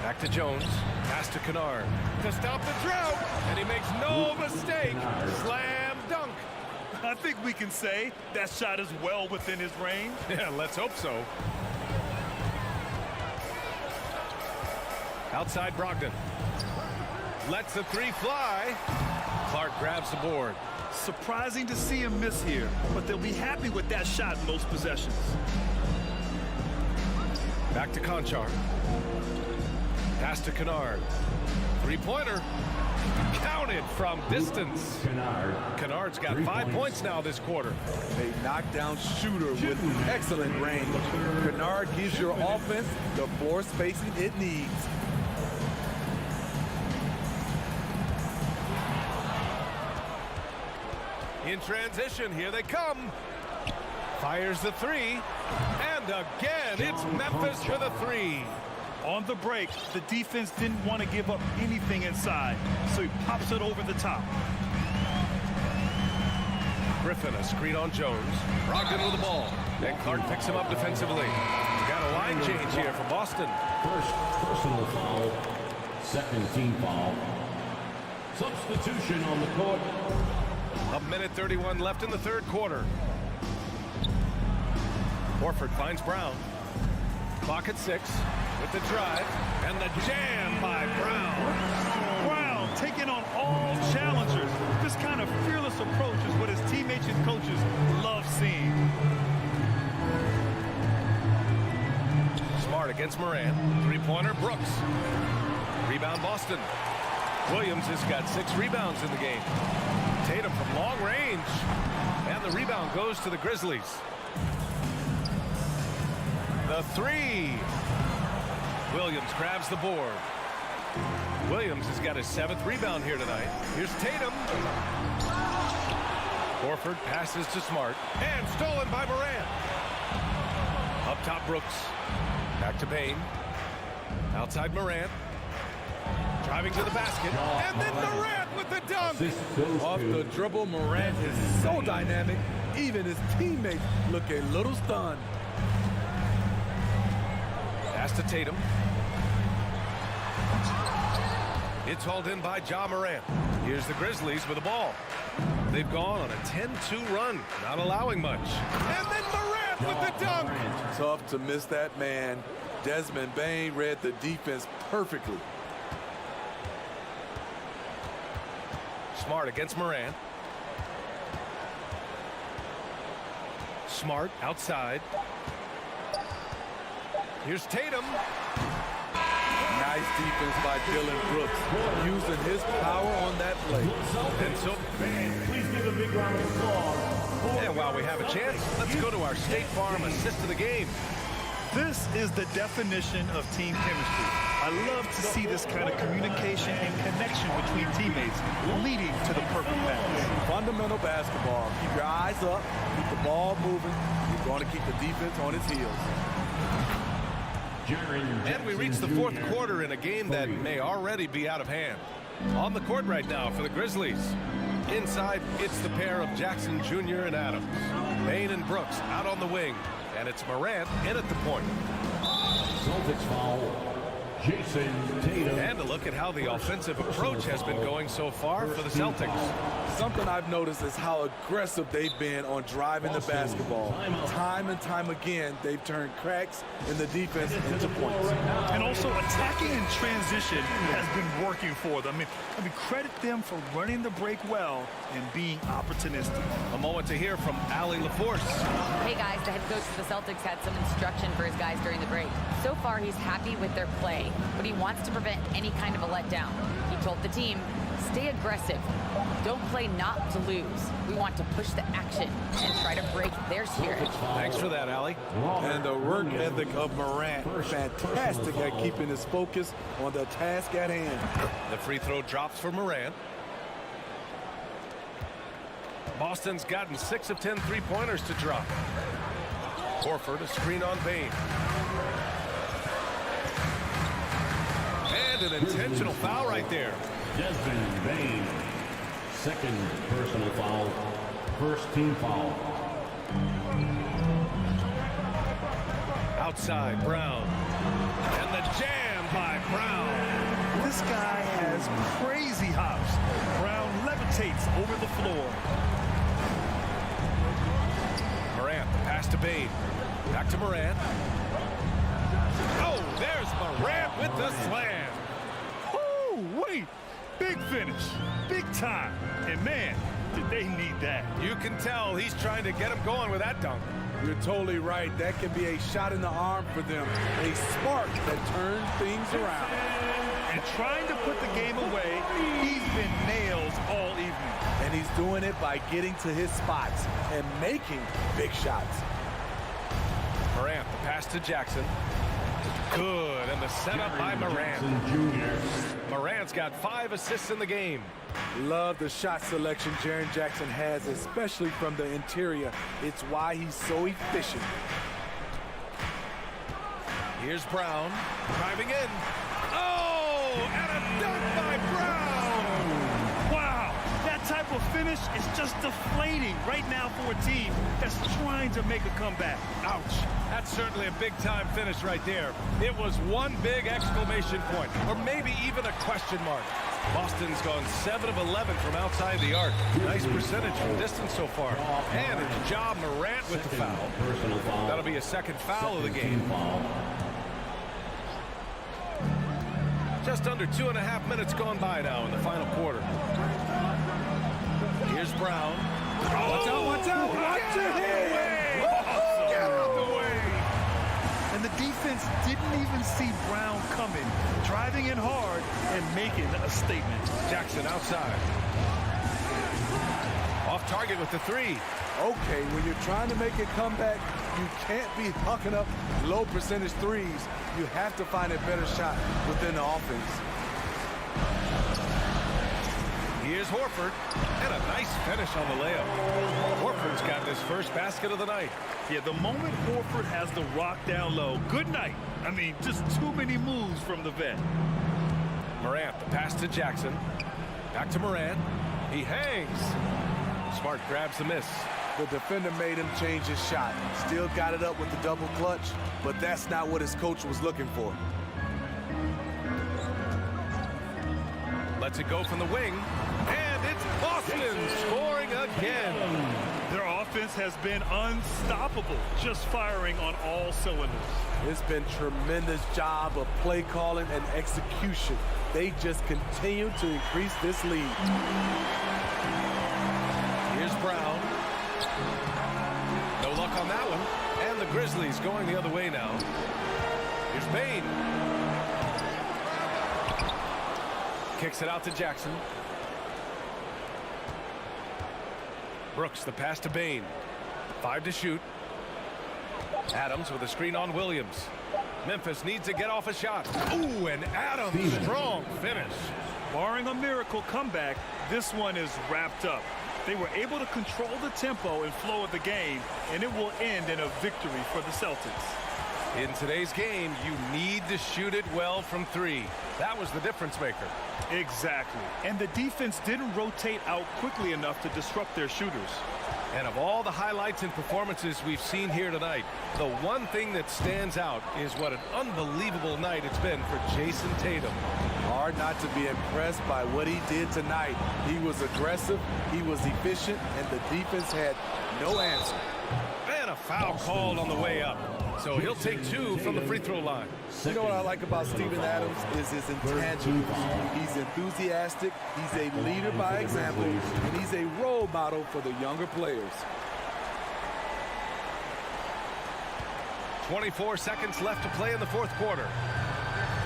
Back to Jones. Pass to Kennard. To stop the drought. And he makes no mistake. Slam dunk. I think we can say that shot is well within his range. Yeah, let's hope so. Outside Brogdon. Lets the three fly. Clark grabs the board. Surprising to see him miss here, but they'll be happy with that shot in most possessions. Back to Conchar. Pass to Kennard. Three-pointer. Counted from distance. Kennard's got 5 points now this quarter. A knockdown shooter with excellent range. Kennard gives your offense the floor spacing it needs. In transition, here they come. Fires the three. And again, it's Memphis for the three. On the break, the defense didn't want to give up anything inside, so he pops it over the top. Griffin, a screen on Jones. Brogdon with the ball. And Clark picks him up defensively. We got a line change here for Boston. First personal foul. Second team foul. Substitution on the court. A minute 31 left in the third quarter. Horford finds Brown. Clock at 6 with the drive and the jam by Brown. Brown taking on all challengers. This kind of fearless approach is what his teammates and coaches love seeing. Smart against Moran. Three-pointer, Brooks. Rebound, Boston. Williams has got 6 rebounds in the game. Tatum from long range. And the rebound goes to the Grizzlies. The three. Williams grabs the board. Williams has got his 7th rebound here tonight. Here's Tatum. Horford passes to Smart. And stolen by Morant. Up top, Brooks. Back to Payne. Outside Morant. Driving to the basket. And then Morant with the dunk. Off the dribble, Morant is so dynamic. Even his teammates look a little stunned. Pass to Tatum. It's hauled in by Ja Morant. Here's the Grizzlies with the ball. They've gone on a 10-2 run, not allowing much. And then Morant with the dunk. Tough to miss that man. Desmond Bane read the defense perfectly. Smart against Morant. Smart outside. Here's Tatum. Nice defense by Dylan Brooks, using his power on that play. And so, Please give a big round of applause. and while we have a chance, let's go to our State Farm assist of the game. This is the definition of team chemistry. I love to see this kind of communication and connection between teammates leading to the perfect pass. Fundamental basketball. Keep your eyes up, keep the ball moving. You're going to keep the defense on its heels. And we reach the fourth quarter in a game that may already be out of hand. On the court right now for the Grizzlies. Inside, it's the pair of Jackson Jr. and Adams. Payne and Brooks out on the wing. And it's Morant in at the point. Celtics foul. Jason Tatum. And a look at how the offensive approach has been going so far for the Celtics. Something I've noticed is how aggressive they've been on driving the basketball. Time and time again, they've turned cracks in the defense into points. And also attacking in transition has been working for them. I mean, credit them for running the break well and being opportunistic. A moment to hear from Allie LaForce. Hey guys, the head coach of the Celtics had some instruction for his guys during the break. So far, he's happy with their play, but he wants to prevent any kind of a letdown. He told the team, stay aggressive. Don't play not to lose. We want to push the action and try to break their spirit. Thanks for that, Allie. And the work ethic of Morant, fantastic at keeping his focus on the task at hand. The free throw drops for Morant. Boston's gotten 6 of 10 three-pointers to drop. Horford, a screen on Payne. And an intentional foul right there. Desmond Bane. Second personal foul. First team foul. Outside, Brown. And the jam by Brown. This guy has crazy hops. Brown levitates over the floor. Morant, pass to Bane. Back to Morant. Oh, there's Morant with the slam. Oh, wait. Big finish. Big time. And, man, did they need that. You can tell he's trying to get him going with that dunk. You're totally right. That can be a shot in the arm for them. A spark that turns things around. And trying to put the game away, he's been nails all evening. And he's doing it by getting to his spots and making big shots. Morant, the pass to Jackson. Good, and the setup by Morant. Morant's got 5 assists in the game. Love the shot selection Jaren Jackson has, especially from the interior. It's why he's so efficient. Here's Brown, driving in. Oh, and a dunk by Brown! Wow, that type of finish is just deflating right now for a team that's trying to make a comeback. Ouch. That's certainly a big-time finish right there. It was one big exclamation point, or maybe even a question mark. Boston's gone 7 of 11 from outside the arc. Nice percentage from distance so far. And it's Ja Morant with the foul. That'll be a second foul of the game. Just under 2.5 minutes gone by now in the final quarter. Here's Brown. Watch out, watch out, watch your head! Get out the way! And the defense didn't even see Brown coming, driving in hard and making a statement. Jackson outside. Off target with the 3. Okay, when you're trying to make a comeback, you can't be hucking up low percentage threes. You have to find a better shot within the offense. Here's Horford, and a nice finish on the layup. Horford's got his first basket of the night. Yeah, the moment Horford has the rock down low, good night. I mean, just too many moves from the vet. Morant, the pass to Jackson. Back to Morant. He hangs. Smart grabs the miss. The defender made him change his shot. Still got it up with the double clutch, but that's not what his coach was looking for. Lets it go from the wing, and it's Boston scoring again. Their offense has been unstoppable, just firing on all cylinders. It's been tremendous job of play calling and execution. They just continue to increase this lead. Here's Brown. No luck on that one. And the Grizzlies going the other way now. Here's Bane. Kicks it out to Jackson. Brooks, the pass to Bane. 5 to shoot. Adams with a screen on Williams. Memphis needs to get off a shot. Ooh, and Adams, strong finish. Barring a miracle comeback, this one is wrapped up. They were able to control the tempo and flow of the game, and it will end in a victory for the Celtics. In today's game, you need to shoot it well from 3. That was the difference maker. Exactly. And the defense didn't rotate out quickly enough to disrupt their shooters. And of all the highlights and performances we've seen here tonight, the one thing that stands out is what an unbelievable night it's been for Jason Tatum. Hard not to be impressed by what he did tonight. He was aggressive, he was efficient, and the defense had no answer. And a foul called on the way up. So he'll take 2 from the free throw line. You know what I like about Steven Adams is his intangibles. He's enthusiastic, he's a leader by example, and he's a role model for the younger players. 24 seconds left to play in the fourth quarter.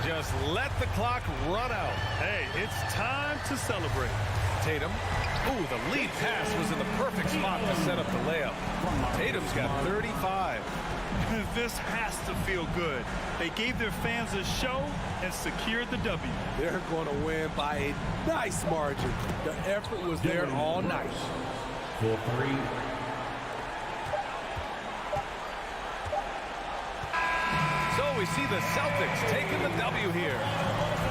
Just let the clock run out. Hey, it's time to celebrate. Tatum. Ooh, the lead pass was in the perfect spot to set up the layup. Tatum's got 35. This has to feel good. They gave their fans a show and secured the W. They're going to win by a nice margin. The effort was there all night. For 3. So we see the Celtics taking the W here.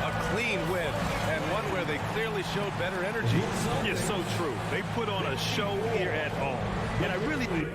A clean win, and one where they clearly showed better energy. Yeah, so true. They put on a show here at home. And I really think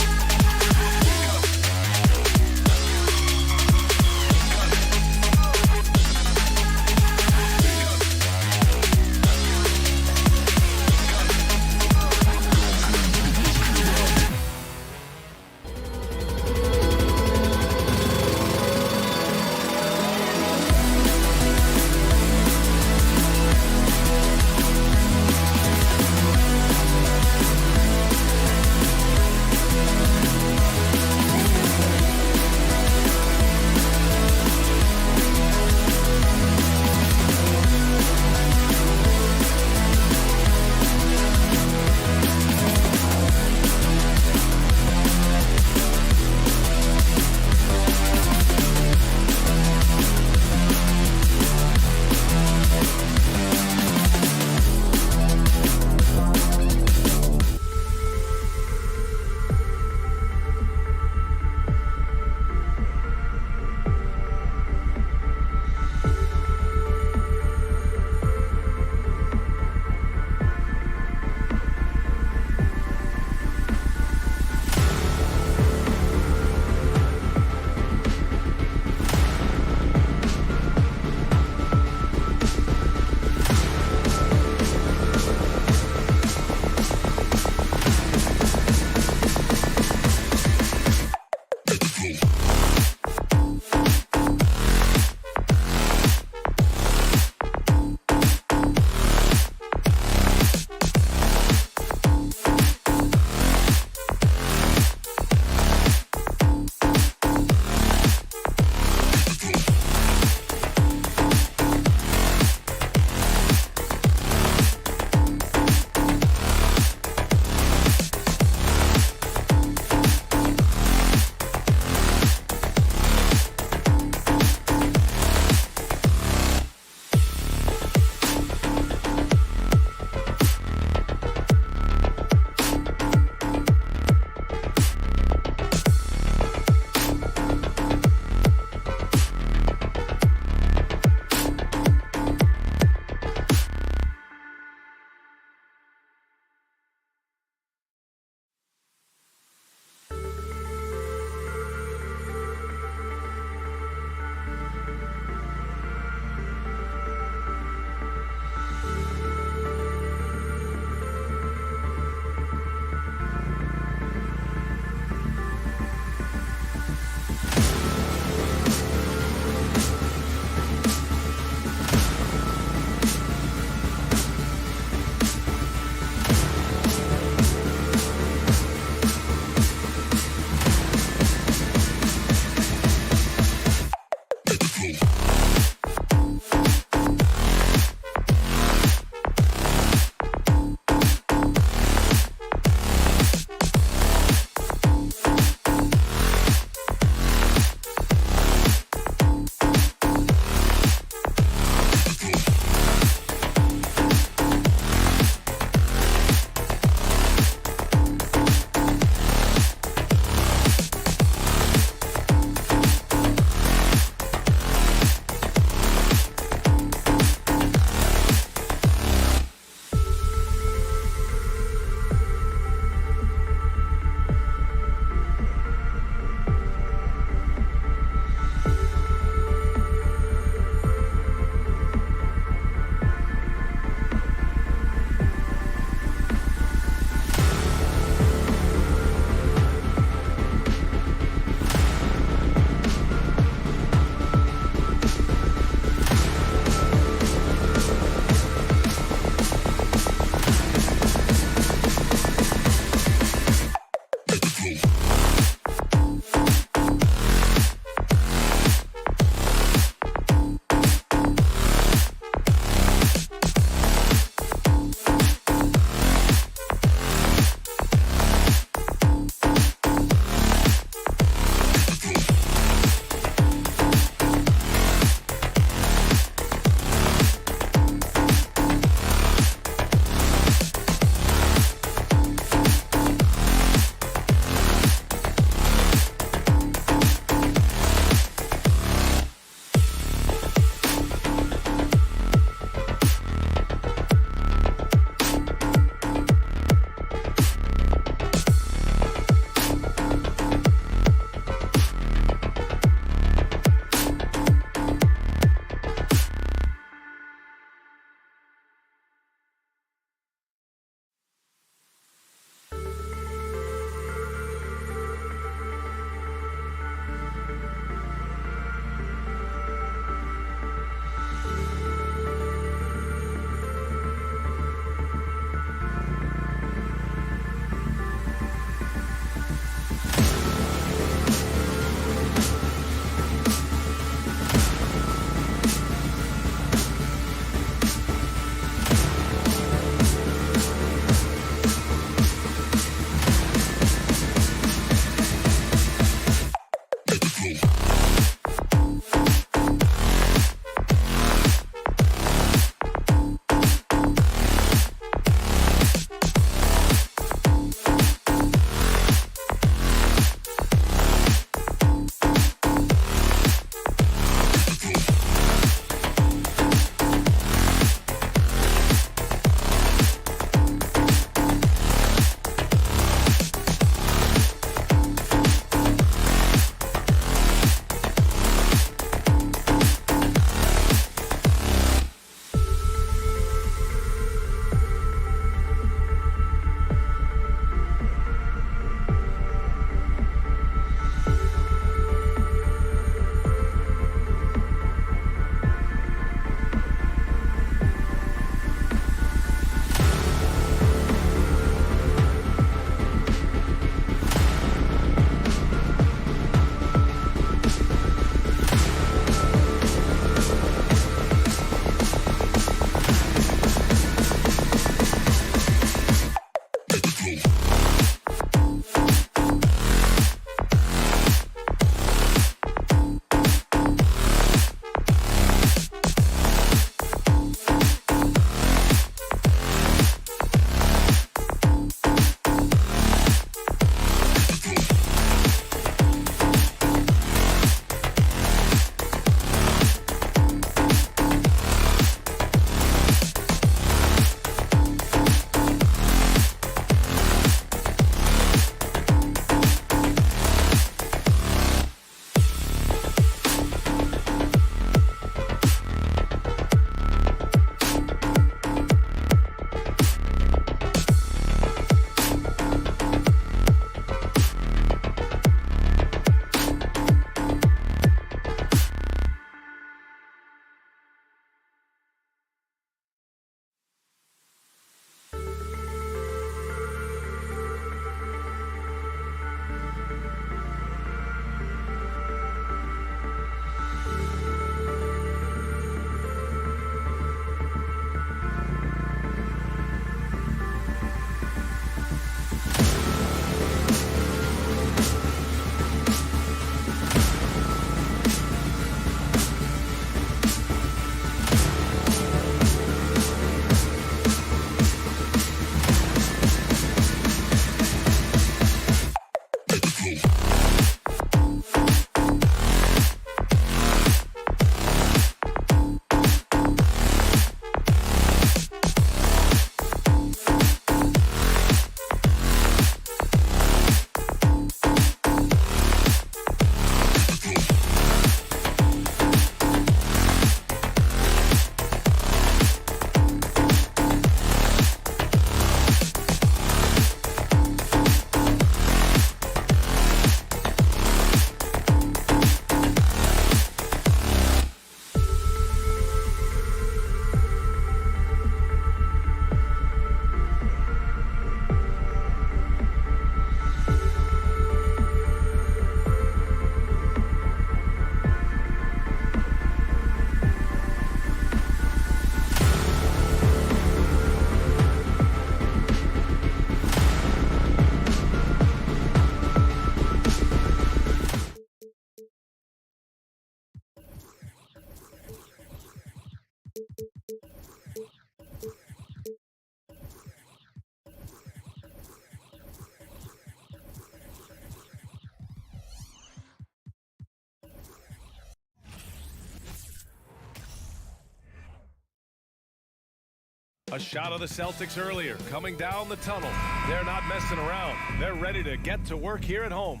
A shot of the Celtics earlier, coming down the tunnel. They're not messing around. They're ready to get to work here at home.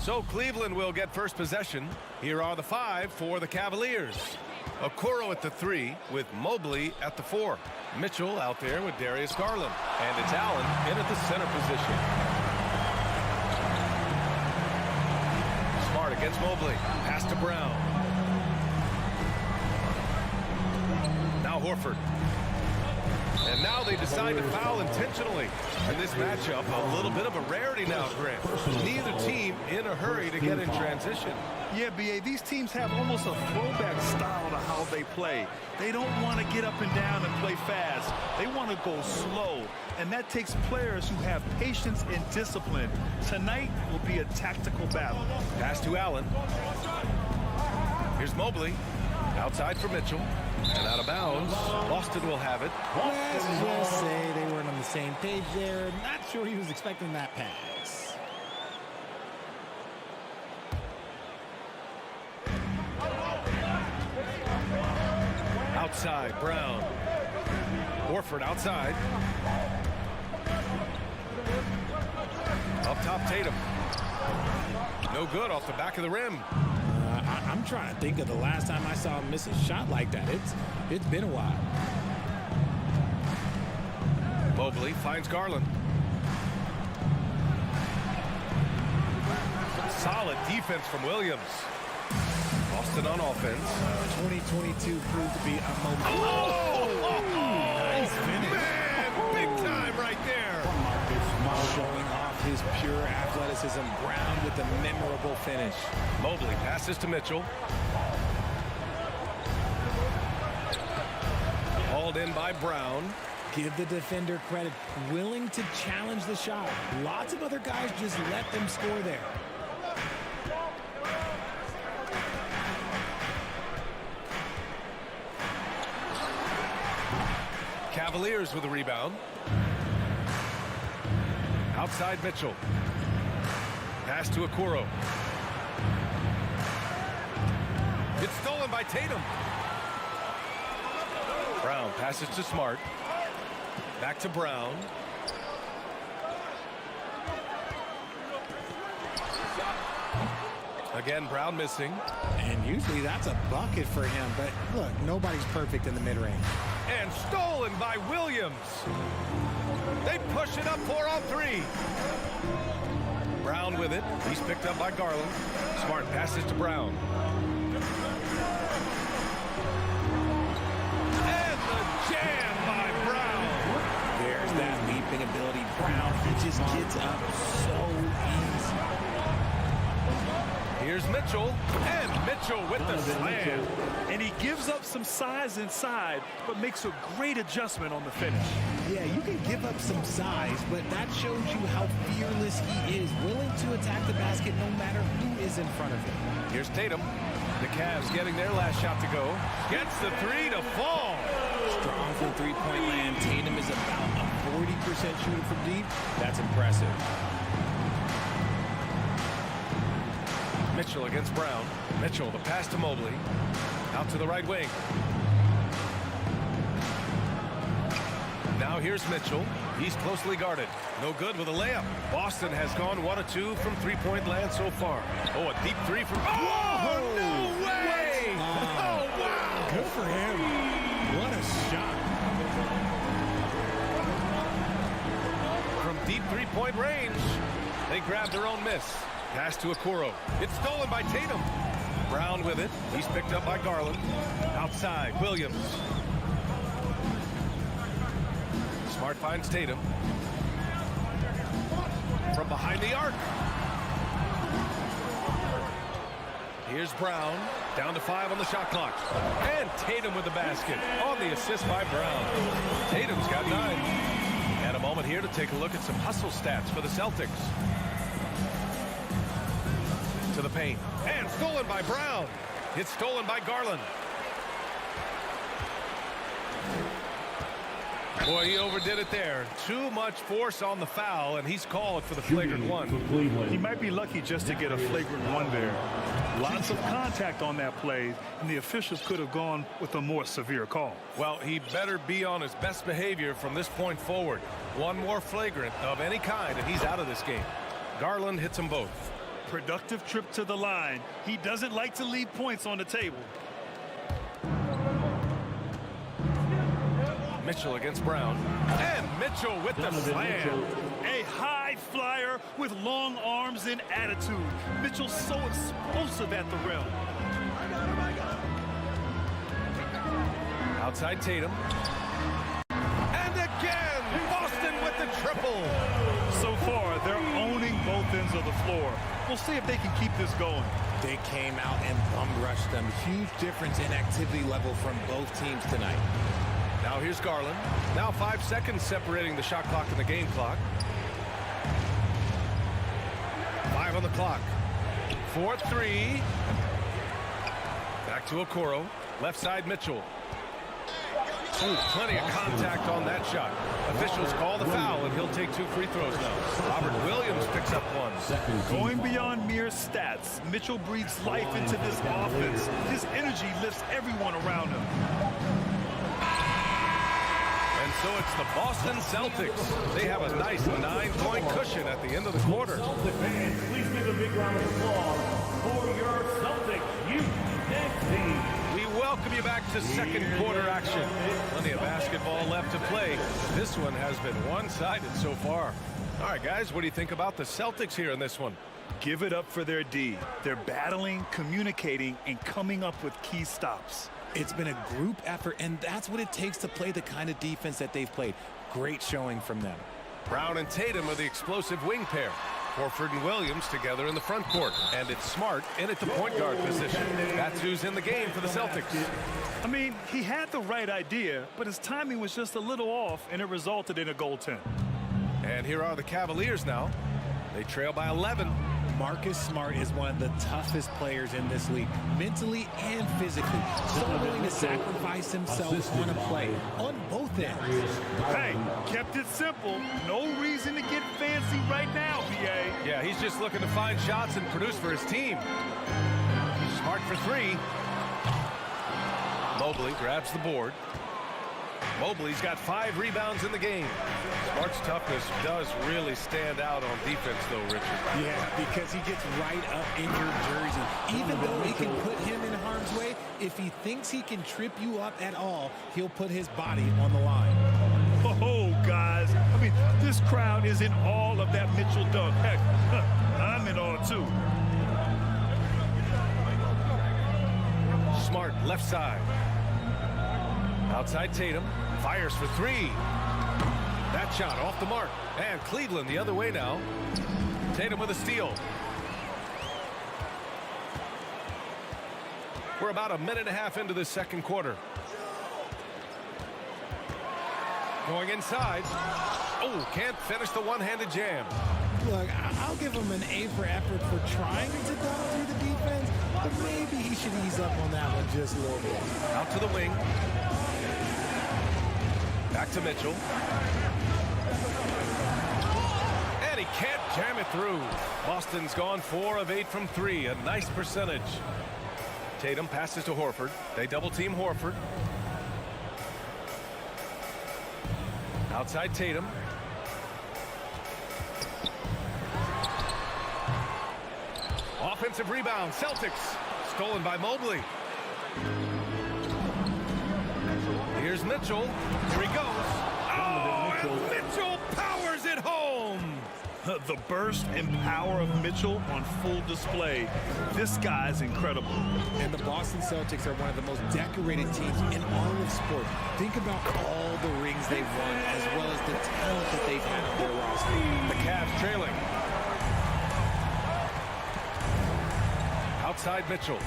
So Cleveland will get first possession. Here are the 5 for the Cavaliers. Okoro at the 3 with Mobley at the 4. Mitchell out there with Darius Garland. And it's Allen in at the center position. Smart against Mobley. Pass to Brown. Now Horford. And now they decide to foul intentionally. In this matchup, a little bit of a rarity now, Grant. Neither team in a hurry to get in transition. Yeah, B.A., these teams have almost a throwback style to how they play. They don't want to get up and down and play fast. They want to go slow, and that takes players who have patience and discipline. Tonight will be a tactical battle. Pass to Allen. Here's Mobley. Outside for Mitchell. And out of bounds. Boston will have it. Let's just say they weren't on the same page there. Not sure he was expecting that pass. Outside, Brown. Horford outside. Up top, Tatum. No good off the back of the rim. I'm trying to think of the last time I saw him miss a shot like that. It's been a while. Mobley finds Garland. Solid defense from Williams. Boston on offense. 2022 proved to be a moment. Nice finish. Man, big time right there. Showing off his pure athleticism. Brown with a memorable finish. Mobley passes to Mitchell. Hauled in by Brown. Give the defender credit. Willing to challenge the shot. Lots of other guys just let them score there. Cavaliers with the rebound. Outside Mitchell. Pass to Okoro. It's stolen by Tatum. Brown passes to Smart. Back to Brown. Again, Brown missing. And usually that's a bucket for him. But look, nobody's perfect in the mid-range. And stolen by Williams. They push it up 4 on 3. Brown with it. He's picked up by Garland. Smart passes to Brown. And the jam by Brown. There's that leaping ability. Brown, he just gets up so easy. Here's Mitchell. And Mitchell with the slam. And he gives up some size inside, but makes a great adjustment on the finish. Yeah, you can give up some size, but that shows you how fearless he is, willing to attack the basket no matter who is in front of him. Here's Tatum. The Cavs getting their last shot to go. Gets the 3 to fall. Strong from three-point land. Tatum is about a 40% shooter from deep. That's impressive. Mitchell against Brown. Mitchell, the pass to Mobley. Out to the right wing. Now here's Mitchell. He's closely guarded. No good with a layup. Boston has gone 1 of 2 from three-point land so far. Oh, a deep 3 from... Oh, no way! Oh, wow! Good for him. What a shot. From deep three-point range, they grab their own miss. Pass to Okoro. It's stolen by Tatum. Brown with it. He's picked up by Garland. Outside, Williams. Smart finds Tatum. From behind the arc. Here's Brown. Down to 5 on the shot clock. And Tatum with the basket. On the assist by Brown. Tatum's got 9. And a moment here to take a look at some hustle stats for the Celtics. To the paint. And stolen by Brown. It's stolen by Garland. Boy, he overdid it there. Too much force on the foul, and he's called for the flagrant one. He might be lucky just to get a flagrant one there. Lots of contact on that play, and the officials could have gone with a more severe call. Well, he better be on his best behavior from this point forward. One more flagrant of any kind, and he's out of this game. Garland hits them both. Productive trip to the line. He doesn't like to leave points on the table. Mitchell against Brown. And Mitchell with the slam. A high flyer with long arms and attitude. Mitchell's so explosive at the rim. Outside Tatum. And again, Boston with the triple. So far, they're owning both ends of the floor. We'll see if they can keep this going. They came out and bum rushed them. Huge difference in activity level from both teams tonight. Now here's Garland. Now 5 seconds separating the shot clock and the game clock. 5 on the clock. 4-3. Back to Okoro. Left side Mitchell. Ooh, plenty of contact on that shot. Officials call the foul, and he'll take 2 free throws now. Robert Williams picks up one. Going beyond mere stats, Mitchell breathes life into this offense. His energy lifts everyone around him. And so it's the Boston Celtics. They have a nice 9-point cushion at the end of the quarter. Celtic fans, please give a big round of applause for your Celtics youth dance team. We welcome you back to second quarter action. Plenty of basketball left to play. This one has been one-sided so far. All right, guys, what do you think about the Celtics here in this one? Give it up for their D. They're battling, communicating, and coming up with key stops. It's been a group effort, and that's what it takes to play the kind of defense that they've played. Great showing from them. Brown and Tatum are the explosive wing pair. Horford and Williams together in the front court. And it's Smart in at the point guard position. That's who's in the game for the Celtics. I mean, he had the right idea, but his timing was just a little off, and it resulted in a goaltend. And here are the Cavaliers now. They trail by 11. Marcus Smart is one of the toughest players in this league, mentally and physically. So willing to sacrifice himself on a play, on both ends. Hey, kept it simple. No reason to get fancy right now, BA. Yeah, he's just looking to find shots and produce for his team. Smart for 3. Mobley grabs the board. Mobley's got 5 rebounds in the game. Smart's toughness does really stand out on defense, though, Richard. Yeah, because he gets right up in your jersey. Even though he can put him in harm's way, if he thinks he can trip you up at all, he'll put his body on the line. Oh, guys. I mean, this crowd is in all of that Mitchell dunk. Heck, I'm in all, too. Smart, left side. Outside Tatum, fires for 3. That shot off the mark. And Cleveland the other way now. Tatum with a steal. We're about a minute and a half into this second quarter. Going inside. Oh, can't finish the one-handed jam. Look, I'll give him an A for effort for trying to dunk through the defense, but maybe he should ease up on that one just a little bit. Out to the wing. Back to Mitchell. And he can't jam it through. Boston's gone 4 of 8 from 3. A nice percentage. Tatum passes to Horford. They double team Horford. Outside Tatum. Offensive rebound. Celtics. Stolen by Mobley. Here's Mitchell. Here he goes. Oh, and Mitchell powers it home. The burst and power of Mitchell on full display. This guy's incredible. And the Boston Celtics are one of the most decorated teams in all of sports. Think about all the rings they've won, as well as the talent that they've had on their roster. The Cavs trailing. Outside Mitchell.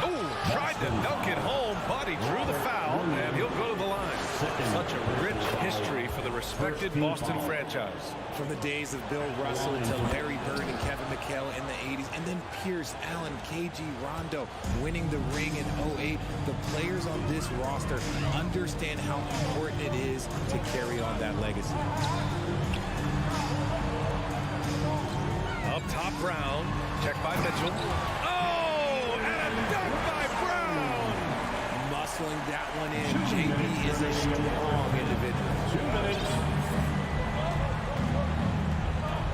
Oh, tried to dunk it home, but he drew the foul, and he'll go to the line. Such a rich history for the respected Boston franchise. From the days of Bill Russell to Larry Bird and Kevin McHale in the 80s, and then Pierce, Allen, KG, Rondo winning the ring in 08. The players on this roster understand how important it is to carry on that legacy. Up top, Brown. Checked by Mitchell. Oh, and a dunk by Brown. Muscling that one in. JB is a strong individual. 2 minutes.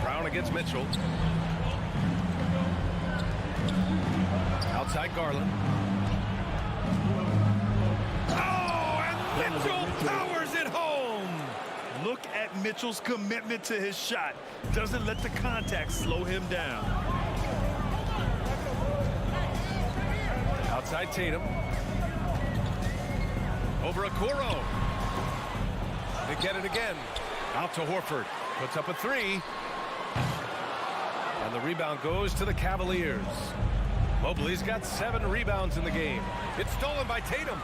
Brown against Mitchell. Outside Garland. Oh, and Mitchell powers it home. Look at Mitchell's commitment to his shot. Doesn't let the contact slow him down. Outside Tatum. Over Okoro. They get it again. Out to Horford. Puts up a 3. And the rebound goes to the Cavaliers. Mobley's got 7 rebounds in the game. It's stolen by Tatum.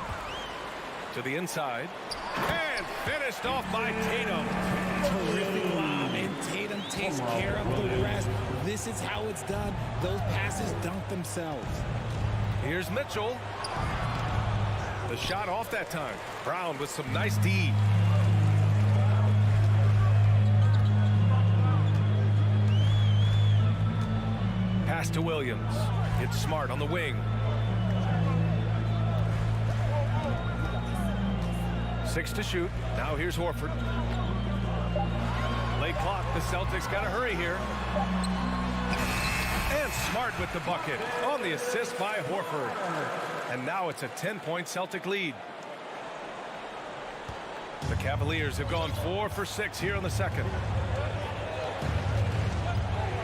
To the inside. And finished off by Tatum. Terrific lob, and Tatum takes care of the rest. This is how it's done. Those passes dunk themselves. Here's Mitchell. The shot off that time. Brown with some nice D. Pass to Williams. It's Smart on the wing. 6 to shoot. Now here's Horford. Late clock. The Celtics got to hurry here. And Smart with the bucket on the assist by Horford. And now it's a 10-point Celtic lead. The Cavaliers have gone 4 for 6 here in the second.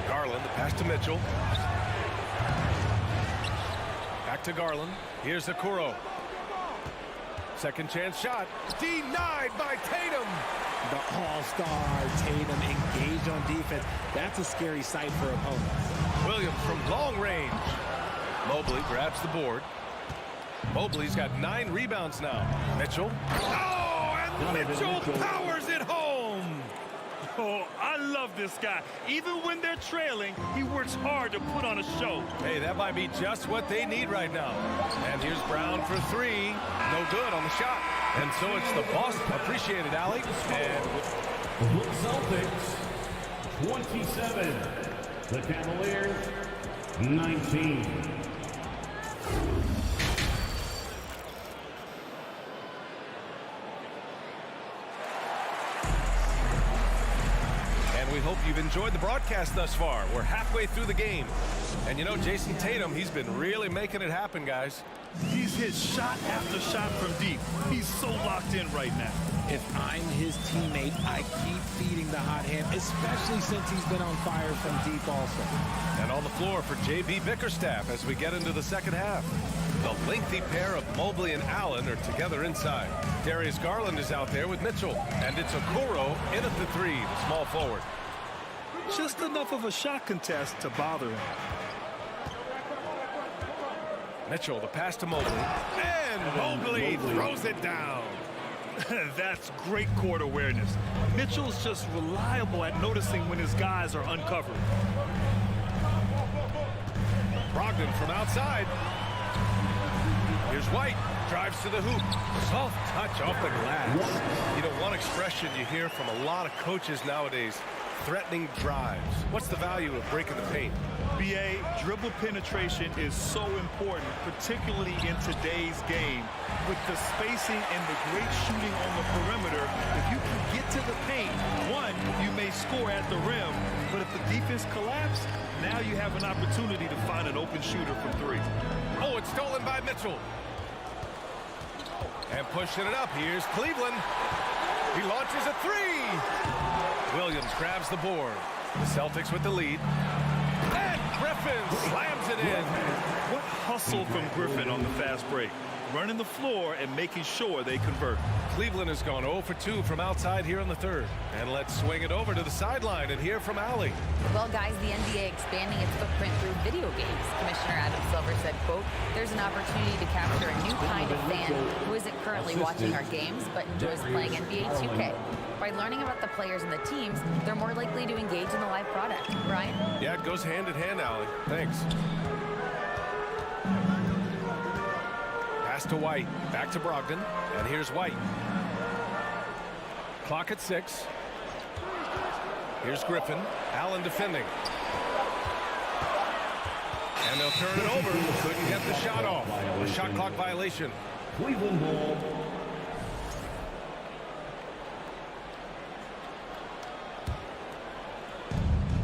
Garland, the pass to Mitchell. Back to Garland. Here's Okoro. Second chance shot. Denied by Tatum. The all-star Tatum engaged on defense. That's a scary sight for opponents. Williams from long range. Mobley grabs the board. Mobley's got 9 rebounds now. Mitchell. Oh, and Mitchell powers it home. Oh, I love this guy. Even when they're trailing, he works hard to put on a show. Hey, that might be just what they need right now. And here's Brown for 3. No good on the shot. And so it's the Boston. Appreciate it, Allie. And The Celtics, 27. The Cavaliers, 19. we hope you've enjoyed the broadcast thus far. We're halfway through the game. And you know, Jason Tatum, he's been really making it happen, guys. He's hit shot after shot from deep. He's so locked in right now. If I'm his teammate, I keep feeding the hot hand, especially since he's been on fire from deep also. And on the floor for J.B. Bickerstaff as we get into the second half. The lengthy pair of Mobley and Allen are together inside. Darius Garland is out there with Mitchell. And it's Okoro in at the 3, the small forward. Just enough of a shot contest to bother him. Mitchell, the pass to Mobley. And Mobley throws it down. That's great court awareness. Mitchell's just reliable at noticing when his guys are uncovered. Brogdon from outside. Here's White. Drives to the hoop. Soft touch off the glass. You know, one expression you hear from a lot of coaches nowadays, threatening drives. What's the value of breaking the paint? BA, dribble penetration is so important, particularly in today's game. With the spacing and the great shooting on the perimeter, if you can get to the paint, one, you may score at the rim, but if the defense collapses, now you have an opportunity to find an open shooter from 3. Oh, it's stolen by Mitchell. And pushing it up, here's Cleveland. He launches a 3. Williams grabs the board. The Celtics with the lead. And Griffin slams it in. What hustle from Griffin on the fast break. Running the floor and making sure they convert. Cleveland has gone 0 for 2 from outside here in the third. And let's swing it over to the sideline and hear from Allie. Well, guys, the NBA expanding its footprint through video games. Commissioner Adam Silver said, quote, there's an opportunity to capture a new kind of fan who isn't currently watching our games but enjoys playing NBA 2K. By learning about the players and the teams, they're more likely to engage in the live product. Brian? Yeah, it goes hand in hand, Allie. Thanks. Pass to White. Back to Brogdon. And here's White. Clock at 6. Here's Griffin. Allen defending. And they'll turn it over. Couldn't get the shot off. A shot clock violation. Cleveland ball.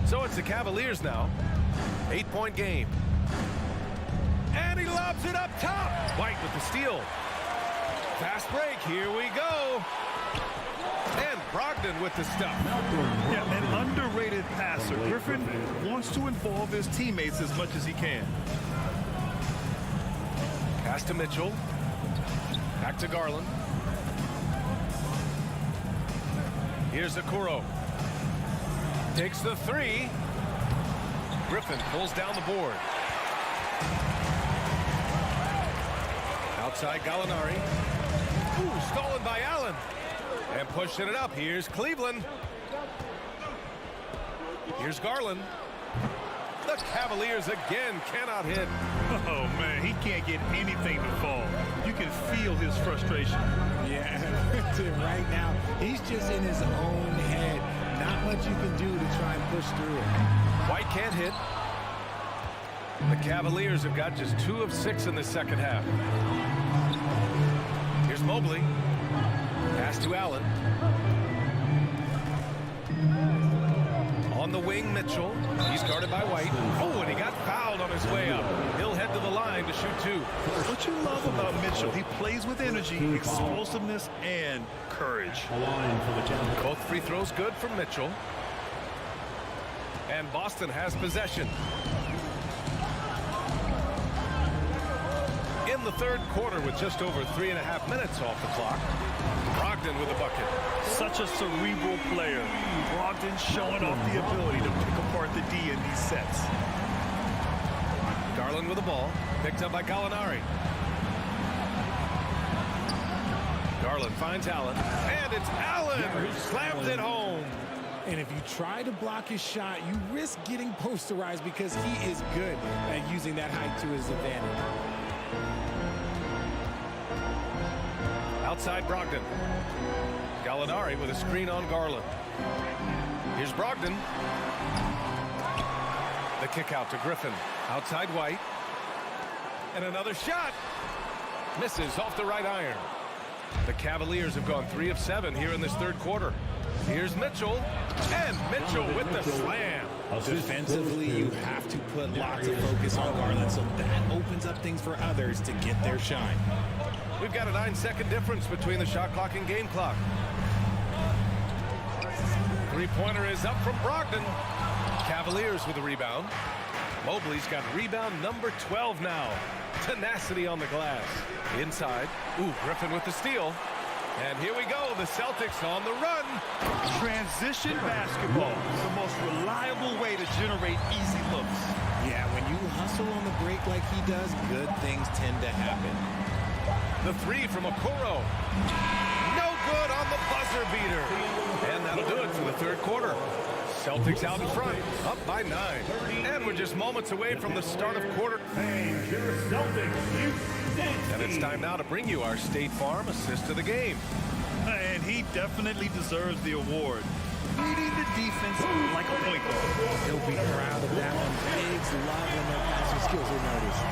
So it's the Cavaliers now. 8-point game. And he lobs it up top. White with the steal. Fast break. Here we go. And Brogdon with the stuff. Yeah, an underrated passer. Griffin wants to involve his teammates as much as he can. Pass to Mitchell. Back to Garland. Here's Okoro. Takes the 3. Griffin pulls down the board. Outside Gallinari. Ooh, stolen by Allen. And pushing it up. Here's Cleveland. Here's Garland. The Cavaliers again cannot hit. Oh, man, he can't get anything to fall. You can feel his frustration. Yeah, right now, he's just in his own head. Not much you can do to try and push through it. White can't hit. The Cavaliers have got just 2 of 6 in the second half. Here's Mobley. Pass to Allen. On the wing, Mitchell. He's guarded by White. Oh, and he got fouled on his way up. He'll head to the line to shoot 2. What you love about Mitchell, he plays with energy, explosiveness, and courage. Both free throws good from Mitchell. And Boston has possession. In the third quarter with just over 3.5 minutes off the clock. Brogdon with a bucket. Such a cerebral player. Brogdon showing off the ability to pick apart the D in these sets. Garland with the ball. Picked up by Gallinari. Garland finds Allen. And it's Allen who slams it home. And if you try to block his shot, you risk getting posterized because he is good at using that height to his advantage. Outside Brogdon. Gallinari with a screen on Garland. Here's Brogdon. The kick out to Griffin. Outside White. And another shot. Misses off the right iron. The Cavaliers have gone 3 of 7 here in this third quarter. Here's Mitchell. And Mitchell with the slam. Defensively, you have to put lots of focus on Garland, so that opens up things for others to get their shine. We've got a 9-second difference between the shot clock and game clock. Three-pointer is up from Brogdon. Cavaliers with a rebound. Mobley's got rebound number 12 now. Tenacity on the glass. Inside. Ooh, Griffin with the steal. And here we go. The Celtics on the run. Transition basketball. The most reliable way to generate easy looks. Yeah, when you hustle on the break like he does, good things tend to happen. The 3 from Okoro. No good on the buzzer beater. And that'll do it for the third quarter. Celtics out in front, up by 9. And we're just moments away from the start of quarter. And it's time now to bring you our State Farm assist of the game. And he definitely deserves the award. Leading the defense like a point guard. He'll be proud of that one. Bigs love when their passing skills are noticed.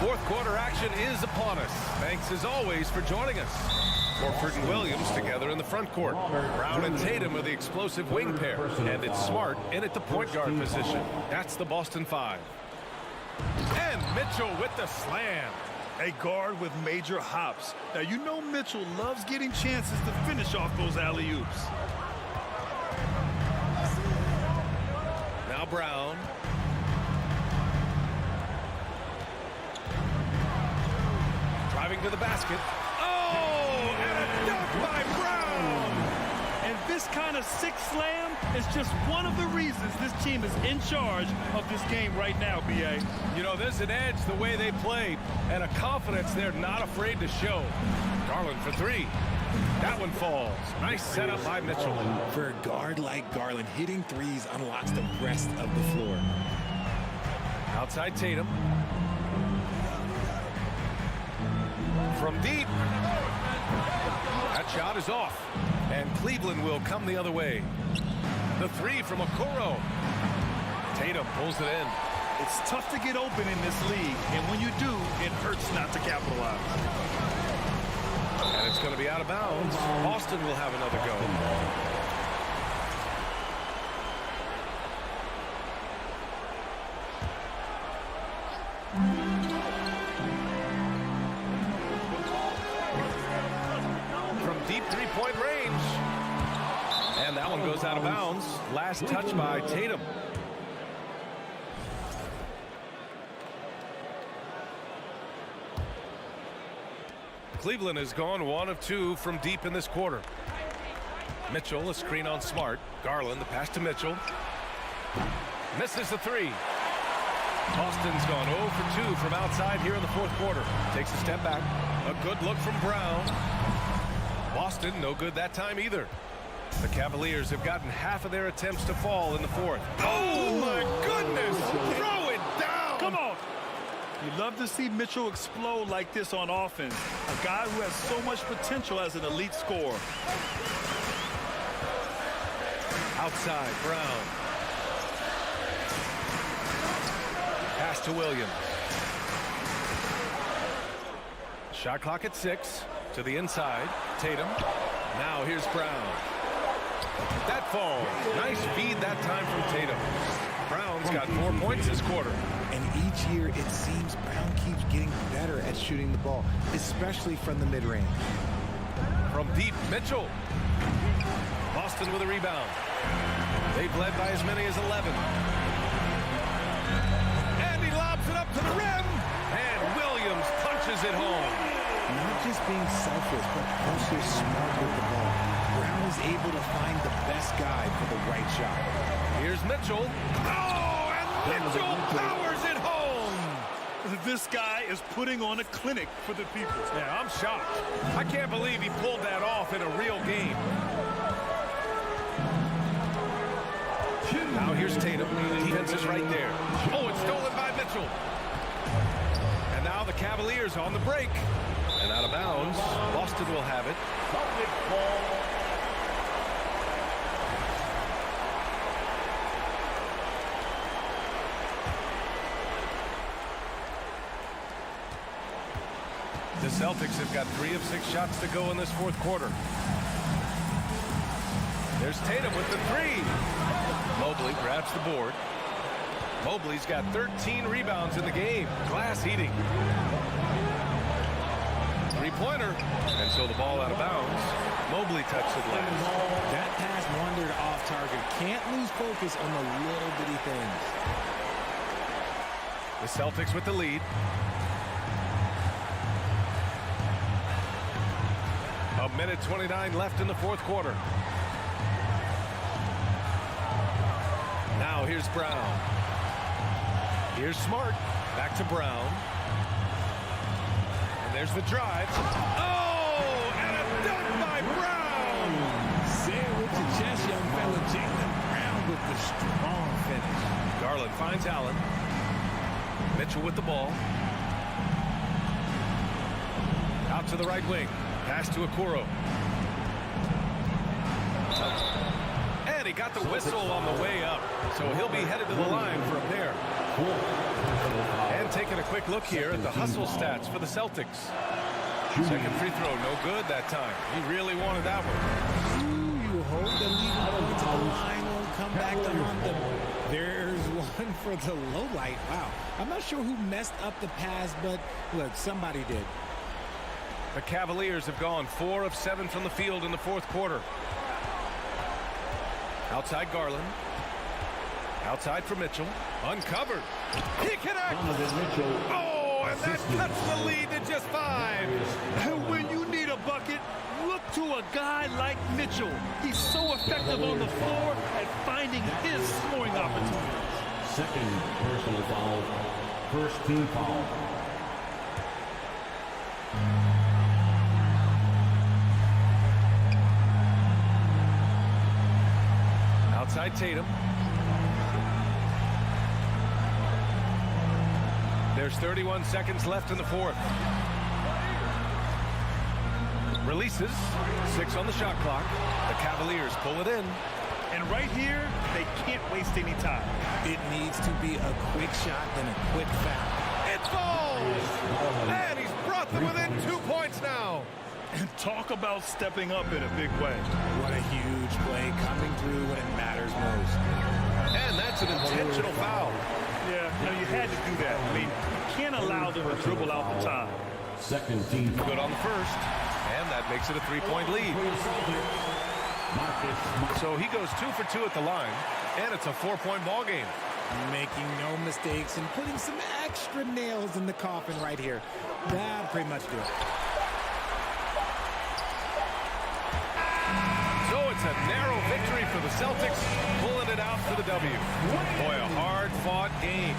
Fourth quarter action is upon us. Thanks as always for joining us. Horford and Williams together in the front court. Brown and Tatum are the explosive wing pair. And it's Smart in at the point guard position. That's the Boston 5. And Mitchell with the slam. A guard with major hops. Now, you know Mitchell loves getting chances to finish off those alley-oops. Now Brown. Driving to the basket. Oh, and a dunk by Brown. And this kind of sick slam is just one of the reasons this team is in charge of this game right now, B.A. You know, there's an edge the way they play and a confidence they're not afraid to show. Garland for three. That one falls. Nice setup by Mitchell. For a guard like Garland, hitting threes unlocks the rest of the floor. Outside Tatum. From deep. That shot is off. And Cleveland will come the other way. The three from Okoro. Tatum pulls it in. It's tough to get open in this league, and when you do, it hurts not to capitalize. And it's going to be out of bounds. Boston will have another go. From deep three-point range. And that one goes out of bounds. Last touch by Tatum. Cleveland has gone 1 of 2 from deep in this quarter. Mitchell, a screen on Smart. Garland, the pass to Mitchell. Misses the three. Boston's gone 0 for 2 from outside here in the fourth quarter. Takes a step back. A good look from Brown. Boston, no good that time either. The Cavaliers have gotten half of their attempts to fall in the fourth. Oh, my goodness! Throw it down! Come on! You love to see Mitchell explode like this on offense. A guy who has so much potential as an elite scorer. Outside, Brown. Pass to Williams. Shot clock at 6. To the inside. Tatum. Now here's Brown. That falls. Nice feed that time from Tatum. Brown's got 4 points this quarter. And each year, it seems Brown keeps getting better at shooting the ball, especially from the mid-range. From deep, Mitchell. Boston with a rebound. They've led by as many as 11. And he lobs it up to the rim. And Williams punches it home. Not just being selfless, but also smart with the ball. Brown is able to find the best guy for the right shot. Here's Mitchell. Oh, and Mitchell powers it home. This guy is putting on a clinic for the people. Yeah, I'm shocked. I can't believe he pulled that off in a real game. Now here's Tatum. Defense is right there. Oh, it's stolen by Mitchell. And now the Cavaliers on the break. And out of bounds. Boston will have it. Celtics ball. The Celtics have got 3 of 6 shots to go in this fourth quarter. There's Tatum with the three. Mobley grabs the board. Mobley's got 13 rebounds in the game. Glass eating. Three-pointer. And so the ball out of bounds. Mobley touched it last. That pass wandered off target. Can't lose focus on the little bitty things. The Celtics with the lead. A minute 29 left in the fourth quarter. Now here's Brown. Here's Smart. Back to Brown. And there's the drive. Oh, and a dunk by Brown. Say it with your chest, young fella. Jaylen Brown with the strong finish. Garland finds Allen. Mitchell with the ball. Out to the right wing. Pass to Okoro. And he got the whistle on the way up. So he'll be headed to the line for a pair. And taking a quick look here at the hustle stats for the Celtics. Second free throw, no good that time. He really wanted that one. Ooh, you hope the lead to the line won't come back to haunt them. There's one for the low light. Wow. I'm not sure who messed up the pass, but look, somebody did. The Cavaliers have gone 4 of 7 from the field in the fourth quarter. Outside Garland. Outside for Mitchell. Uncovered. He connects. Oh, Oh, and that cuts the lead to just 5. And when you need a bucket, look to a guy like Mitchell. He's so effective on the floor at finding his scoring opportunities. Second personal foul. First team foul. Outside Tatum. There's 31 seconds left in the fourth. Releases. 6 on the shot clock. The Cavaliers pull it in. And right here, they can't waste any time. It needs to be a quick shot, then a quick foul. It falls! And he's brought them within 2 points now. And talk about stepping up in a big way. What a huge play coming through when it matters most. And that's an intentional foul. Yeah, you had to do that. I mean, you can't allow them to dribble out the time. Second team. Good on the first. And that makes it a 3-point lead. So he goes 2 for 2 at the line. And it's a 4-point ball game. Making no mistakes and putting some extra nails in the coffin right here. That'll pretty much do it. So it's a narrow victory for the Celtics, pulling it out for the W. Boy, a hard-fought game.